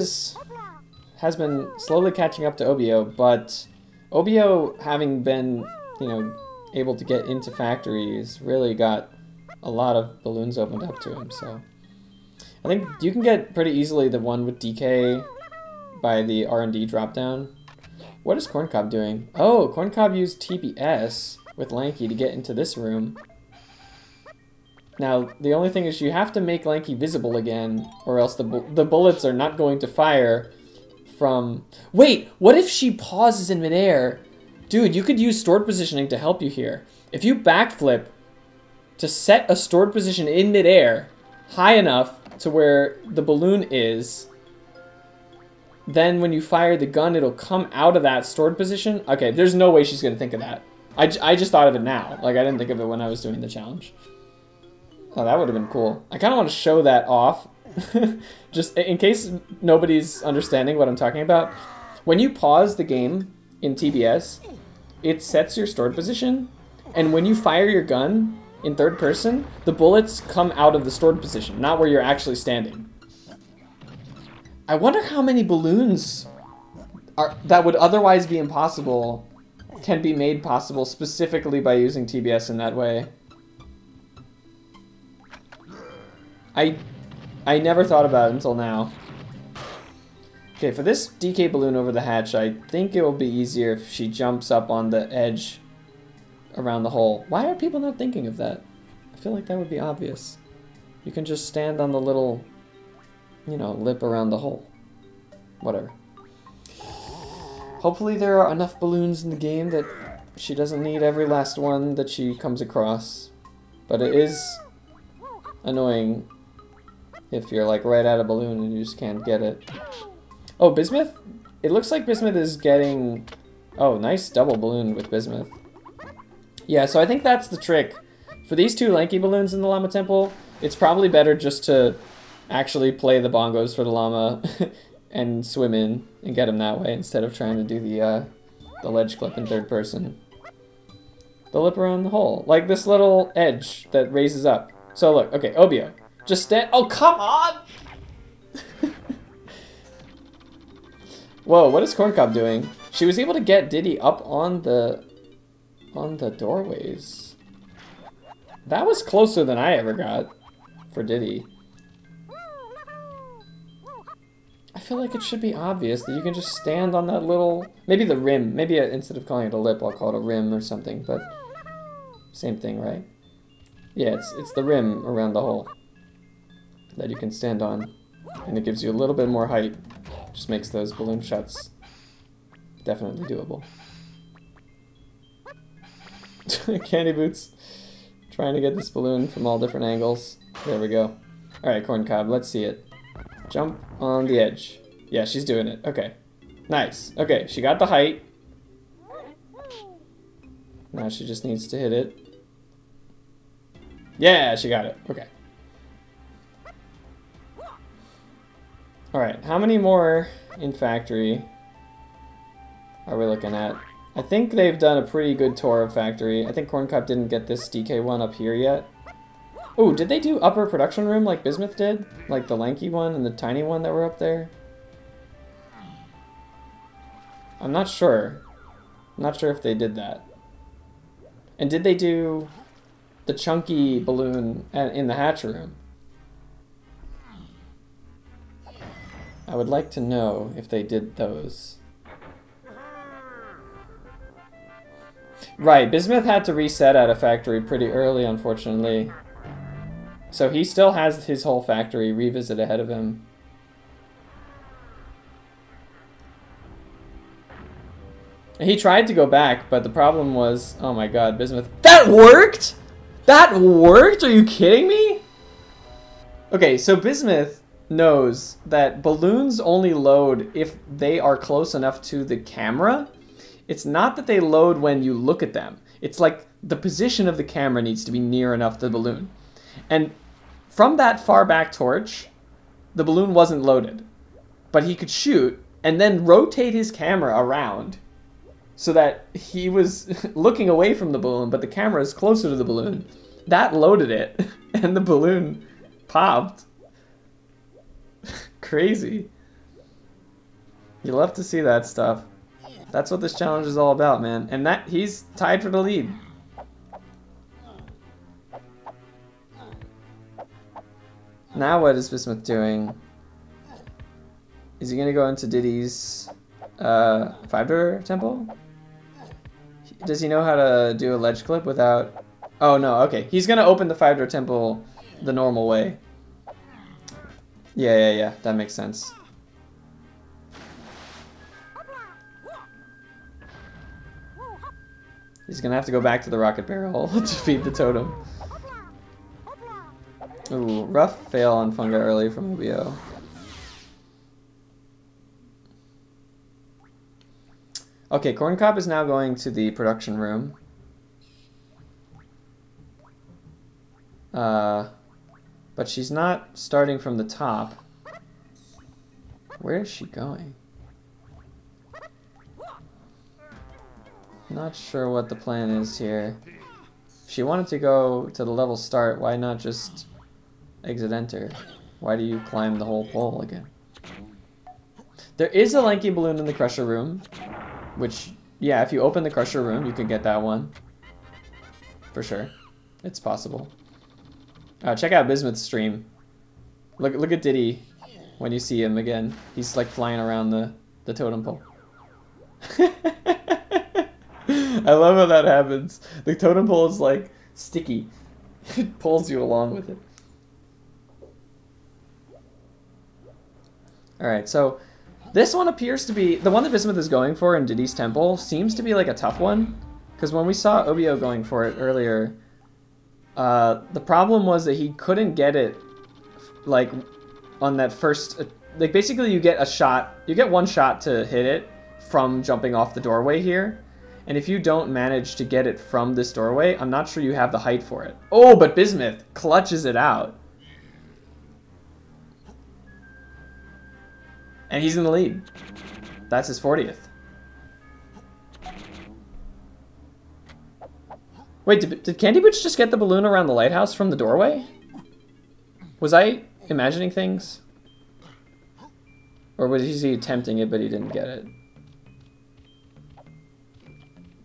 has been slowly catching up to Obiyo, but Obiyo, having been, you know, able to get into factories, really got a lot of balloons opened up to him, so. I think you can get pretty easily the one with DK by the R&D dropdown. What is Corncob doing? Oh, Corncob used TPS with Lanky to get into this room. Now, the only thing is you have to make Lanky visible again, or else the bullets are not going to fire from... Wait, what if she pauses in midair? Dude, you could use stored positioning to help you here. If you backflip to set a stored position in midair high enough to where the balloon is, then when you fire the gun, it'll come out of that stored position. Okay, there's no way she's going to think of that. I just thought of it now. Like, I didn't think of it when I was doing the challenge. Oh, that would have been cool. I kind of want to show that off. Just in case nobody's understanding what I'm talking about. When you pause the game in TBS, it sets your stored position, and when you fire your gun in third person, the bullets come out of the stored position, not where you're actually standing. I wonder how many balloons that would otherwise be impossible can be made possible specifically by using TBS in that way. I never thought about it until now. Okay, for this DK balloon over the hatch, I think it will be easier if she jumps up on the edge around the hole. Why are people not thinking of that? I feel like that would be obvious. You can just stand on the little, you know, lip around the hole. Whatever. Hopefully there are enough balloons in the game that she doesn't need every last one that she comes across. But it is annoying if you're like right at a balloon and you just can't get it. Oh, Bismuth? It looks like Bismuth is getting... Oh, nice double balloon with Bismuth. Yeah, so I think that's the trick. For these two lanky balloons in the llama temple, it's probably better just to actually play the bongos for the llama and swim in and get him that way instead of trying to do the ledge clip in third person. The lip around the hole. Like this little edge that raises up. So look, okay, Obiyo. Just stand... Oh, come on! Whoa, what is Corncob doing? She was able to get Diddy up on the doorways. That was closer than I ever got for Diddy. I feel like it should be obvious that you can just stand on that little... Maybe the rim. Maybe instead of calling it a lip, I'll call it a rim or something, but... Same thing, right? Yeah, it's the rim around the hole that you can stand on. And it gives you a little bit more height. Just makes those balloon shots definitely doable. Candyboots trying to get this balloon from all different angles. There we go. Alright, Corncob, let's see it. Jump on the edge. Yeah, she's doing it. Okay. Nice. Okay, she got the height. Now she just needs to hit it. Yeah, she got it. Okay. Alright, how many more in factory are we looking at? I think they've done a pretty good tour of factory. I think Corncob didn't get this DK one up here yet. Oh, did they do upper production room like Bismuth did? Like the lanky one and the tiny one that were up there? I'm not sure. I'm not sure if they did that. And did they do the chunky balloon in the hatch room? I would like to know if they did those. Right, Bismuth had to reset at a factory pretty early, unfortunately. So he still has his whole factory revisit ahead of him. He tried to go back, but the problem was... Oh my god, Bismuth... That worked?! That worked?! Are you kidding me?! Okay, so Bismuth knows that balloons only load if they are close enough to the camera. It's not that they load when you look at them. It's like the position of the camera needs to be near enough to the balloon. And from that far back torch, the balloon wasn't loaded. But he could shoot and then rotate his camera around so that he was looking away from the balloon, but the camera is closer to the balloon. That loaded it, and the balloon popped. Crazy. You love to see that stuff. That's what this challenge is all about, man. And that he's tied for the lead. Now what is Bismuth doing? Is he gonna go into Diddy's 5-door temple? Does he know how to do a ledge clip without... Oh no, okay. He's gonna open the 5-door temple the normal way. Yeah, that makes sense. He's gonna have to go back to the rocket barrel to feed the totem. Ooh, rough fail on Funga early from Obiyo. Okay, Corncob is now going to the production room. But she's not starting from the top. Where is she going? Not sure what the plan is here. If she wanted to go to the level start, why not just exit enter? Why do you climb the whole pole again? There is a lanky balloon in the crusher room, which, yeah, if you open the crusher room, you can get that one. For sure. It's possible. Check out Bismuth's stream. Look at Diddy when you see him again. He's like flying around the totem pole. I love how that happens. The totem pole is like sticky. It pulls you along with it. Alright, so this one appears to be, the one that Bismuth is going for in Diddy's temple seems to be like a tough one. Because when we saw Obiyo going for it earlier, the problem was that he couldn't get it like on that first, like basically you get a shot, you get one shot to hit it from jumping off the doorway here. And if you don't manage to get it from this doorway, I'm not sure you have the height for it. Oh, but Bismuth clutches it out. And he's in the lead. That's his 40th. Wait, did Candyboots just get the balloon around the lighthouse from the doorway? Was I imagining things? Or was he attempting it, but he didn't get it?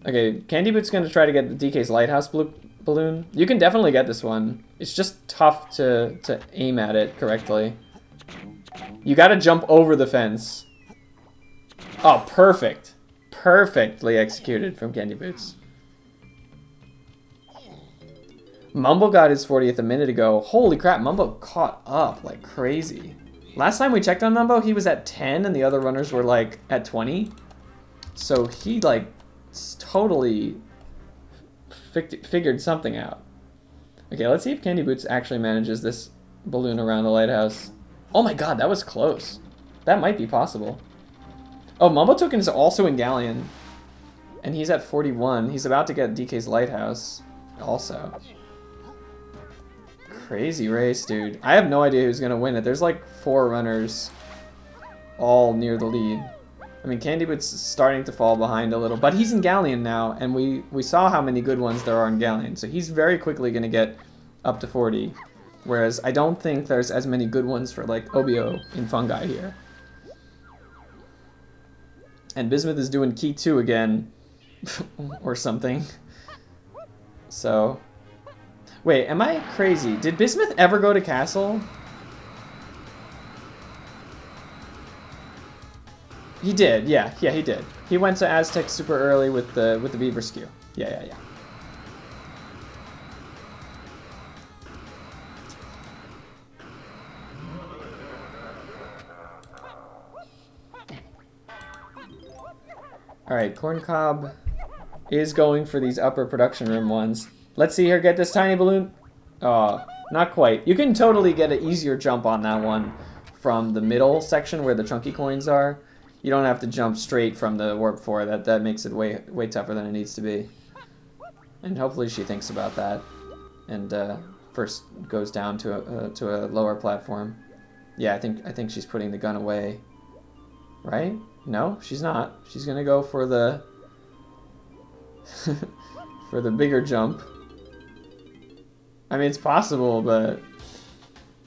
Okay, Candyboots gonna try to get the DK's lighthouse balloon. You can definitely get this one. It's just tough to aim at it correctly. You gotta jump over the fence. Oh, perfect. Perfectly executed from Candyboots. Mumble got his 40th a minute ago. Holy crap, Mumbo caught up like crazy. Last time we checked on Mumbo, he was at 10 and the other runners were like at 20. So he like totally figured something out. Okay, let's see if Candyboots actually manages this balloon around the lighthouse. Oh my god, that was close. That might be possible. Oh, Mumbo Token is also in Galleon. And he's at 41. He's about to get DK's lighthouse also. Crazy race, dude. I have no idea who's gonna win it. There's like 4 runners all near the lead. I mean, Candyboots is starting to fall behind a little, but he's in Galleon now, and we saw how many good ones there are in Galleon, so he's very quickly gonna get up to 40. Whereas I don't think there's as many good ones for like Obiyo in Fungi here. And Bismuth is doing Key 2 again, or something. So... Wait, am I crazy? Did Bismuth ever go to Castle? He did, yeah, he did. He went to Aztec super early with the Beaver Skew. Yeah. Alright, Corncob is going for these upper production room ones. Let's see her get this tiny balloon. Oh, not quite. You can totally get an easier jump on that one from the middle section where the chunky coins are. You don't have to jump straight from the warp 4. That makes it way tougher than it needs to be. And hopefully she thinks about that and first goes down to a lower platform. Yeah, I think she's putting the gun away. Right? No, she's not. She's gonna go for the for the bigger jump. I mean, it's possible, but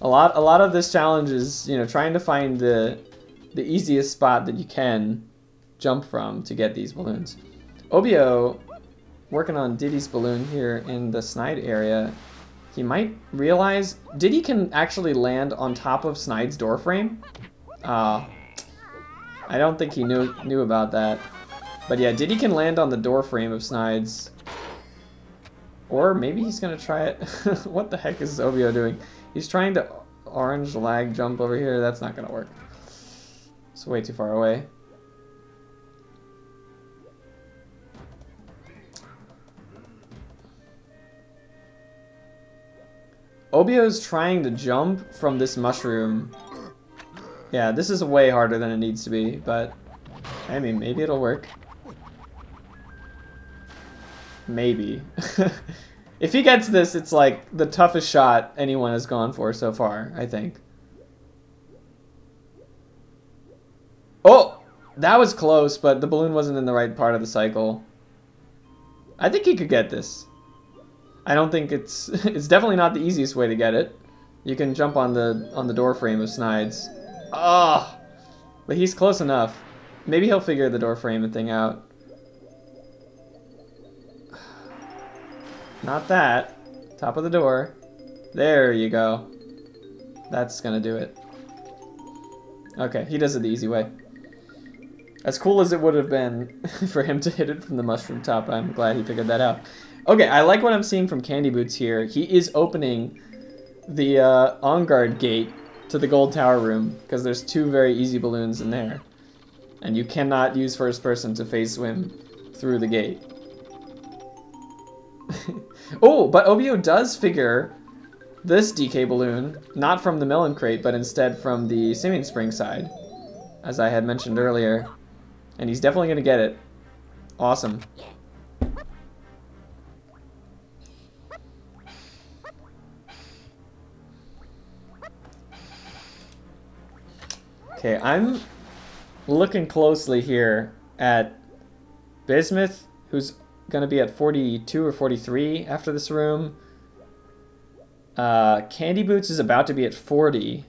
a lot of this challenge is, you know, trying to find the easiest spot that you can jump from to get these balloons. Obiyo, working on Diddy's balloon here in the Snide area, he might realize Diddy can actually land on top of Snide's door frame. I don't think he knew about that. But yeah, Diddy can land on the door frame of Snide's. Or maybe he's gonna try it. What the heck is Obiyo doing? He's trying to orange lag jump over here. That's not gonna work. It's way too far away. Obiyo's trying to jump from this mushroom. Yeah, this is way harder than it needs to be, but I mean, maybe it'll work. Maybe. If he gets this, it's like the toughest shot anyone has gone for so far, I think. Oh! That was close, but the balloon wasn't in the right part of the cycle. I think he could get this. I don't think it's it's definitely not the easiest way to get it. You can jump on the door frame of Snides. Oh, but he's close enough. Maybe he'll figure the door frame thing out. Not that. Top of the door. There you go. That's gonna do it. Okay, he does it the easy way. As cool as it would have been for him to hit it from the mushroom top, I'm glad he figured that out. Okay, I like what I'm seeing from Candyboots here. He is opening the on guard gate to the gold tower room because there's 2 very easy balloons in there. And you cannot use first person to phase swim through the gate. Oh, but Obiyo does figure this DK balloon, not from the melon crate, but instead from the Simian Spring side, as I had mentioned earlier. And he's definitely going to get it. Awesome. Okay, I'm looking closely here at Bismuth, who's going to be at 42 or 43 after this room. Candyboots is about to be at 40.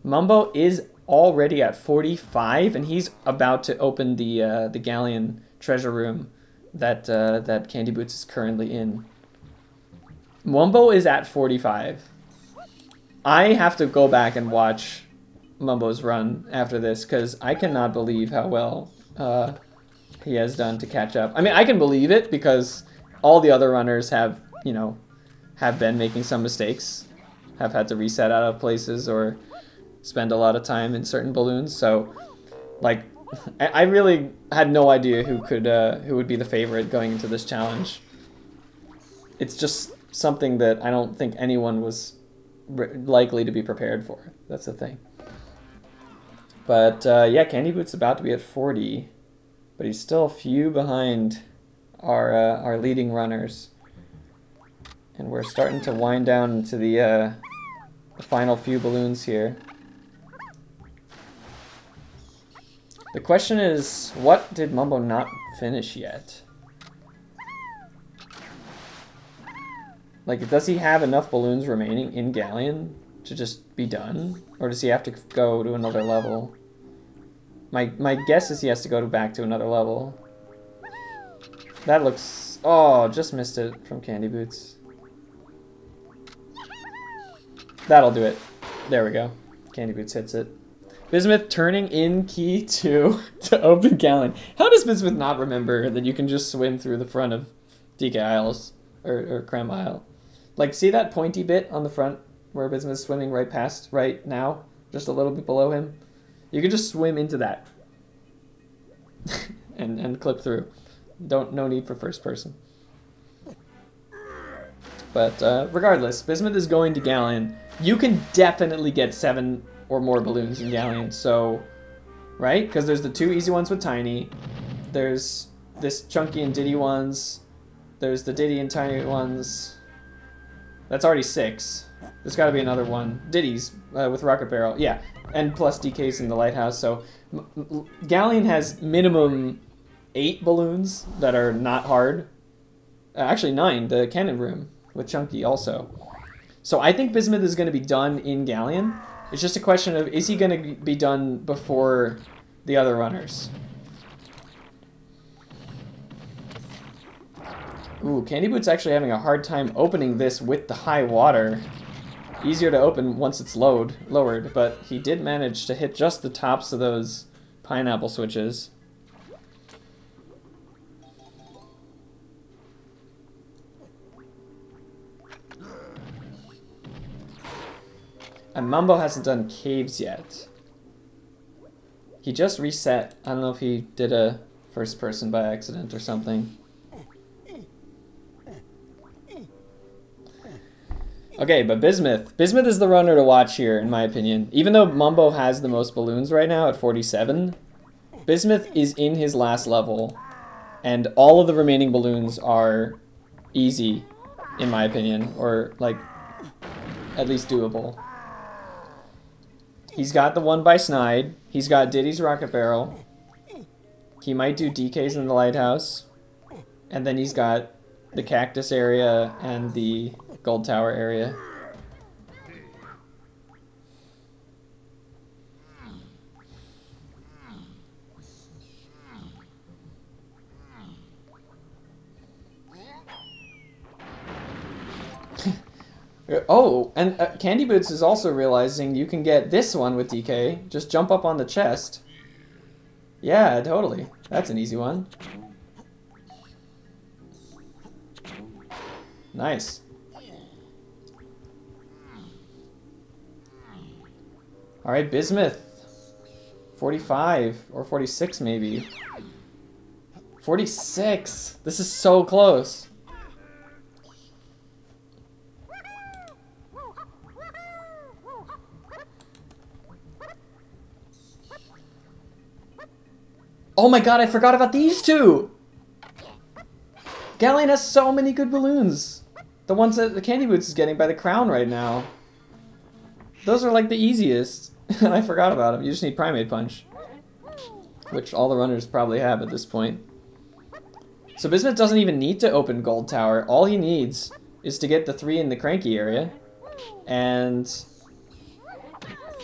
Mumbo is already at 45, and he's about to open the Galleon treasure room that that Candyboots is currently in. Mumbo is at 45. I have to go back and watch Mumbo's run after this because I cannot believe how well he has done to catch up. I mean, I can believe it because all the other runners have, you know, have been making some mistakes, have had to reset out of places or spend a lot of time in certain balloons. So, like, I really had no idea who would be the favorite going into this challenge. It's just something that I don't think anyone was likely to be prepared for. That's the thing. But yeah, Candyboots about to be at 40, but he's still a few behind our leading runners. And we're starting to wind down into the final few balloons here. The question is, what did Mumbo not finish yet? Like, does he have enough balloons remaining in Galleon to just be done? Or does he have to go to another level? My guess is he has to go back to another level. That looks... Oh, just missed it from Candyboots. That'll do it. There we go. Candyboots hits it. Bismuth turning in key 2 to open Galleon. How does Bismuth not remember that you can just swim through the front of DK Isles or Creme Isle? Like, see that pointy bit on the front where Bismuth's swimming right past right now? Just a little bit below him? You can just swim into that and clip through. No need for first person. But regardless, Bismuth is going to Galleon. You can definitely get 7 or more balloons in Galleon, so, right? Because there's the 2 easy ones with Tiny. There's this Chunky and Diddy ones. There's the Diddy and Tiny ones. That's already 6. There's got to be another one. Diddy's with Rocket Barrel. Yeah, and plus DK's in the Lighthouse. So Galleon has minimum 8 balloons that are not hard. Actually 9, the Cannon Room with Chunky also. So I think Bismuth is going to be done in Galleon. It's just a question of, is he going to be done before the other runners? Ooh, Candyboots actually having a hard time opening this with the high water. Easier to open once it's lowered, but he did manage to hit just the tops of those pineapple switches. And Mumbo hasn't done caves yet. He just reset. I don't know if he did a first person by accident or something. Okay, but Bismuth. Bismuth is the runner to watch here, in my opinion. Even though Mumbo has the most balloons right now at 47, Bismuth is in his last level, and all of the remaining balloons are easy, in my opinion, or, like, at least doable. He's got the one by Snide. He's got Diddy's Rocket Barrel. He might do DK's in the Lighthouse. And then he's got the cactus area and the gold tower area. Oh, and Candyboots is also realizing you can get this one with DK. Just jump up on the chest. Yeah, totally. That's an easy one. Nice. Alright, Bismuth. 45 or 46 maybe. 46! This is so close. Oh my god, I forgot about these two! Galleon has so many good balloons. The ones that the Candyboots is getting by the crown right now. Those are like the easiest. I forgot about them. You just need Primate Punch. Which all the runners probably have at this point. So Bismuth doesn't even need to open Gold Tower. All he needs is to get the 3 in the Cranky area. And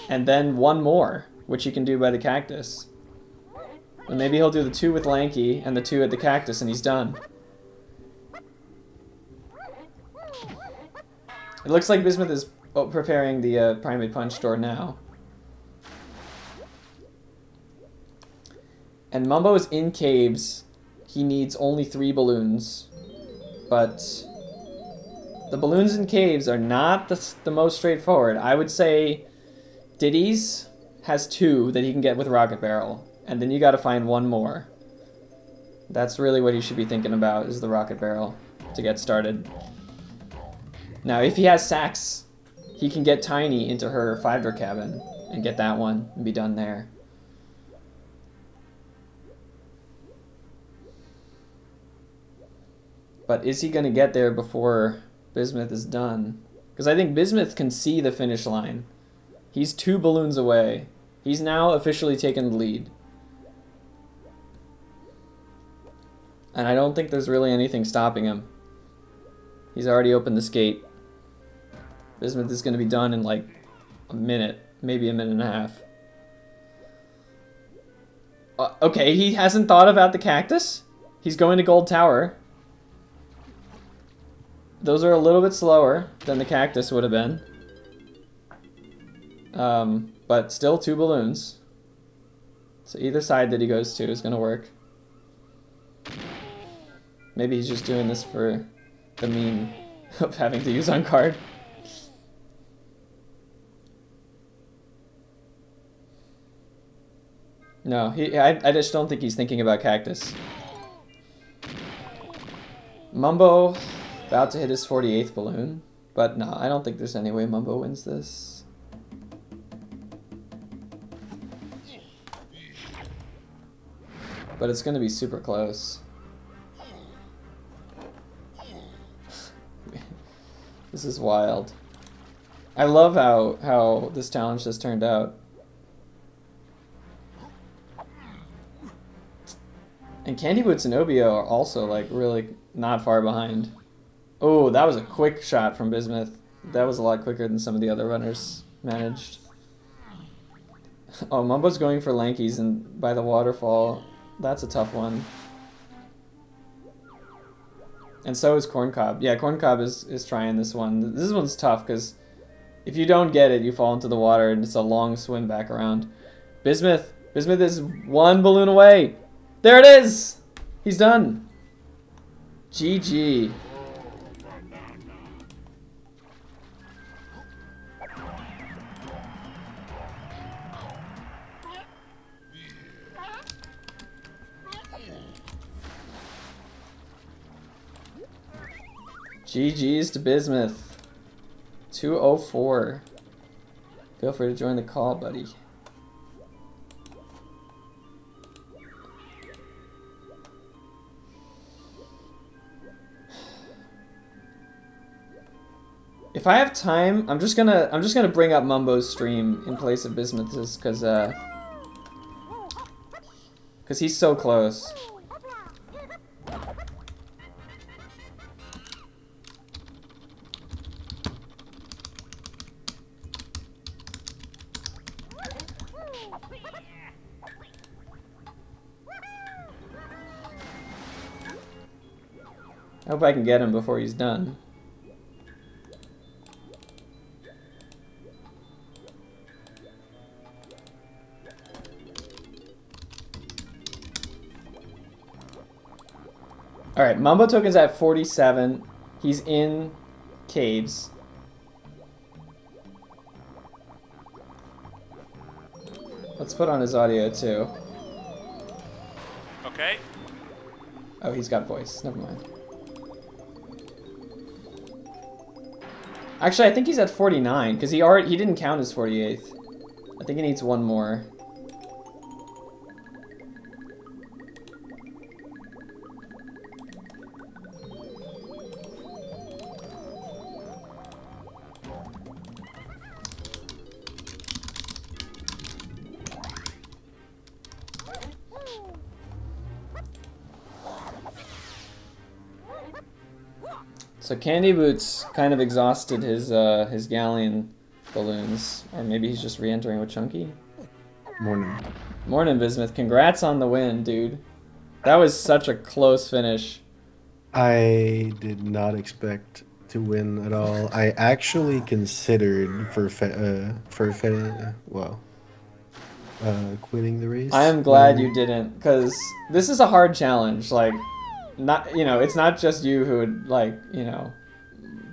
then one more, which he can do by the Cactus. And maybe he'll do the 2 with Lanky and the 2 at the Cactus and he's done. It looks like Bismuth is preparing the Primate Punch door now. And Mumbo is in caves. He needs only 3 balloons. But the balloons in caves are not the most straightforward. I would say Diddy's has 2 that he can get with Rocket Barrel. And then you gotta find one more. That's really what you should be thinking about, is the Rocket Barrel to get started. Now, if he has Sax, he can get Tiny into her 5-door cabin and get that one and be done there. But is he gonna get there before Bismuth is done? Because I think Bismuth can see the finish line. He's 2 balloons away. He's now officially taken the lead. And I don't think there's really anything stopping him. He's already opened this gate. Bismuth is going to be done in like a minute, maybe a minute and a half. Okay, he hasn't thought about the Cactus. He's going to Gold Tower. Those are a little bit slower than the Cactus would have been. But still 2 balloons. So either side that he goes to is going to work. Maybe he's just doing this for the meme of having to use on card. No, I just don't think he's thinking about Cactus. Mumbo about to hit his 48th balloon, but no, I don't think there's any way Mumbo wins this. But it's going to be super close. This is wild. I love how this challenge just turned out. And Candyboots and Obiyo are also like really not far behind. Oh, that was a quick shot from Bismuth. That was a lot quicker than some of the other runners managed. Oh, Mumbo's going for Lankies and by the waterfall. That's a tough one. And so is Corncob. Yeah, Corncob is trying this one. This one's tough because if you don't get it, you fall into the water and it's a long swim back around. Bismuth is 1 balloon away. There it is! He's done. GG. GG's to Bismuth. 204. Feel free to join the call, buddy. If I have time, I'm just gonna bring up Mumbo's stream in place of Bismuth's because he's so close. I hope I can get him before he's done. Alright, Mumbo Token's at 47. He's in caves. Let's put on his audio too. Okay. Oh, he's got voice. Never mind. Actually, I think he's at 49 because he didn't count his 48th. I think he needs one more. So Candyboots kind of exhausted his galleon balloons, or maybe he's just re-entering with Chunky. Morning. Morning, Bismuth. Congrats on the win, dude. That was such a close finish. I did not expect to win at all. I actually considered quitting the race. I am glad you didn't, because this is a hard challenge. Like, it's not just you who would, like,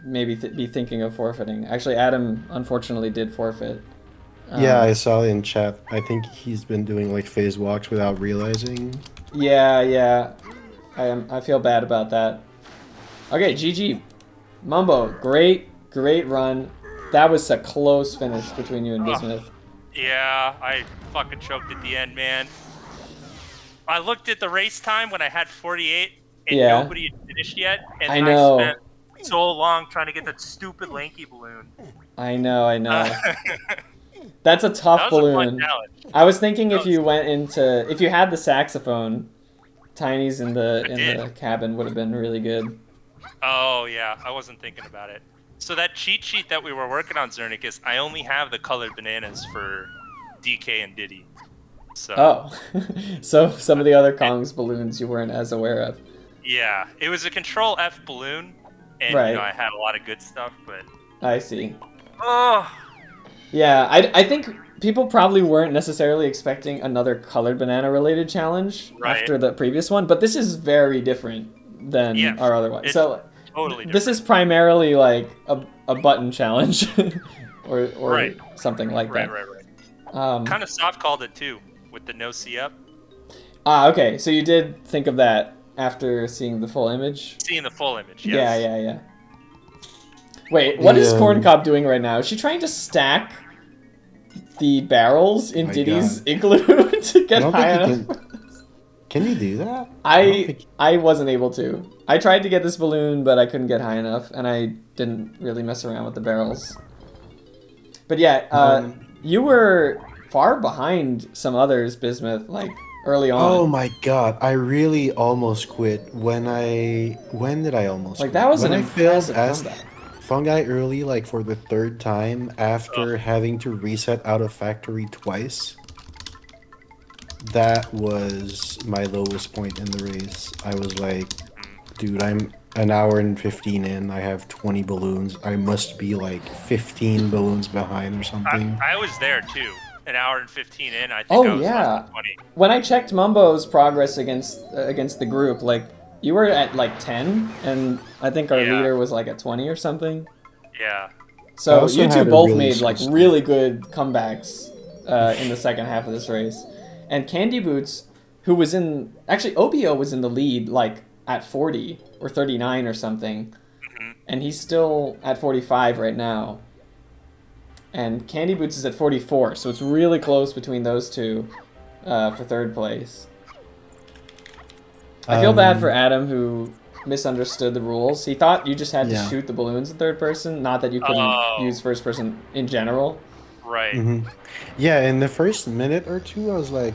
maybe be thinking of forfeiting. Actually, Adam unfortunately did forfeit. Yeah, I saw in chat. I think he's been doing like phase walks without realizing. Yeah. I feel bad about that. Okay, GG. Mumbo, great run. That was a close finish between you and Bismuth. Yeah, I fucking choked at the end, man. I looked at the race time when I had 48 and nobody had finished yet, and I know. spent so long trying to get that stupid lanky balloon. I know. That's a tough balloon. I was thinking if you had the saxophone, Tiny's in the cabin would have been really good. Oh yeah, I wasn't thinking about it. So that cheat sheet that we were working on, Znernicus, I only have the colored bananas for DK and Diddy. So. Oh, so some of the other Kong's balloons you weren't as aware of. Yeah, it was a Control F balloon, and I had a lot of good stuff, but. I see. Oh. Yeah, I think people probably weren't necessarily expecting another colored banana related challenge after the previous one, but this is very different than our other one. So totally different. This is primarily like a button challenge or something like that. Right. Kind of soft called it too with the no C up. Ah, okay. So you did think of that after seeing the full image? Seeing the full image, yes. Yeah. Wait, what is Corncob doing right now? Is she trying to stack the barrels in Diddy's igloo to get high enough? Can you do that? I wasn't able to. I tried to get this balloon, but I couldn't get high enough, and I didn't really mess around with the barrels. But yeah, you were far behind some others, Bismuth, like early on. Oh my god, I really almost quit. When did I almost quit? That was an impressive comeback. Fungi early, like for the third time after having to reset out of factory twice. That was my lowest point in the race. I was like, dude, I'm an hour and 15 in. I have 20 balloons. I must be like 15 balloons behind or something. I was there too. An hour and 15 in. I think I was less than 20. When I checked Mumbo's progress against the group, like, you were at like 10, and I think our leader was like at 20 or something. Yeah. So you two both made like really good comebacks in the second half of this race. And Candyboots, who was actually Obiyo was in the lead like at 40 or 39 or something. And he's still at 45 right now. And Candyboots is at 44, so it's really close between those two for third place. I feel bad for Adam, who misunderstood the rules. He thought you just had to shoot the balloons in third person, not that you couldn't use first person in general. Right. Yeah, in the first minute or two, I was like,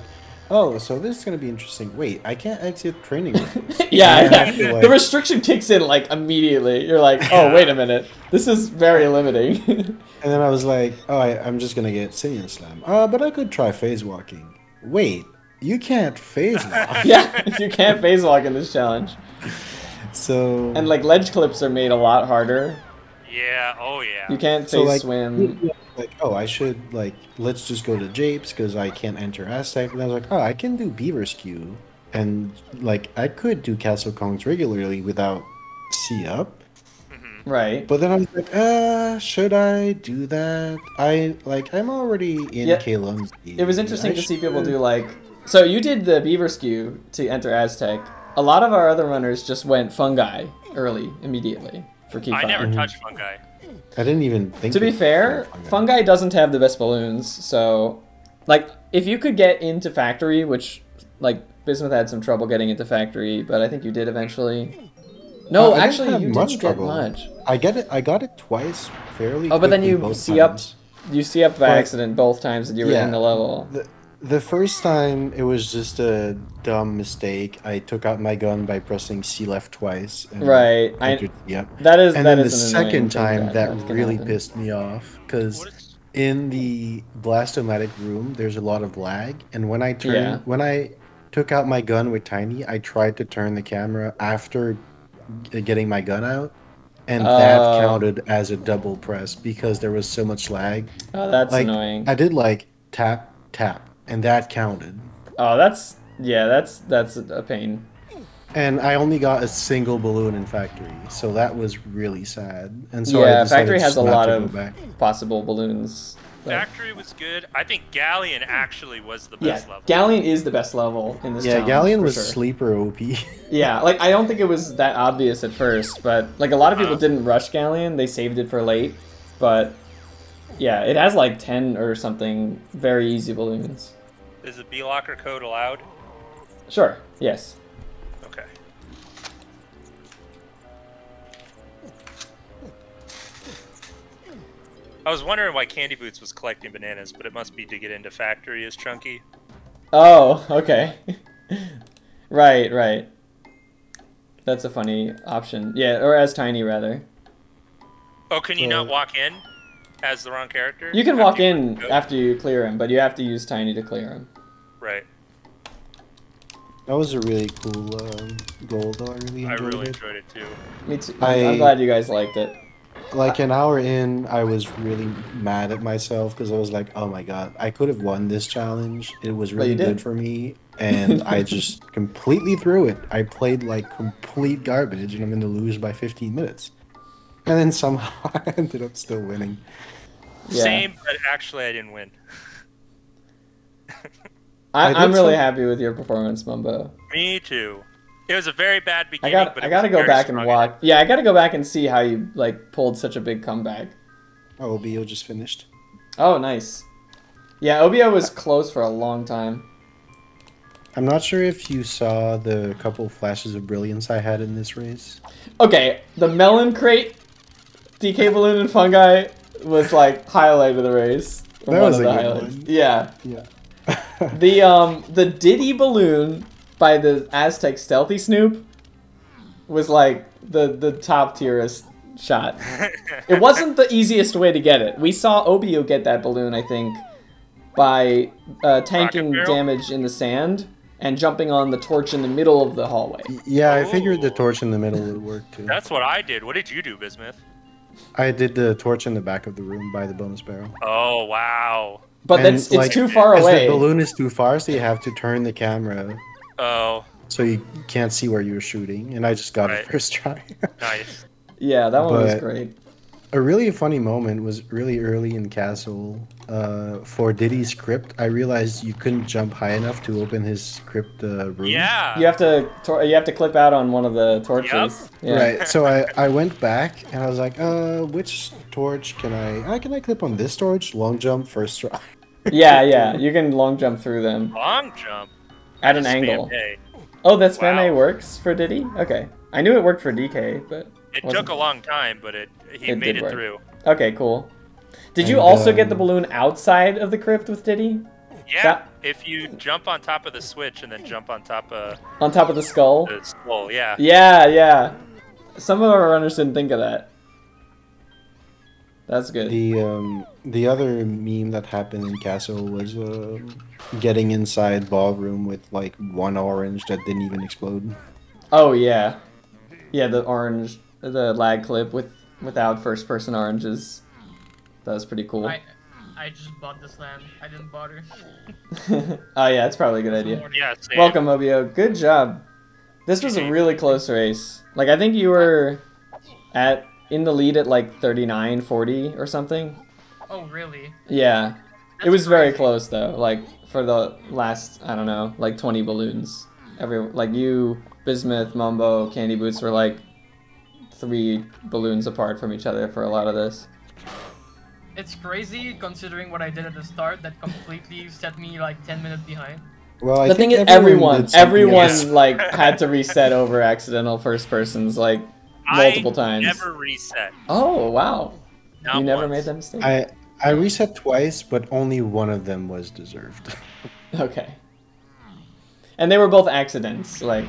oh, so this is going to be interesting. Wait, I can't exit training rooms. Yeah. The restriction kicks in, like, immediately. You're like, oh, wait a minute. This is very limiting. And then I was like, oh, I'm just going to get Sinian Slam. But I could try phase walking. Wait, you can't phase walk. Yeah, you can't phase walk in this challenge. So And like ledge clips are made a lot harder. Yeah. Oh yeah. You can't So, face like, swim. like, oh, I should, like, let's just go to Japes because I can't enter Aztec. And I was like, oh, I can do Beaver Skew. And, like, I could do Castle Kongs regularly without C up. Right. But then I was like, should I do that? I'm already in Yeah. Kalum's. It was interesting to see people do like... So you did the Beaver Skew to enter Aztec. A lot of our other runners just went Fungi early, immediately, for key 5. I never touched Fungi. I didn't even think To be fair, Fungi doesn't have the best balloons, so... Like, if you could get into Factory, which, like, Bismuth had some trouble getting into Factory, but I think you did eventually. No, actually, you didn't get much. I got it twice fairly. Oh, but then quickly you both C up, times. you C up by accident both times that you were Yeah. in the level. The first time it was just a dumb mistake. I took out my gun by pressing C left twice. And Right. Yep. That is. And that then the is an annoying second thing time that can really happen. pissed me off because in the Blastomatic room there's a lot of lag, and when I took out my gun with Tiny, I tried to turn the camera after getting my gun out, and that counted as a double press because there was so much lag. Oh, that's Like, annoying. I did like tap tap, and that counted. Oh, that's a pain. And I only got a single balloon in Factory, so that was really sad. And so Yeah, I decided Factory has just a not lot to go of back. possible balloons. but- Factory was good. I think Galleon actually was the best level. Galleon is the best level in this Yeah, challenge, Galleon for was sure. sleeper OP. Yeah, like I don't think it was that obvious at first, but like a lot of people didn't rush Galleon, they saved it for late. But yeah, it has like 10 or something very easy balloons. Is the B-Locker code allowed? Sure, yes. Okay. I was wondering why Candyboots was collecting bananas, but it must be to get into Factory as Chunky. Oh, okay. Right. That's a funny option. Yeah, or as Tiny, rather. Oh, can you not walk in as the wrong character? You can After walk you in go? after you clear him, but you have to use Tiny to clear him. Right. That was a really cool goal, though. I really I enjoyed really it. enjoyed it too. Me too. I'm glad you guys liked it. Like an hour in, I was really mad at myself because I was like, "Oh my god, I could have won this challenge. It was really you did. good for me, and I just completely threw it. I played like complete garbage, and I'm going to lose by 15 minutes." And then somehow I ended up still winning. Yeah. Same, but actually I didn't win. I'm really happy with your performance, Mumbo. Me too. It was a very bad beginning, but I gotta go back and watch. Yeah, I gotta go back and see how you like pulled such a big comeback. Oh, Obiyo just finished. Oh, nice. Yeah, Obiyo was close for a long time. I'm not sure if you saw the couple flashes of brilliance I had in this race. Okay, the melon crate, DK balloon and fungi was like highlight of the race. Or That one was of a the good highlights. one. Yeah. Yeah. The Diddy balloon by the Aztec Stealthy Snoop was like the top tierest shot. It wasn't the easiest way to get it. We saw Obiyo get that balloon, I think, by tanking damage in the sand and jumping on the torch in the middle of the hallway. Yeah, I figured the torch in the middle would work too. That's what I did. What did you do, Bismuth? I did the torch in the back of the room by the bonus barrel. Oh, wow. But And, it's like, too far 'cause away. the balloon is too far, so you have to turn the camera Oh, so you can't see where you're shooting. And I just got it first try. nice. Yeah, that one was But- great. A really funny moment was really early in Castle. For Diddy's crypt, I realized you couldn't jump high enough to open his crypt room. Yeah. You have to clip out on one of the torches. Yeah. Right, so I went back and I was like, which torch can I clip on this torch? Long jump, first try. Yeah, you can long jump through them Long jump. at an Just spam angle. A. Oh, that spam A Wow. works for Diddy? Okay. I knew it worked for DK, but It wasn't- took a long time, but he It made did it work. through. Okay, cool. Did you And, also get the balloon outside of the crypt with Diddy? Yeah, That- if you jump on top of the switch and then jump on top of On top of the skull? the skull, yeah. Yeah. Some of our runners didn't think of that. That's good. The other meme that happened in Castle was getting inside ballroom with like one orange that didn't even explode. Oh, yeah. Yeah, the orange, the lag clip without first-person oranges. That was pretty cool. I just bought this land. I didn't bother. Oh yeah, that's probably a good idea. Yeah, same. Welcome, Obiyo. Good job. This was a really close race. Like, I think you were in the lead at like 39, 40 or something. Oh, really? Yeah. That's It was very crazy. close though. Like for the last, I don't know, like 20 balloons. Like you, Bismuth, Mumbo, Candyboots were like 3 balloons apart from each other for a lot of this. It's crazy considering what I did at the start that completely set me like 10 minutes behind. Well, The thing is, everyone like had to reset over accidental first persons like multiple times. I never reset. Oh wow! Not You never once. made that mistake. I reset twice, but only one of them was deserved. Okay. And they were both accidents. Like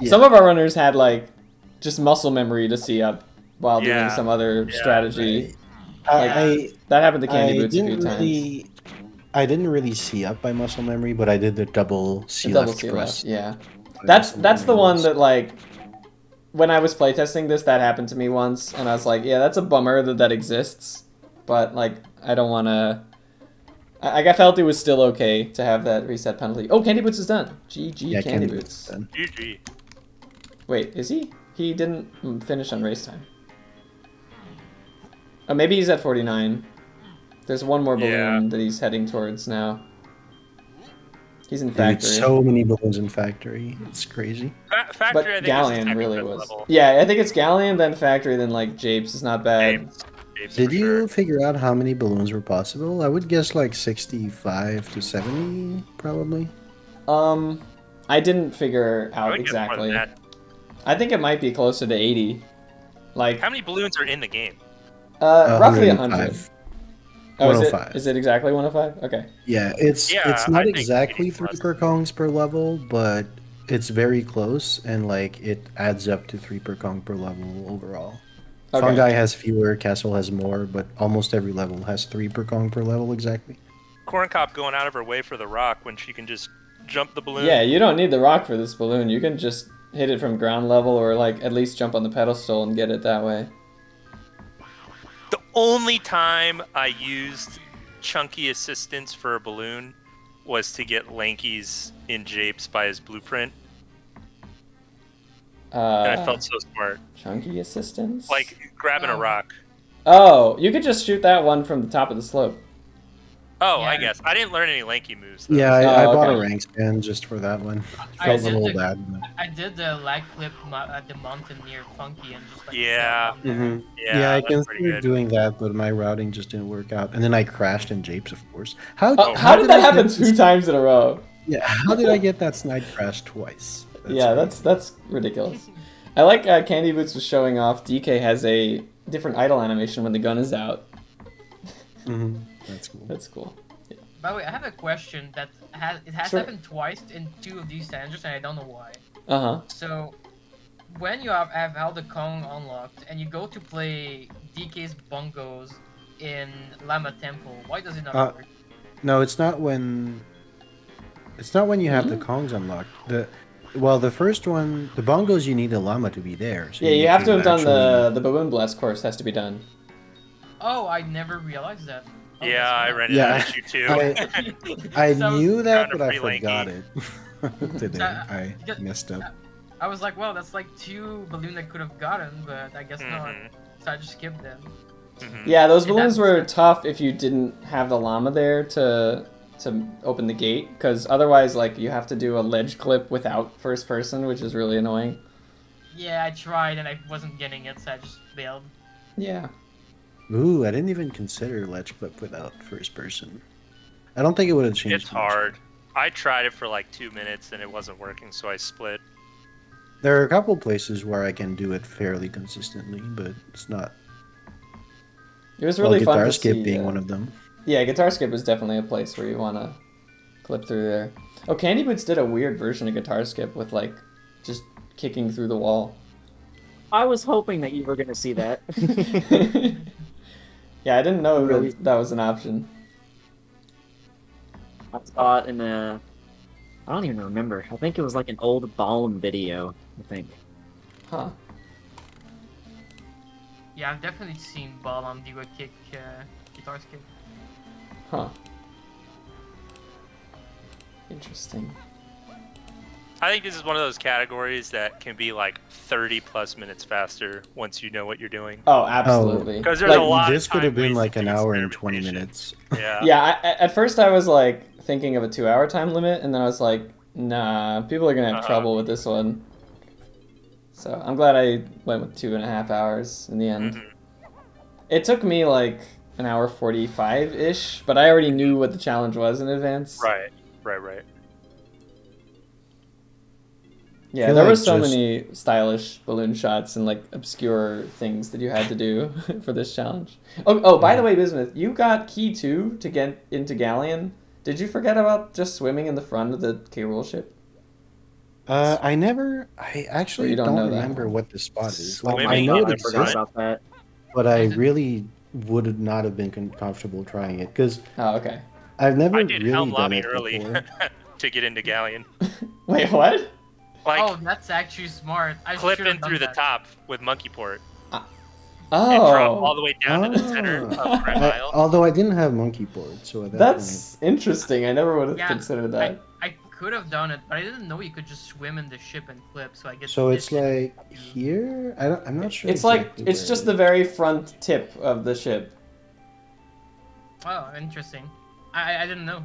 Yeah. some of our runners had like just muscle memory to see up while doing Yeah. some other Yeah, strategy. I That happened to I Candyboots a few didn't times. really I didn't really see up by muscle memory, but I did the double C The double left C thrust. left, yeah. by That's muscle the memory one was- that like when I was playtesting this, that happened to me once, and I was like, yeah, that's a bummer that exists, but like I don't want to. I felt it was still okay to have that reset penalty. Oh, Candyboots is done. GG Yeah, Candyboots. done. GG. Wait, is he? He didn't finish on race time. Oh, maybe he's at 49. There's one more balloon that he's heading towards now. He's in Dude, factory. so many balloons in factory. It's crazy. Factory, But I think, Galleon is really technical was. level. Yeah, I think it's Galleon, then Factory, then like Japes is not bad. Japes Did for you sure. figure out how many balloons were possible? I would guess like 65 to 70, probably. I didn't figure I out would guess more than exactly. that. I think it might be closer to 80. Like, How many balloons are in the game? roughly 100. 105. Oh, is 105. it exactly 105? Okay. Yeah, it's Yeah, I not think exactly 80 3 plus. per Kongs per level, but it's very close, and like it adds up to 3 per Kong per level overall. Okay. Fungi has fewer, Castle has more, but almost every level has 3 per Kong per level exactly. Corncob going out of her way for the rock when she can just jump the balloon. Yeah, you don't need the rock for this balloon. You can just hit it from ground level or like at least jump on the pedestal and get it that way. The only time I used chunky assistance for a balloon was to get Lanky's in Japes by his blueprint, and I felt so smart. Chunky assistance? Like grabbing a rock. Oh, you could just shoot that one from the top of the slope. Oh, Yeah. I guess. I didn't learn any Lanky moves, though. Yeah, I Oh, bought okay. a rank span just for that one. I Felt a did little the- bad. But... I did the lag clip at the mountain near Funky and just like Yeah. sat down there. Yeah, I that's pretty considered good. doing that, but my routing just didn't work out. And then I crashed in Japes, of course. How How did that I happen get 2 times in a row? Yeah, how did I get that snide crash twice? Yeah, that's ridiculous. I like Candyboots was showing off. DK has a different idle animation when the gun is out. That's cool. That's cool. By the way, I have a question that has Sure. happened twice in 2 of these challenges, and I don't know why. Uh-huh. So, when you have held the Kong unlocked and you go to play DK's bongos in Lama Temple, why does it not work? No, it's not when you have the Kongs unlocked. The first one, the bongos, you need a llama to be there. So Yeah, you have to have done actually- the Baboon Blast course has to be done. Oh, I never realized that. Oh, Yeah, that's I cool. read it Yeah, on you too. I So- knew that, Found a but I free Lanky. forgot it. Today, I messed up. I was like, well, that's like 2 balloons I could have gotten, but I guess not. Mhm. So I just skipped them. Mhm. Yeah, those And balloons that's- were tough if you didn't have the llama there to open the gate, because otherwise, like, you have to do a ledge clip without first person, which is really annoying. Yeah, I tried and I wasn't getting it, so I just bailed. Yeah. Ooh, I didn't even consider ledge clip without first person. I don't think it would have changed. It's much. hard. I tried it for like 2 minutes and it wasn't working, so I split. There are a couple places where I can do it fairly consistently, but it's not. It was really fun Guitar to skip see, being one of them. Yeah, Guitar Skip is definitely a place where you want to clip through there. Oh, Candyboots did a weird version of Guitar Skip with, like, just kicking through the wall. I was hoping that you were going to see that. Yeah, I didn't know Really? that was an option. I saw it in a... I don't even remember. I think it was like an old Balm video, I think. Huh. Yeah, I've definitely seen Balam do a kick, guitar's kick. Huh. Interesting. I think this is one of those categories that can be like 30+ minutes faster once you know what you're doing. Oh, absolutely. Because there's Like, a lot This of could have time been like wasted an through hour and 20 experimentation. minutes. Yeah. Yeah, at first I was like thinking of a 2-hour time limit, and then I was like, nah, people are gonna have trouble with this one. So I'm glad I went with 2.5 hours in the end. It took me like an hour 45-ish, but I already knew what the challenge was in advance. Right. Yeah, feel there were like so just- many stylish balloon shots and like obscure things that you had to do for this challenge. Oh, by the way, Bismuth, you got key 2 to get into Galleon. Did you forget about just swimming in the front of the K-Rool ship? I actually you don't don't know that remember one? what the spot is. Oh Like, Swimming my I know god, it I forgot exists, about that. but I really would not have been comfortable trying it because Oh, okay. I've never I did really Helm done Lobby it early before. to get into Galleon. Wait, what? Like, Oh, that's actually smart. I clip should've in done through the that. top with Monkey Port Oh, and drop all the way down to the center of Prime Isle. Although I didn't have monkey board, so at that that's interesting. I never would have Yeah, considered that. I could have done it, but I didn't know you could just swim in the ship and clip, so I get. So the it's mission. like here. I'm not sure. It's like exactly it's where just it the is. very front tip of the ship. Oh, interesting. I didn't know.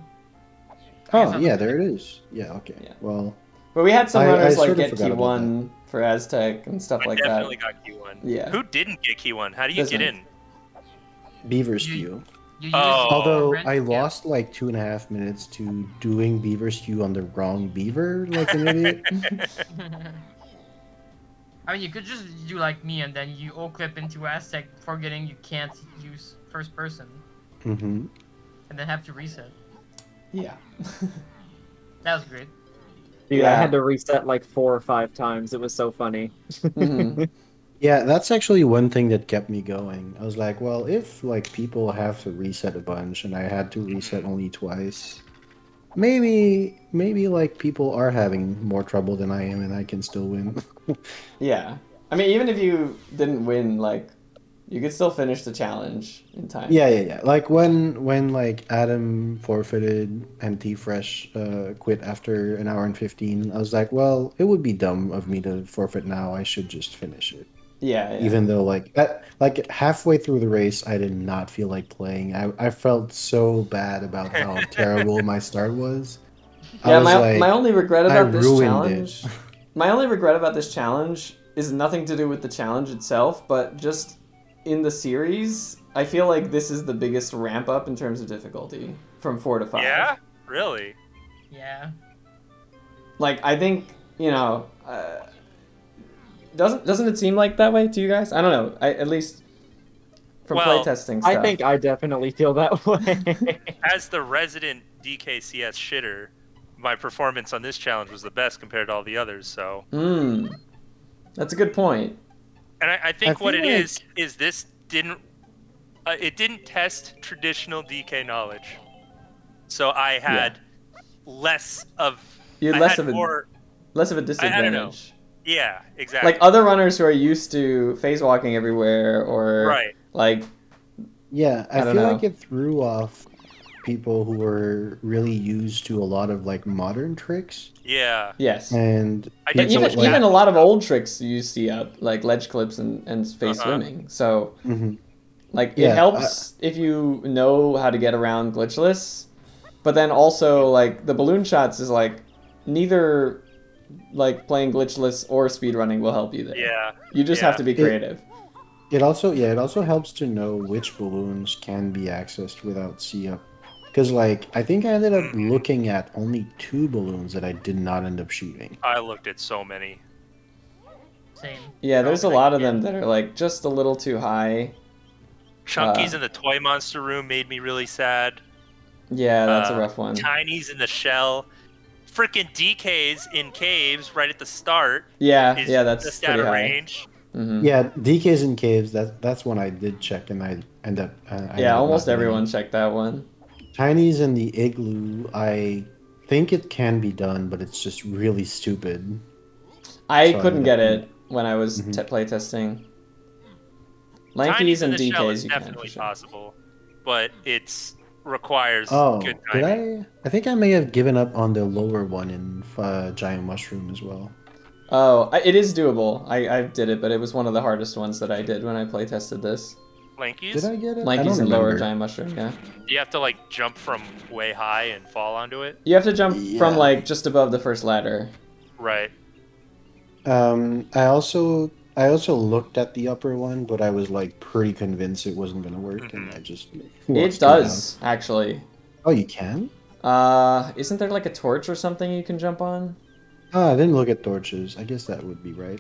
Oh yeah, there it is. Yeah. Okay. Yeah. Well, But we had some I runners like sort of get forgot key about 1 for Aztec and stuff I like definitely that. got Q1. Yeah. Who didn't get Q1? How do you get Bismuth. in? beaver stew. You Oh. used Although rent- I yeah. lost like 2.5 minutes to doing beaver stew on the wrong beaver, like an idiot. I mean, you could just do like me, and then you all clip into Aztec, forgetting you can't use first person, Mm-hmm. and then have to reset. Yeah. That was great. Dude, Yeah. I had to reset like 4 or 5 times. It was so funny. Mhm. Yeah, that's actually one thing that kept me going. I was like, well, if like people have to reset a bunch and I had to reset only twice, maybe like people are having more trouble than I am and I can still win. Yeah. I mean, even if you didn't win, like, you could still finish the challenge in time. Yeah. Like when like Adam forfeited and T-Fresh quit after an hour and 15, I was like, well, it would be dumb of me to forfeit now. I should just finish it. Yeah. Even though like halfway through the race I did not feel like playing. I felt so bad about how terrible my start was. Yeah, I was my only regret I about this ruined challenge. My only regret about this challenge is nothing to do with the challenge itself, but just in the series, I feel like this is the biggest ramp up in terms of difficulty from 4 to 5. Yeah? Really? Yeah. Like, I think, you know, doesn't it seem like that way to you guys? I don't know. At least from Well, playtesting stuff. I think I definitely feel that way. As the resident DKCS shitter, my performance on this challenge was the best compared to all the others, so... That's a good point. And I think I what feel it like- is this didn't... it didn't test traditional DK knowledge. So I had less of... You had I less had of a more... less of a I don't disadvantage. know. Yeah, exactly. Like other runners who are used to phase walking everywhere, or Right. like Yeah, I don't feel know. like it threw off people who were really used to a lot of like modern tricks. Yeah. yes. And I But did people, even like- even a lot of old tricks you see up, like ledge clips and face Uh-huh. swimming. So Mhm. like Yeah, it helps if you know how to get around glitchless, but then also like the balloon shots is like neither like playing glitchless or speedrunning will help you there. Yeah. You just Yeah. have to be creative. It also helps to know which balloons can be accessed without C-up. Because like I think I ended up looking at only 2 balloons that I did not end up shooting. I looked at so many. Same. Yeah, They're there's a all lot of like- them that are like just a little too high. Chunkies in the toy monster room made me really sad. Yeah, that's a Uh, rough one. Tiny's in the shell. Freaking DK's in caves right at the start. Yeah, Is yeah, that's just pretty out of high. range. Hmm. Yeah, DK's in caves. That's one I did check, and I end up. I ended Yeah, up almost not doing everyone it. checked that one. Tiny's in the igloo. I think it can be done, but it's just really stupid. I So I couldn't ended get up- it when I was Mhm. playtesting. Lankies and in the shell DKs is you can, definitely for sure. possible, but it's requires Oh, good did timing. I? I think I may have given up on the lower one in Giant Mushroom as well. Oh, it is doable. I did it, but it was one of the hardest ones that I did when I play tested this. Lankies? Did I get it? I Lankies don't and lower remember. giant mushroom, yeah. You have to like jump from way high and fall onto it. You have to jump from Yeah. like just above the first ladder. Right. I also looked at the upper one, but I was like pretty convinced it wasn't gonna work, and I just It watched does, actually. Oh, you can? Isn't there like a torch or something you can jump on? Oh, I didn't look at torches. I guess that would be right.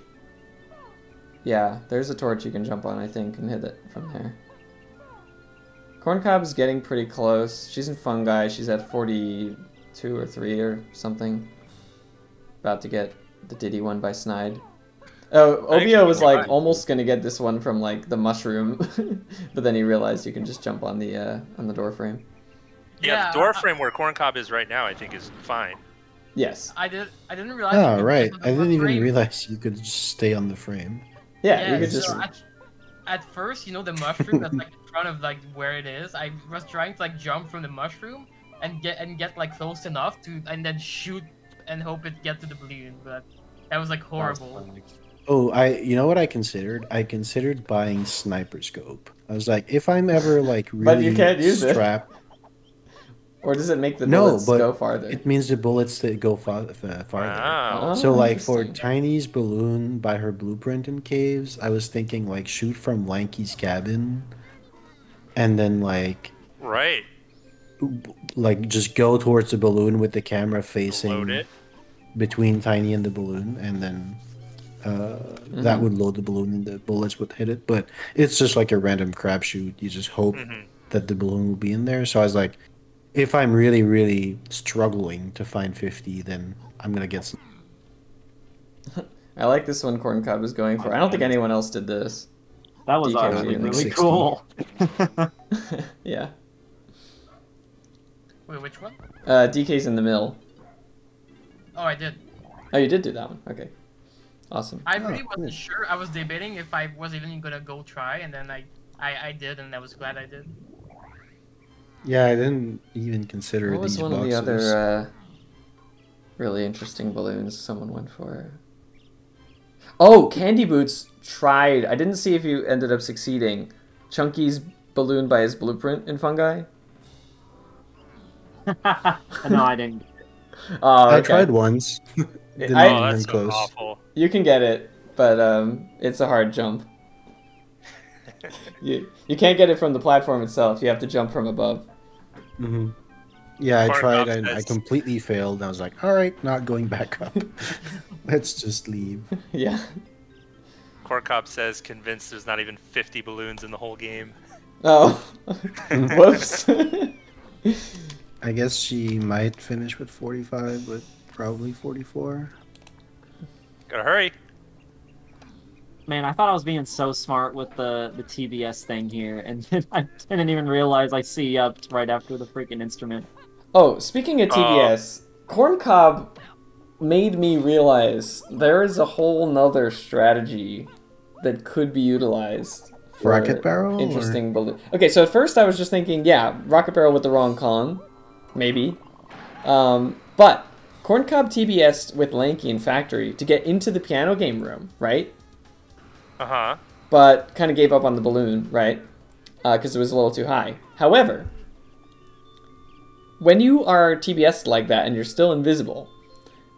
Yeah, there's a torch you can jump on, I think, and hit it from there. Corncob's getting pretty close. She's in fungi. She's at 42 or 3 or something. About to get the Diddy one by Snide. Oh, Obiyo was like almost gonna get this one from like the mushroom, but then he realized you can just jump on the door frame. Yeah, the door frame where Corncob is right now, I think, is fine. Yes. I didn't realize. Oh, you could right. get the I didn't even frame. realize you could just stay on the frame. Yeah, you could so just. at first, you know, the mushroom that's like in front of like where it is. I was trying to like jump from the mushroom and get like close enough to and then shoot and hope it get to the balloon, but that was like horrible. Oh, you know what I considered? I considered buying sniper scope. I was like, if I'm ever like really But you can't use it. strapped, Or does it make the bullets go farther? it means the bullets that go farther. Wow. Oh, So like for interesting. Tiny's balloon by her blueprint in caves, I was thinking like shoot from Lanky's cabin, and then like Right. just go towards the balloon with the camera Load facing it. between Tiny and the balloon, and then that would load the balloon and the bullets would hit it. But it's just like a random crapshoot. You just hope that the balloon will be in there. So I was like, if I'm really, really struggling to find 50, then I'm gonna get some. I like this one Corncob is going for. I don't think anyone else did this. That was DK actually like really 60. cool. Yeah. Wait, which one? DK's in the mill. Oh, I did. Oh, you did do that one. Okay. Awesome. I really wasn't sure. I was debating if I was even gonna go try, and then I did, and I was glad I did. Yeah, I didn't even consider What was these one boxes. of the other really interesting balloons someone went for? Oh, Candyboots tried. I didn't see if you ended up succeeding. Chunky's balloon by his blueprint in fungi. No, I didn't. Oh, I okay. tried once. Didn't I- even Oh, that's come so close. awful. You can get it, but it's a hard jump. You can't get it from the platform itself. You have to jump from above. Mm-hmm. Yeah, I Corncob tried and I says- completely failed. I was like, all right, not going back up. Let's just leave. Yeah. Corncob says, convinced there's not even 50 balloons in the whole game. Oh. Whoops. I guess she might finish with 45, but probably 44. Gotta hurry. Man, I thought I was being so smart with the TBS thing here, and then I didn't even realize I C-upped right after the freaking instrument. Oh, speaking of TBS, Corncob made me realize there is a whole nother strategy that could be utilized for Rocket barrel, interesting balloon. Okay, so at first I was just thinking, yeah, rocket barrel with the wrong con, maybe. But Corncob TBS with Lanky in Factory to get into the piano game room, right? Uh-huh. But kind of gave up on the balloon, right? Because it was a little too high. However, when you are TBS like that and you're still invisible,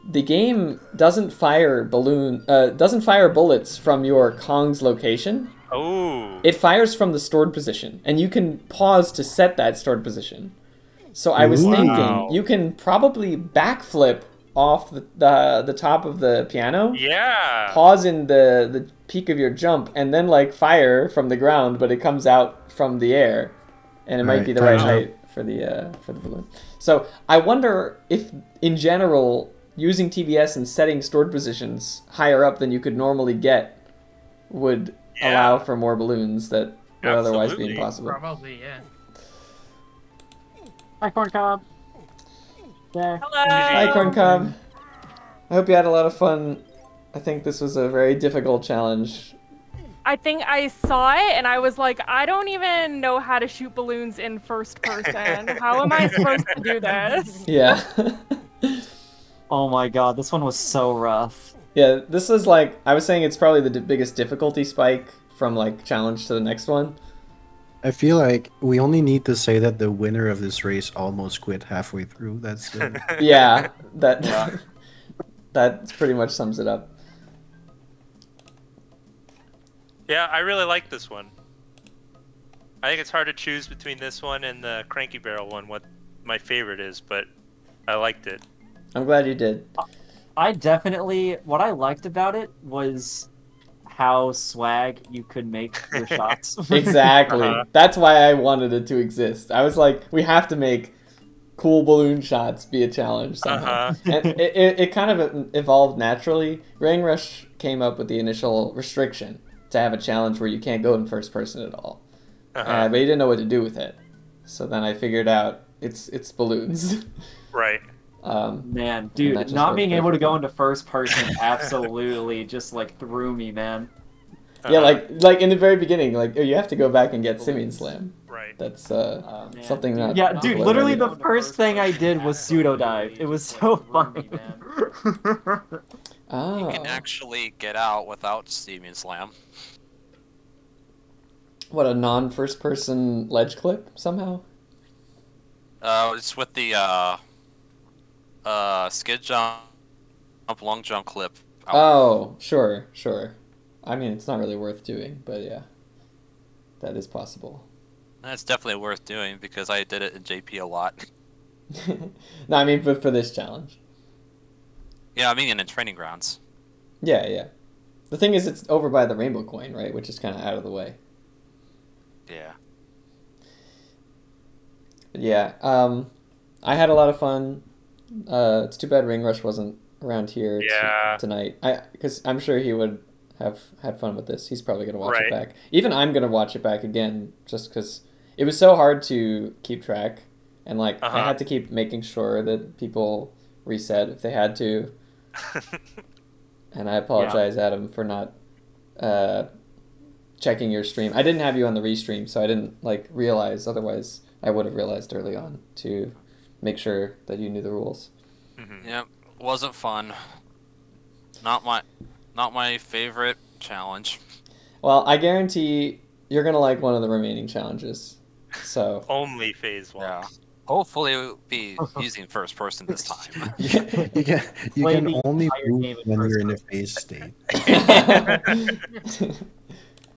the game doesn't fire bullets from your Kong's location. Oh. It fires from the stored position, and you can pause to set that stored position. So I was Wow. thinking you can probably backflip off the top of the piano. Yeah. Pause in the peak of your jump and then like fire from the ground, but it comes out from the air, and it might be the right time's out. height for the balloon. So I wonder if in general using TBS and setting stored positions higher up than you could normally get would allow for more balloons that would otherwise be Absolutely. impossible. Probably, yeah. Hi, Corncob. There. Hi, Corncob. I hope you had a lot of fun. I think this was a very difficult challenge. I think I saw it and I was like, I don't even know how to shoot balloons in first person. How am I supposed to do this? Yeah. Oh my god, this one was so rough. Yeah, this is like, I was saying it's probably the biggest difficulty spike from like challenge to the next one. I feel like we only need to say that the winner of this race almost quit halfway through. That's it. Yeah, that that pretty much sums it up. Yeah, I really like this one. I think it's hard to choose between this one and the Cranky Barrel one, what my favorite is, but I liked it. I'm glad you did. I definitely, what I liked about it was how swag you could make your shots. Exactly. That's why I wanted it to exist. I was like, we have to make cool balloon shots be a challenge somehow. And it kind of evolved naturally. Ring Rush came up with the initial restriction to have a challenge where you can't go in first person at all. But you didn't know what to do with it. So then I figured out it's balloons. Right. Man, dude, not being able to go into first person absolutely just like threw me, man. Yeah, like in the very beginning, like you have to go back and get Simian Slam. Right. That's something that. Yeah, dude, literally the first thing I did was pseudo dive. It was so funny. Oh. You can actually get out without Steaming Slam. What, a non-first person ledge clip somehow? It's with the skid jump, long jump clip. Oh, sure. I mean, it's not really worth doing, but yeah, that is possible. That's definitely worth doing because I did it in JP a lot. No, I mean, but for this challenge. Yeah, I mean in training grounds. Yeah. The thing is, it's over by the rainbow coin, right? Which is kind of out of the way. Yeah. But yeah, I had a lot of fun. It's too bad Ring Rush wasn't around here tonight. Because I'm sure he would have had fun with this. He's probably going to watch it back. Even I'm going to watch it back again just because it was so hard to keep track. And like I had to keep making sure that people reset if they had to. And I apologize, Adam, for not checking your stream. I didn't have you on the restream, so I didn't like realize. Otherwise, I would have realized early on to make sure that you knew the rules. Yep, wasn't fun. Not my favorite challenge. Well, I guarantee you're gonna like one of the remaining challenges. So only phase 1. Yeah. Hopefully we'll be using first person this time. you can only move when you're in a phase state.